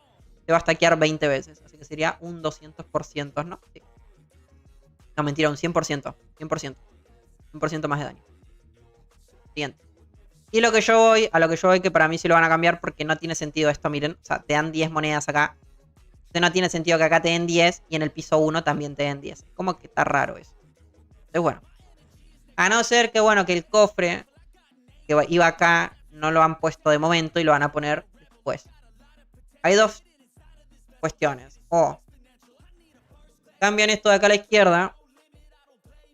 Se va a stackear 20 veces. Así que sería un 200%, ¿no? Sí. No, mentira, un 100%. 100%. 100% más de daño. Siguiente. Y a lo que yo voy, que para mí sí lo van a cambiar porque no tiene sentido esto, miren. O sea, te dan 10 monedas acá. Entonces no tiene sentido que acá te den 10 y en el piso 1 también te den 10. Como que está raro eso. Entonces, bueno. A no ser que, bueno, que el cofre que iba acá no lo han puesto de momento y lo van a poner después. Hay dos cuestiones. O cambian esto de acá a la izquierda.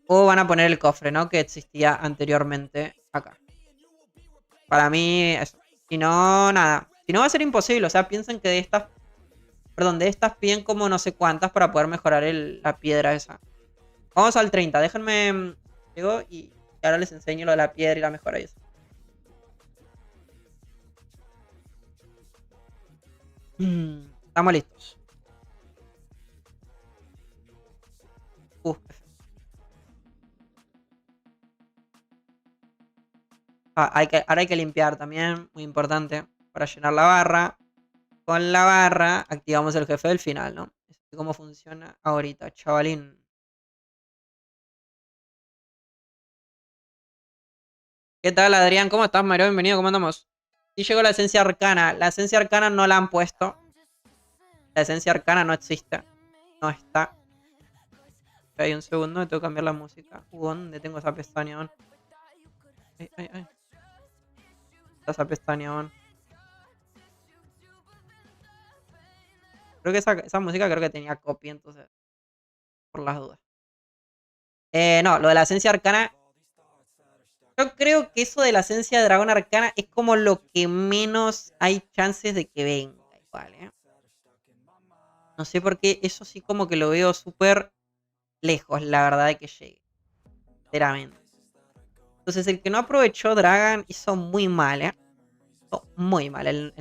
O van a poner el cofre, ¿no? Que existía anteriormente acá. Para mí, eso. Si no, nada. Si no, va a ser imposible. O sea, piensen que de estas... Perdón, de estas piden como no sé cuántas para poder mejorar la piedra esa. Vamos al 30. Déjenme... Llego y ahora les enseño lo de la piedra y la mejora y eso. Estamos listos. Ahora hay que limpiar también, muy importante, para llenar la barra. Con la barra activamos el jefe del final, ¿no? Es cómo funciona ahorita, chavalín. ¿Qué tal, Adrián? ¿Cómo estás, Mario? Bienvenido, ¿cómo andamos? Sí llegó la esencia arcana. La esencia arcana no la han puesto. La esencia arcana no existe. No está. Hay un segundo, tengo que cambiar la música. ¿Dónde tengo esa pestaña? Ay. Esa pestaña. Creo que esa música creo que tenía copy, entonces. Por las dudas. No, lo de la esencia arcana. Yo creo que eso de la esencia de dragón arcana es como lo que menos hay chances de que venga. Igual, ¿eh? No sé por qué, eso sí como que lo veo súper lejos, la verdad, de que llegue. Sinceramente. Entonces, el que no aprovechó Dragon hizo muy mal, ¿eh? Hizo muy mal.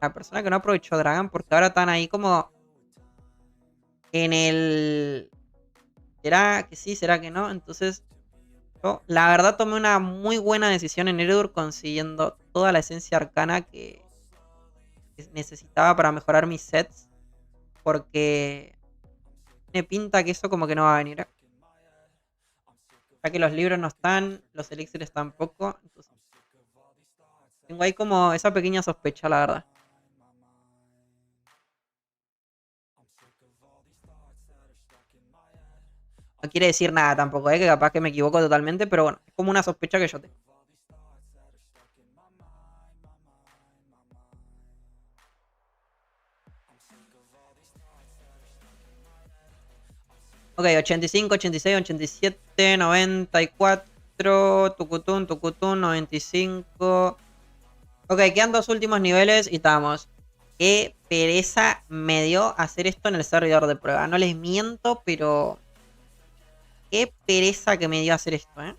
La persona que no aprovechó Dragon, porque ahora están ahí como en el... ¿Será que sí? ¿Será que no? Entonces, yo, la verdad, tomé una muy buena decisión en Eredur consiguiendo toda la esencia arcana que necesitaba para mejorar mis sets. Porque me pinta que eso como que no va a venir, ¿eh? Ya que los libros no están, los elixires tampoco. Entonces, tengo ahí como esa pequeña sospecha, la verdad. No quiere decir nada tampoco, que capaz que me equivoco totalmente, pero bueno, es como una sospecha que yo tengo. Ok, 85, 86, 87, 94, tucutún, 95. Ok, quedan dos últimos niveles y estamos. Qué pereza me dio hacer esto en el servidor de prueba. No les miento, pero... Qué pereza que me dio hacer esto, ¿eh?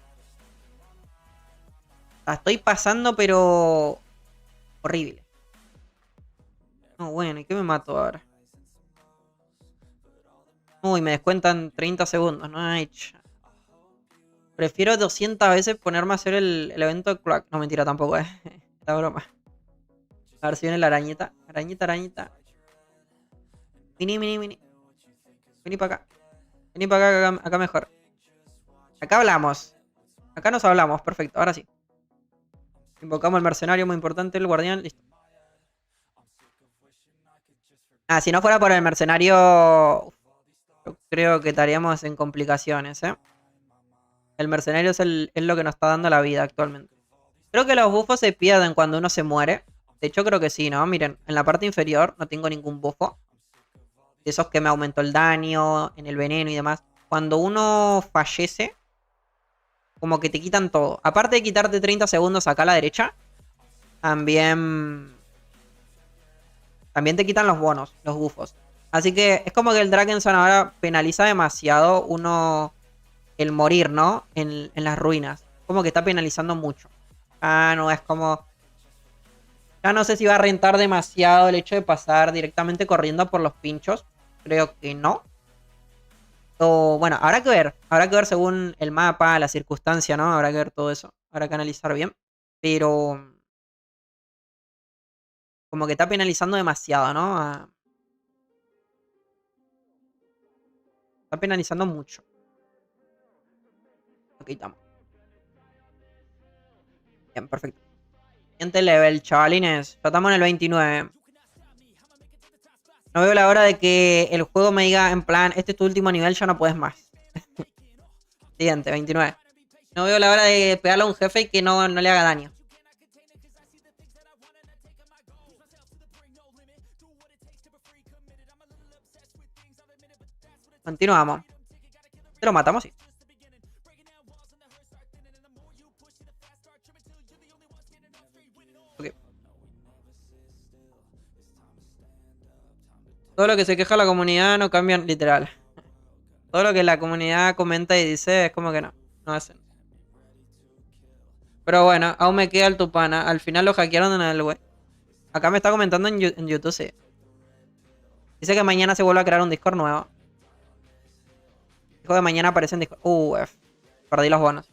La estoy pasando, pero... horrible. No, bueno, ¿y qué me mato ahora? Uy, me descuentan 30 segundos, ¿no? Ay, prefiero 200 veces ponerme a hacer el evento de Cloak. No, mentira tampoco, La broma. A ver si viene la arañita. Arañita. Vini. Vení para acá. Vení para acá, acá mejor. Acá hablamos. Acá nos hablamos, perfecto, ahora sí. Invocamos al mercenario, muy importante, el guardián, listo. Ah, si no fuera por el mercenario... Yo creo que estaríamos en complicaciones, ¿eh? El mercenario es lo que nos está dando la vida actualmente. Creo que los buffos se pierden cuando uno se muere. De hecho, creo que sí, ¿no? Miren, en la parte inferior no tengo ningún bufo. De esos que me aumentó el daño, en el veneno y demás. Cuando uno fallece, como que te quitan todo. Aparte de quitarte 30 segundos acá a la derecha, también te quitan los bonos, los bufos. Así que es como que el Drakensson ahora penaliza demasiado uno el morir, ¿no? En las ruinas. Como que está penalizando mucho. Ah, no, es como... Ya no sé si va a rentar demasiado el hecho de pasar directamente corriendo por los pinchos. Creo que no. O bueno, habrá que ver. Habrá que ver según el mapa, la circunstancia, ¿no? Habrá que ver todo eso. Habrá que analizar bien. Pero... Como que está penalizando demasiado, ¿no? Está penalizando mucho. Ok, estamos. Bien, perfecto. Siguiente level, chavalines. Ya estamos en el 29. No veo la hora de que el juego me diga en plan, este es tu último nivel, ya no puedes más. Siguiente, 29. No veo la hora de pegarle a un jefe y que no le haga daño. Continuamos. ¿Te lo matamos? Sí. Ok. Todo lo que se queja la comunidad no cambian, literal. Todo lo que la comunidad comenta y dice es como que no hacen. Pero bueno, aún me queda el Tupana. Al final lo hackearon en el web. Acá me está comentando en YouTube, sí. Dice que mañana se vuelve a crear un Discord nuevo. Dijo que mañana aparece en Discord. Perdí los bonos.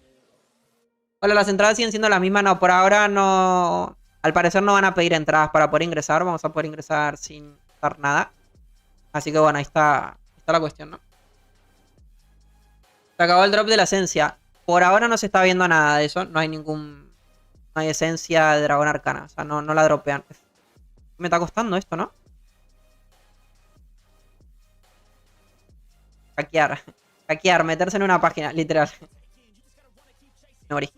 Hola, las entradas siguen siendo las mismas. No, por ahora no. Al parecer no van a pedir entradas para poder ingresar. Vamos a poder ingresar sin dar nada. Así que bueno, ahí está la cuestión, ¿no? Se acabó el drop de la esencia. Por ahora no se está viendo nada de eso. No hay No hay esencia de dragón arcana. O sea, no la dropean. Me está costando esto, ¿no? Hackear. Hackear, meterse en una página, literal. Me morí.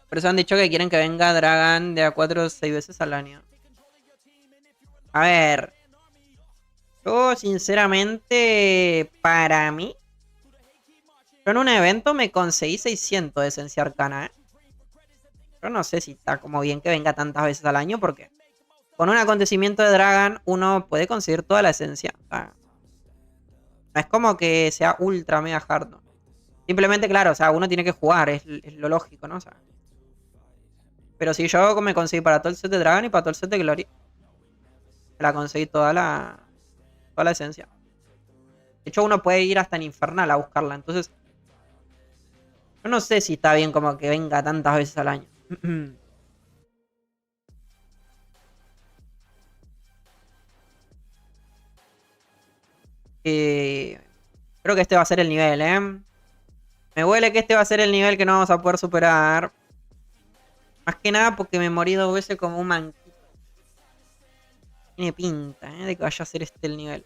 Por eso han dicho que quieren que venga Dragan de a 4 o 6 veces al año. A ver. Yo, sinceramente, para mí, yo en un evento me conseguí 600 de esencia arcana, ¿eh? Yo no sé si está como bien que venga tantas veces al año, porque con un acontecimiento de Dragan uno puede conseguir toda la esencia. O sea, no es como que sea ultra mega hard, ¿no? Simplemente, claro, o sea, uno tiene que jugar, es lo lógico, ¿no? O sea, pero si yo me conseguí para todo el set de Dragon y para todo el set de Glory, me la conseguí toda la esencia. De hecho, uno puede ir hasta en Infernal a buscarla. Entonces, yo no sé si está bien como que venga tantas veces al año. Creo que este va a ser el nivel, ¿eh? Me huele que este va a ser el nivel que no vamos a poder superar. Más que nada porque me morí 2 veces como un manquito. Tiene pinta, de que vaya a ser este el nivel.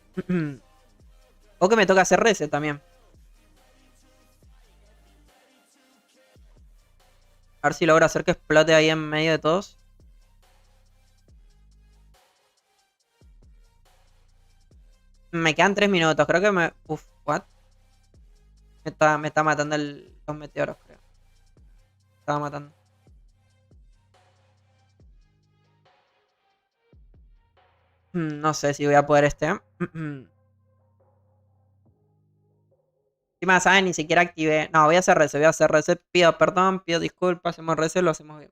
O que me toca hacer reset también. A ver si logro hacer que explote ahí en medio de todos. Me quedan 3 minutos. Creo que me... Uf, what? Me está matando los meteoros, creo. Me estaba matando. No sé si voy a poder este. Encima, ¿saben? Ni siquiera activé. No, voy a hacer reset. Pido perdón, pido disculpas. Hacemos reset, lo hacemos bien.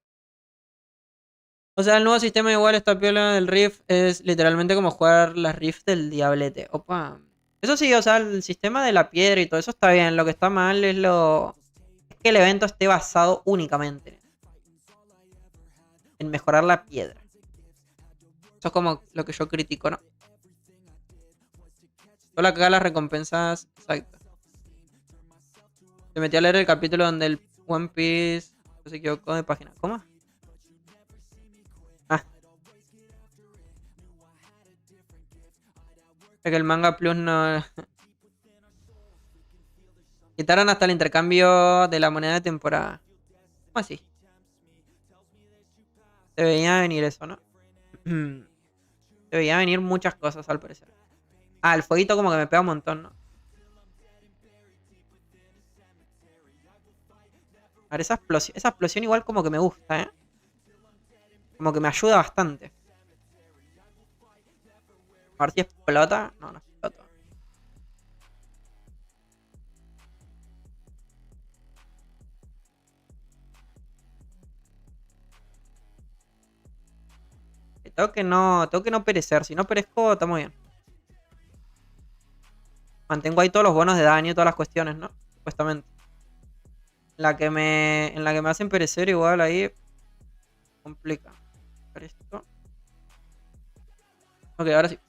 O sea, el nuevo sistema igual esta piola del Rift es literalmente como jugar las Rift del Diablete. Opa. Eso sí, o sea, el sistema de la piedra y todo eso está bien. Lo que está mal es que el evento esté basado únicamente en mejorar la piedra. Eso es como lo que yo critico, ¿no? Solo acá las recompensas. Exacto. Se metió a leer el capítulo donde el One Piece se equivocó de página. ¿Cómo? Ah. Que el manga plus no... Quitaron hasta el intercambio de la moneda de temporada. ¿Cómo así? Se veía venir eso, ¿no? Se veía venir muchas cosas al parecer. Ah, el fueguito como que me pega un montón, ¿no? A ver, esa explosión igual como que me gusta, ¿eh? Como que me ayuda bastante. A ver si explota. No, no explota. Tengo que no perecer. Si no perezco, estamos bien. Mantengo ahí todos los bonos de daño y todas las cuestiones, ¿no? Supuestamente. En la que me hacen perecer igual ahí. Complica. A ver esto. Ok, ahora sí.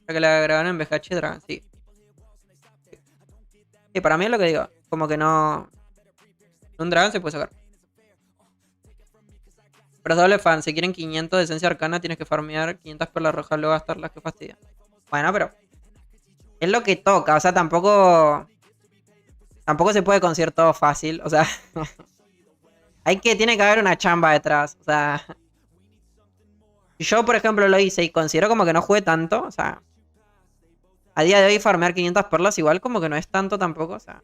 La que la grabaron en BGH Dragon, sí. Y para mí es lo que digo. Como que no... Un Dragon se puede sacar. Pero es doble fan. Si quieren 500 de esencia arcana, tienes que farmear 500 perlas rojas, luego gastarlas, que fastidia. Bueno, pero... Es lo que toca. O sea, tampoco... Tampoco se puede conseguir todo fácil. O sea... Tiene que haber una chamba detrás. O sea... Si yo, por ejemplo, lo hice y considero como que no jugué tanto. O sea... A día de hoy farmear 500 perlas igual como que no es tanto tampoco. O sea...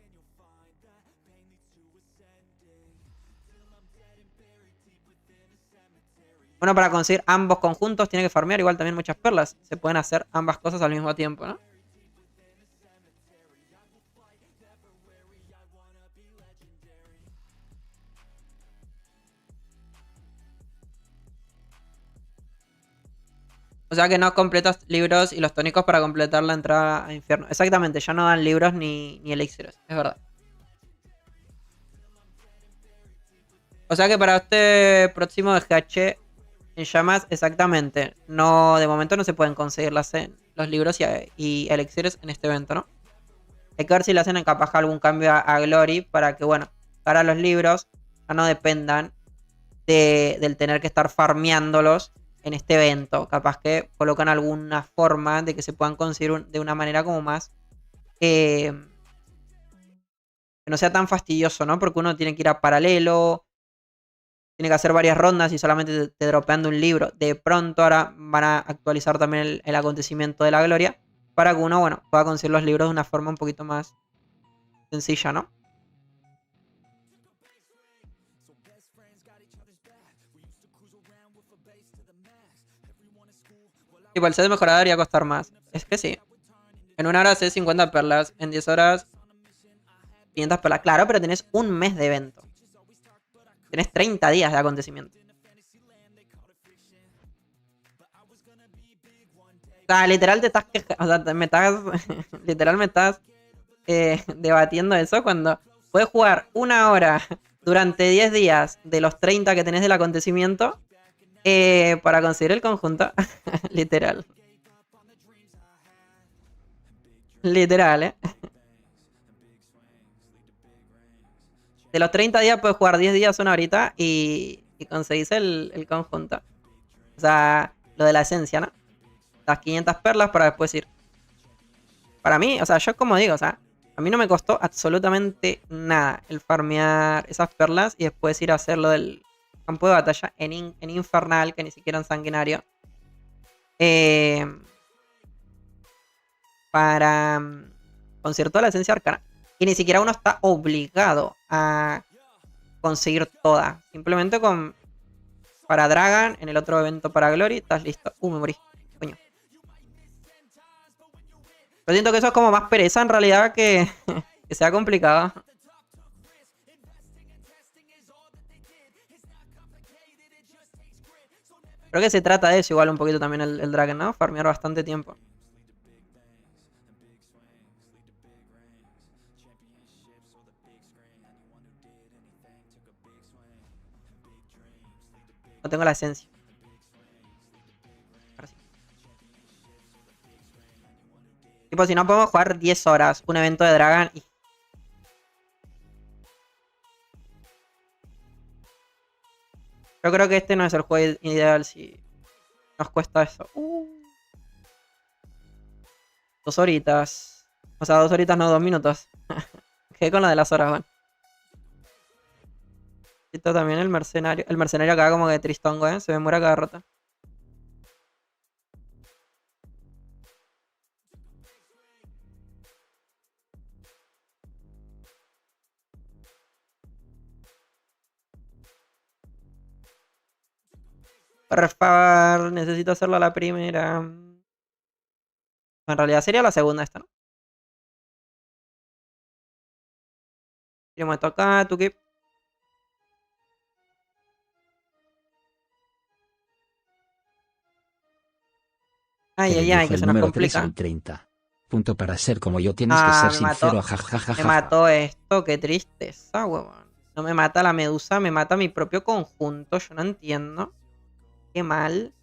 Bueno, para conseguir ambos conjuntos tiene que farmear igual también muchas perlas. Se pueden hacer ambas cosas al mismo tiempo, ¿no? O sea que no completas libros y los tónicos para completar la entrada a infierno. Exactamente, ya no dan libros ni elixires, es verdad. O sea que para este próximo DGH en llamas, exactamente. No, de momento no se pueden conseguir los libros y elixires en este evento, ¿no? Hay que ver si le hacen capaz algún cambio a Glory para que, bueno, para los libros ya no dependan del tener que estar farmeándolos en este evento. Capaz que colocan alguna forma de que se puedan conseguir de una manera como más... que no sea tan fastidioso, ¿no? Porque uno tiene que ir a paralelo, tiene que hacer varias rondas y solamente te dropeando un libro. De pronto ahora van a actualizar también el acontecimiento de la gloria para que uno, bueno, pueda conseguir los libros de una forma un poquito más sencilla, ¿no? Tipo, el set de mejorada debería costar más. Es que sí. En una hora haces 50 perlas. En 10 horas 500 perlas. Claro, pero tenés un mes de evento. Tenés 30 días de acontecimiento. O sea, literal te estás quejando. O sea, me estás... literal me estás debatiendo eso cuando puedes jugar una hora durante 10 días de los 30 que tenés del acontecimiento para conseguir el conjunto. Literal. Literal, ¿eh? De los 30 días puedes jugar 10 días, una horita y conseguís el conjunto. O sea, lo de la esencia, ¿no? Las 500 perlas para después ir. Para mí, o sea, yo como digo, o sea, a mí no me costó absolutamente nada el farmear esas perlas y después ir a hacer lo del campo de batalla en Infernal, que ni siquiera en Sanguinario. Para conseguir toda la esencia arcana. Y ni siquiera uno está obligado a conseguir toda. Simplemente con... Para Dragon, en el otro evento para Glory, estás listo. Me morí. Coño. Pero siento que eso es como más pereza en realidad que sea complicado. Creo que se trata de eso igual un poquito también el Dragon, ¿no? Farmear bastante tiempo. No tengo la esencia. Ahora sí. Tipo, si no podemos jugar 10 horas un evento de Dragon y... Yo creo que este no es el juego ideal si nos cuesta eso. 2 horitas. O sea, 2 horitas, no, 2 minutos. Quedé con lo de las horas, bueno. Esto también el mercenario. El mercenario acá como que tristongo, se me muere cada rato. Por favor, necesito hacerlo a la primera. En realidad sería la segunda esta, ¿no? Tenemos esto acá, tú qué. Ay,
Que le
ay, ay,
dijo
que
el
se nos
número 3
complica.
al 30. Punto para ser como yo tienes que
Ah,
ser
me
sincero,
mató. Me mató esto, qué tristeza, huevón. No me mata la medusa, me mata mi propio conjunto. Yo no entiendo. Qué mal.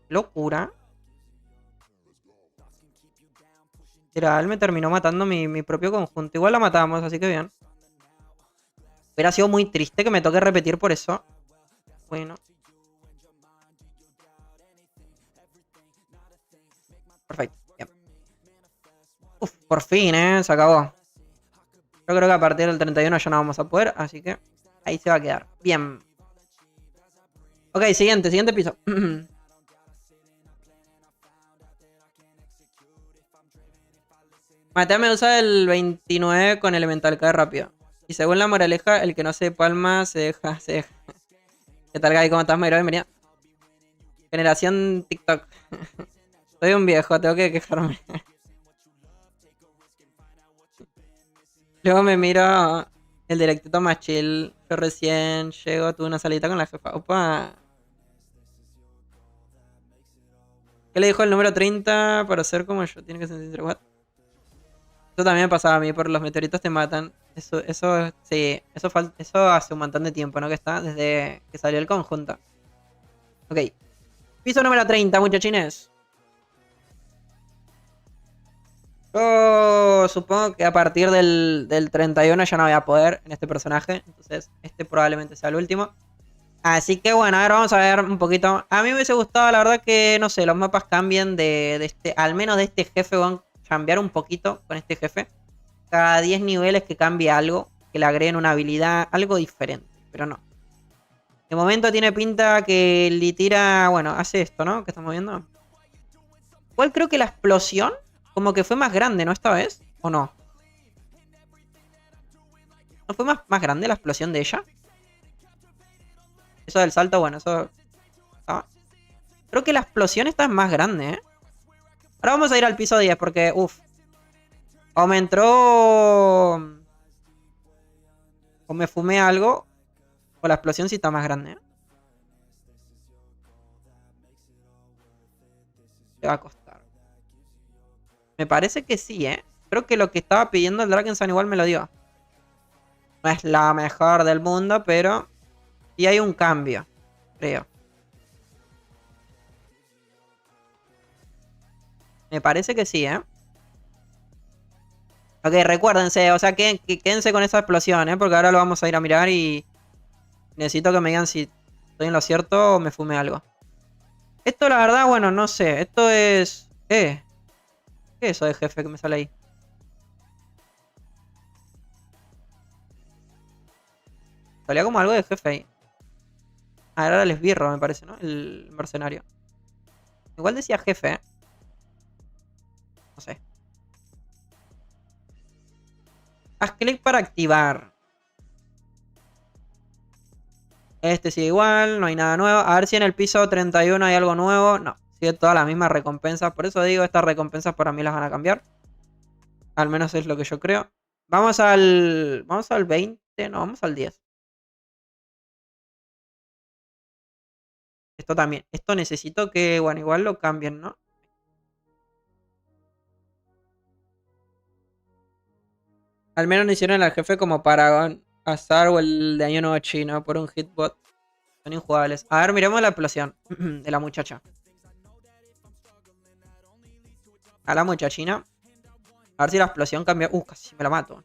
Locura. Literal, me terminó matando mi propio conjunto. Igual la matamos, así que bien. Hubiera sido muy triste que me toque repetir por eso. Bueno. Perfecto. Bien. Uf, por fin, se acabó. Yo creo que a partir del 31 ya no vamos a poder, así que ahí se va a quedar. Bien. Ok, siguiente piso. Maté a Medusa el 29 con Elemental, cae rápido. Y según la moraleja, el que no se palma se deja, se deja. ¿Qué tal, Gaby? ¿Cómo estás, Mayro? Bienvenida. Generación TikTok. Soy un viejo, tengo que quejarme. Luego me miro el directito más chill. Yo recién llego, tuve una salita con la jefa. Opa. ¿Qué le dijo el número 30 para ser como yo? Tiene que sentirse what? Eso también me pasaba a mí, por los meteoritos te matan. Eso sí, eso hace un montón de tiempo, ¿no? Que está desde que salió el conjunto. Ok. Piso número 30, muchachines. Yo supongo que a partir del 31 ya no voy a poder en este personaje. Entonces, este probablemente sea el último. Así que bueno, a ver, vamos a ver un poquito. A mí me hubiese gustado, la verdad, que, no sé, los mapas cambien de este, al menos de este jefe, van a cambiar un poquito con este jefe. Cada 10 niveles que cambie algo, que le agreguen una habilidad, algo diferente, pero no. De momento tiene pinta que le tira, bueno, hace esto, ¿no? Que estamos viendo. Igual creo que la explosión como que fue más grande, ¿no? Esta vez, ¿o no? ¿No fue más grande la explosión de ella? Eso del salto, bueno, eso... Ah. Creo que la explosión esta es más grande, ¿eh? Ahora vamos a ir al piso 10 porque, uff. O me entró... O me fumé algo. O la explosión sí está más grande, ¿eh? Le va a costar. Me parece que sí, ¿eh? Creo que lo que estaba pidiendo el Drakensang igual me lo dio. No es la mejor del mundo, pero... Sí hay un cambio, creo. Me parece que sí, ¿eh? Ok, recuérdense, o sea, quédense con esa explosión, ¿eh? Porque ahora lo vamos a ir a mirar y... Necesito que me digan si estoy en lo cierto o me fumé algo. Esto, la verdad, bueno, no sé. Esto es... ¿Qué? ¿Qué es eso de jefe que me sale ahí? Salía como algo de jefe ahí. Ah, era el esbirro, me parece, ¿no? El mercenario. Igual decía jefe, ¿eh? No sé. Haz clic para activar. Este sigue igual, no hay nada nuevo. A ver si en el piso 31 hay algo nuevo. No, sigue todas las mismas recompensas. Por eso digo, estas recompensas para mí las van a cambiar. Al menos es lo que yo creo. Vamos al 20. No, vamos al 10. Esto también. Esto necesito que, bueno, igual lo cambien, ¿no? Al menos no hicieron al jefe como Paragon, Azar o el de Año Nuevo Chino por un hitbot. Son injugables. A ver, miremos la explosión de la muchacha. A la muchachina. A ver si la explosión cambia. Casi me la mato.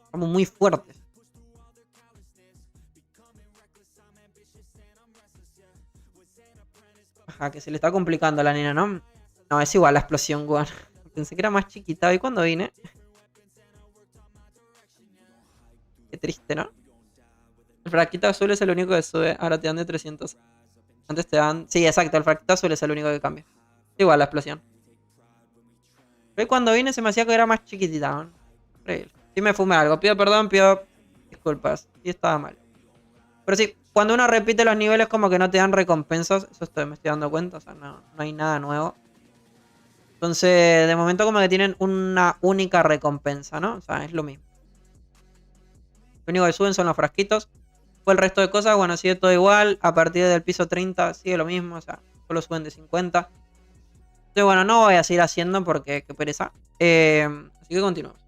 Estamos muy fuertes. que se le está complicando a la nena, ¿no? No, es igual la explosión, weón. Pensé que era más chiquita. ¿Y cuando vine? Qué triste, ¿no? El frasquito azul es el único que sube. Ahora te dan de 300. Antes te dan... Sí, exacto. El frasquito azul es el único que cambia. Igual la explosión. Pero cuando vine se me hacía que era más chiquitita, ¿no? Increíble. Sí me fumé algo. Pido perdón, pido disculpas. Sí estaba mal. Pero sí, cuando uno repite los niveles como que no te dan recompensas. Eso me estoy dando cuenta. O sea, no hay nada nuevo. Entonces, de momento como que tienen una única recompensa, ¿no? O sea, es lo mismo. Lo único que suben son los frasquitos. Fue el resto de cosas, bueno, sigue todo igual. A partir del piso 30 sigue lo mismo. O sea, solo suben de 50. Entonces, bueno, no voy a seguir haciendo porque qué pereza. Así que continuamos.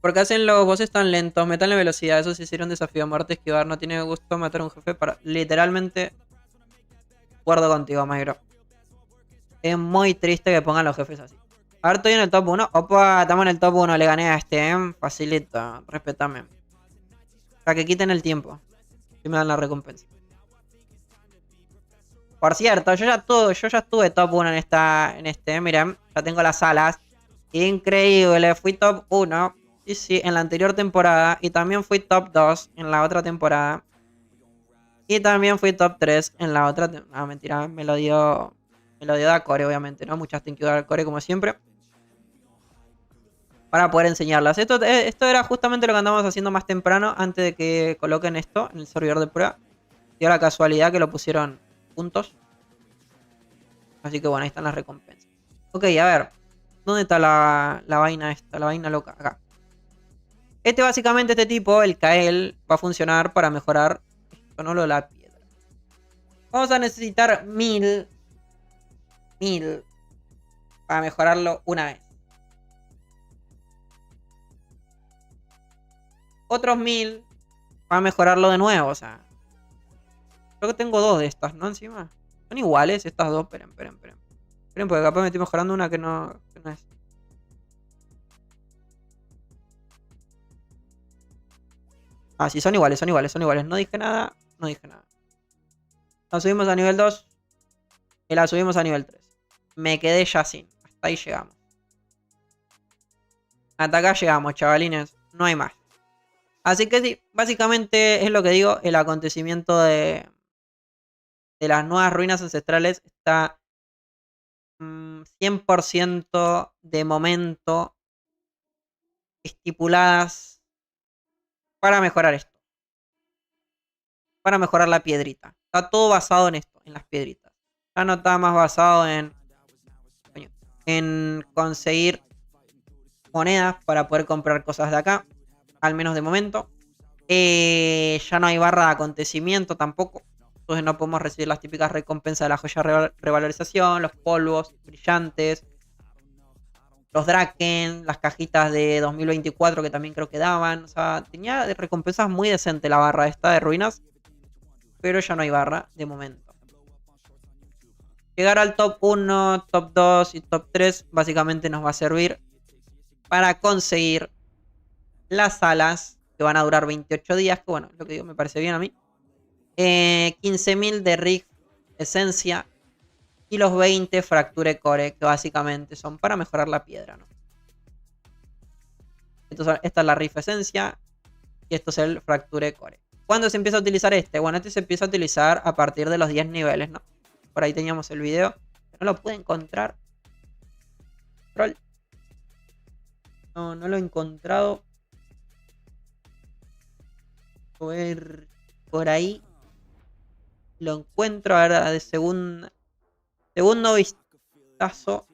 Porque hacen los bosses tan lentos, metan la velocidad. Eso sí sería un desafío a muerte esquivar. No tiene gusto matar a un jefe para literalmente. Acuerdo contigo, Mayro. Es muy triste que pongan los jefes así. A ver, estoy en el top 1. Opa, estamos en el top 1. Le gané a este, ¿eh? Facilito. Respetame. Para que quiten el tiempo. Y me dan la recompensa. Por cierto, yo ya estuve top 1 en este. Miren, ya tengo las alas. Increíble. Fui top 1. Y sí, en la anterior temporada. Y también fui top 2 en la otra temporada. Y también fui top 3 en la otra. Ah, mentira. Me lo dio Dacore, obviamente, ¿no? Muchas thank you Dacore, como siempre. Para poder enseñarlas. Esto era justamente lo que andamos haciendo más temprano. Antes de que coloquen esto en el servidor de prueba. Dio la casualidad que lo pusieron juntos. Así que bueno, ahí están las recompensas. Ok, a ver. ¿Dónde está la vaina esta? La vaina loca. Acá. Básicamente, este tipo, el Kael, va a funcionar para mejorar esto, no lo de la piedra. Vamos a necesitar 1000 para mejorarlo una vez. Otros 1000 para mejorarlo de nuevo, o sea. Creo que tengo 2 de estas, ¿no? Encima. Son iguales estas dos. Esperen. Esperen, porque capaz me estoy mejorando una que no es. Ah, sí, son iguales. No dije nada. La subimos a nivel 2. Y la subimos a nivel 3. Me quedé ya sin. Hasta ahí llegamos. Hasta acá llegamos, chavalines. No hay más. Así que sí, básicamente es lo que digo. El acontecimiento de las nuevas ruinas ancestrales está 100% de momento estipuladas para mejorar esto. Para mejorar la piedrita. Está todo basado en esto, en las piedritas. Ya no está más basado en conseguir monedas para poder comprar cosas de acá. Al menos de momento. Ya no hay barra de acontecimiento tampoco. Entonces no podemos recibir las típicas recompensas de la joya revalorización, los polvos brillantes, los Draken, las cajitas de 2024 que también creo que daban. O sea, tenía de recompensas muy decente la barra esta de ruinas. Pero ya no hay barra de momento. Llegar al top 1, top 2 y top 3 básicamente nos va a servir para conseguir las alas que van a durar 28 días. Que bueno, lo que digo me parece bien a mí. 15.000 de Rift Esencia. Y los 20 Fracture Core, que básicamente son para mejorar la piedra, ¿no? Entonces, esta es la Rift Esencia. Y esto es el Fracture Core. ¿Cuándo se empieza a utilizar este? Bueno, este se empieza a utilizar a partir de los 10 niveles, ¿no? Por ahí teníamos el video. No lo pude encontrar. Troll. No lo he encontrado. A ver, por ahí lo encuentro. A ver, de segundo vistazo.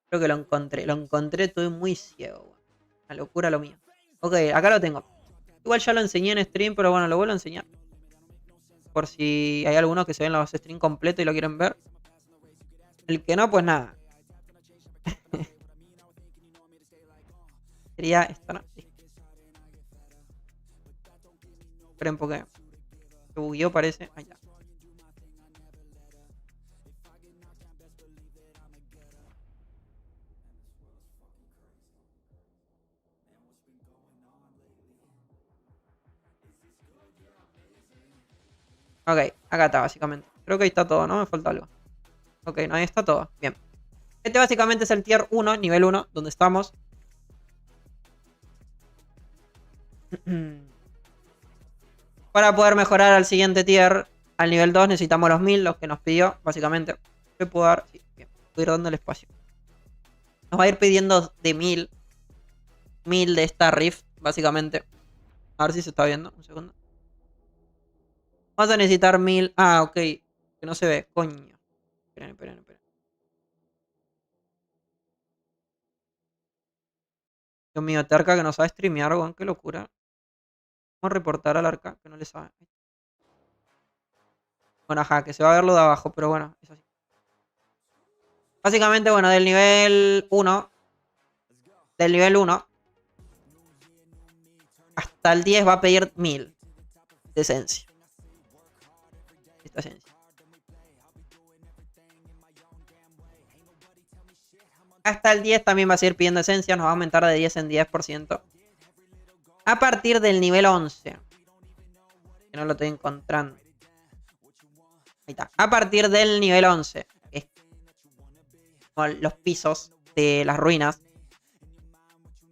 Creo que lo encontré, estoy muy ciego. Una locura lo mío. Ok, acá lo tengo. Igual ya lo enseñé en stream, pero bueno, lo vuelvo a enseñar. Por si hay algunos que se ven los stream completo y lo quieren ver. El que no, pues nada. Sería esto, ¿no? Sí. Esperen porque se bugueó, parece. Ahí está. Ok, acá está básicamente. Creo que ahí está todo, ¿no? Me falta algo. Ok, no, ahí está todo. Bien. Este básicamente es el tier 1, nivel 1, donde estamos. Para poder mejorar al siguiente tier, al nivel 2, necesitamos los 1000, los que nos pidió, básicamente. ¿Le puedo dar? Sí, bien. Voy a ir dando el espacio. Nos va a ir pidiendo de 1000. 1000 de esta rift, básicamente. A ver si se está viendo. Un segundo. Vamos a necesitar 1000. Ah, ok. Que no se ve. Coño. Esperen. Dios mío, Terca que no sabe streamear, weón. Qué locura. Vamos a reportar al arca que no le sabe. Bueno, ajá, que se va a ver lo de abajo, pero bueno, es así. Básicamente, bueno, del nivel 1. Del nivel 1 hasta el 10 va a pedir 1000 de esencia. Esta esencia. Hasta el 10 también va a seguir pidiendo esencia. Nos va a aumentar de 10 en 10%. A partir del nivel 11. Que no lo estoy encontrando. Ahí está. A partir del nivel 11. Que es como los pisos de las ruinas.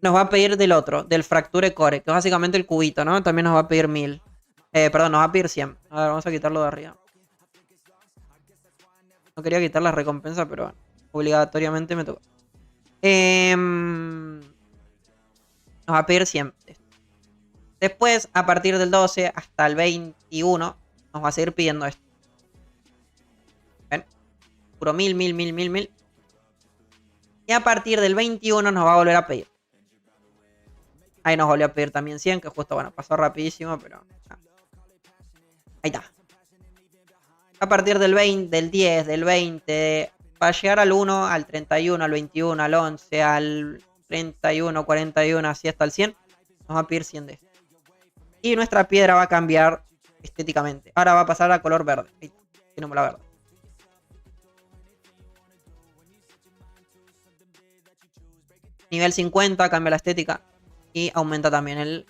Nos va a pedir del otro. Del Fracture Core. Que es básicamente el cubito, ¿no? También nos va a pedir 1000. Perdón, nos va a pedir 100. A ver, vamos a quitarlo de arriba. No quería quitar la recompensa, pero bueno. Obligatoriamente me tocó. Nos va a pedir 100. Después, a partir del 12 hasta el 21, nos va a seguir pidiendo esto. ¿Ven? Puro 1000. Y a partir del 21 nos va a volver a pedir. Ahí nos volvió a pedir también 100, que justo, bueno, pasó rapidísimo, pero... Ahí está. A partir del 20, del 10, del 20... Para llegar al 1, al 31, al 21, al 11, al 31, 41, así hasta el 100, nos va a pedir 100 de esto. Y nuestra piedra va a cambiar estéticamente. Ahora va a pasar a color verde. Ahí tenemos la verde. Nivel 50 cambia la estética. Y aumenta también el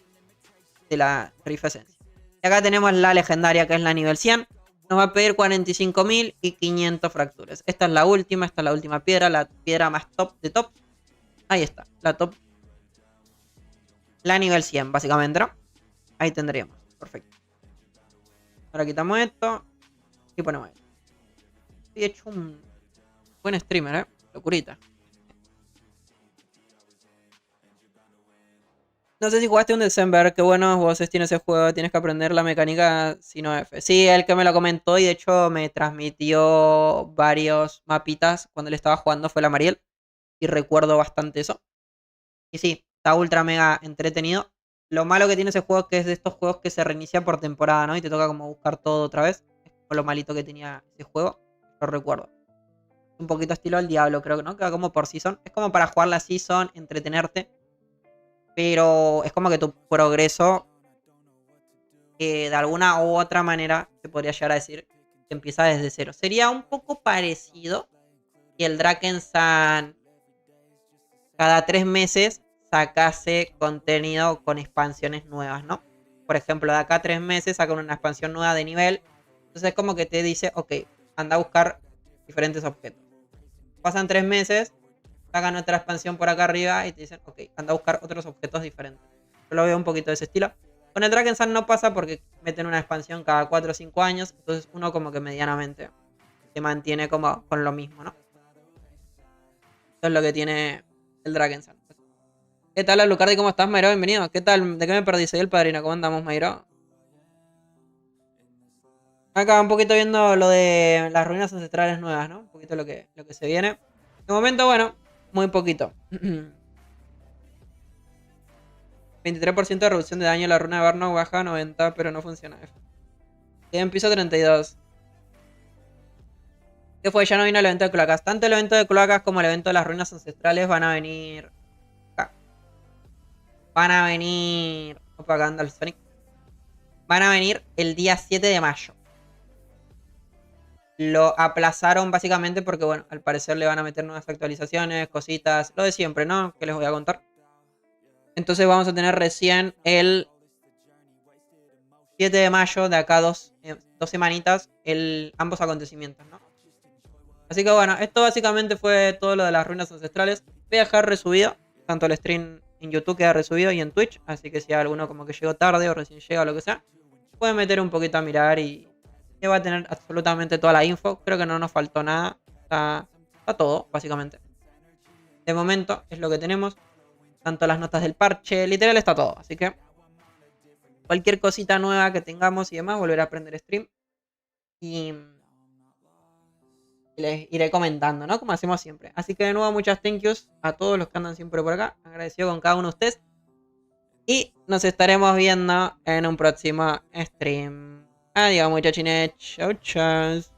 de la Rift Esencia. Y acá tenemos la legendaria, que es la nivel 100. Nos va a pedir 45.000 y 500 fracturas. Esta es la última piedra, la piedra más top de top. Ahí está, la top. La nivel 100, básicamente, ¿no? Ahí tendríamos, perfecto. Ahora quitamos esto y ponemos esto. He hecho un buen streamer, locurita. No sé si jugaste un December, qué buenos voces tiene ese juego, tienes que aprender la mecánica sino F. Sí, el que me lo comentó y de hecho me transmitió varios mapitas cuando le estaba jugando fue la Mariel. Y recuerdo bastante eso. Y sí, está ultra mega entretenido. Lo malo que tiene ese juego es que es de estos juegos que se reinicia por temporada, ¿no? Y te toca como buscar todo otra vez. Es como lo malito que tenía ese juego. Lo recuerdo. Un poquito estilo al Diablo, creo que, ¿no? Que va como por season. Es como para jugar la season, entretenerte. Pero es como que tu progreso, de alguna u otra manera, se podría llegar a decir que empieza desde cero. Sería un poco parecido si el Drakensand cada 3 meses sacase contenido con expansiones nuevas, ¿no? Por ejemplo, de acá a 3 meses sacan una expansión nueva de nivel. Entonces es como que te dice, ok, anda a buscar diferentes objetos. Pasan 3 meses, sacan otra expansión por acá arriba y te dicen, ok, anda a buscar otros objetos diferentes. Yo lo veo un poquito de ese estilo. Con el Drakensand no pasa porque meten una expansión cada 4 o 5 años. Entonces uno como que medianamente se mantiene como con lo mismo, ¿no? Eso es lo que tiene el Drakensand. ¿Qué tal, Alucardi? ¿Cómo estás, Mayro? Bienvenido. ¿Qué tal? ¿De qué me perdí? Soy el padrino. ¿Cómo andamos, Mayro? Acá un poquito viendo lo de las ruinas ancestrales nuevas, ¿no? Un poquito lo que se viene. De momento, bueno, muy poquito. 23% de reducción de daño. La runa de Barno baja a 90, pero no funciona. Queda en piso 32. ¿Qué fue? Ya no vino el evento de cloacas. Tanto el evento de cloacas como el evento de las ruinas ancestrales van a venir acá. Van a venir... Propaganda al Sonic. Van a venir el día 7 de mayo. Lo aplazaron básicamente porque, bueno, al parecer le van a meter nuevas actualizaciones, cositas, lo de siempre, ¿no? Que les voy a contar. Entonces vamos a tener recién el 7 de mayo, de acá 2 semanitas ambos acontecimientos, ¿no? Así que bueno, esto básicamente fue todo lo de las ruinas ancestrales. Voy a dejar resubido, tanto el stream en YouTube queda resubido y en Twitch, así que si hay alguno como que llegó tarde o recién llega o lo que sea, puede meter un poquito a mirar y va a tener absolutamente toda la info. Creo que no nos faltó nada, está todo, básicamente. De momento es lo que tenemos, tanto las notas del parche, literal está todo, así que cualquier cosita nueva que tengamos y demás, volveré a aprender stream y les iré comentando, ¿no? Como hacemos siempre. Así que de nuevo muchas thank yous a todos los que andan siempre por acá. Agradecido con cada uno de ustedes. Y nos estaremos viendo en un próximo stream. Adiós muchachines. Chau chau.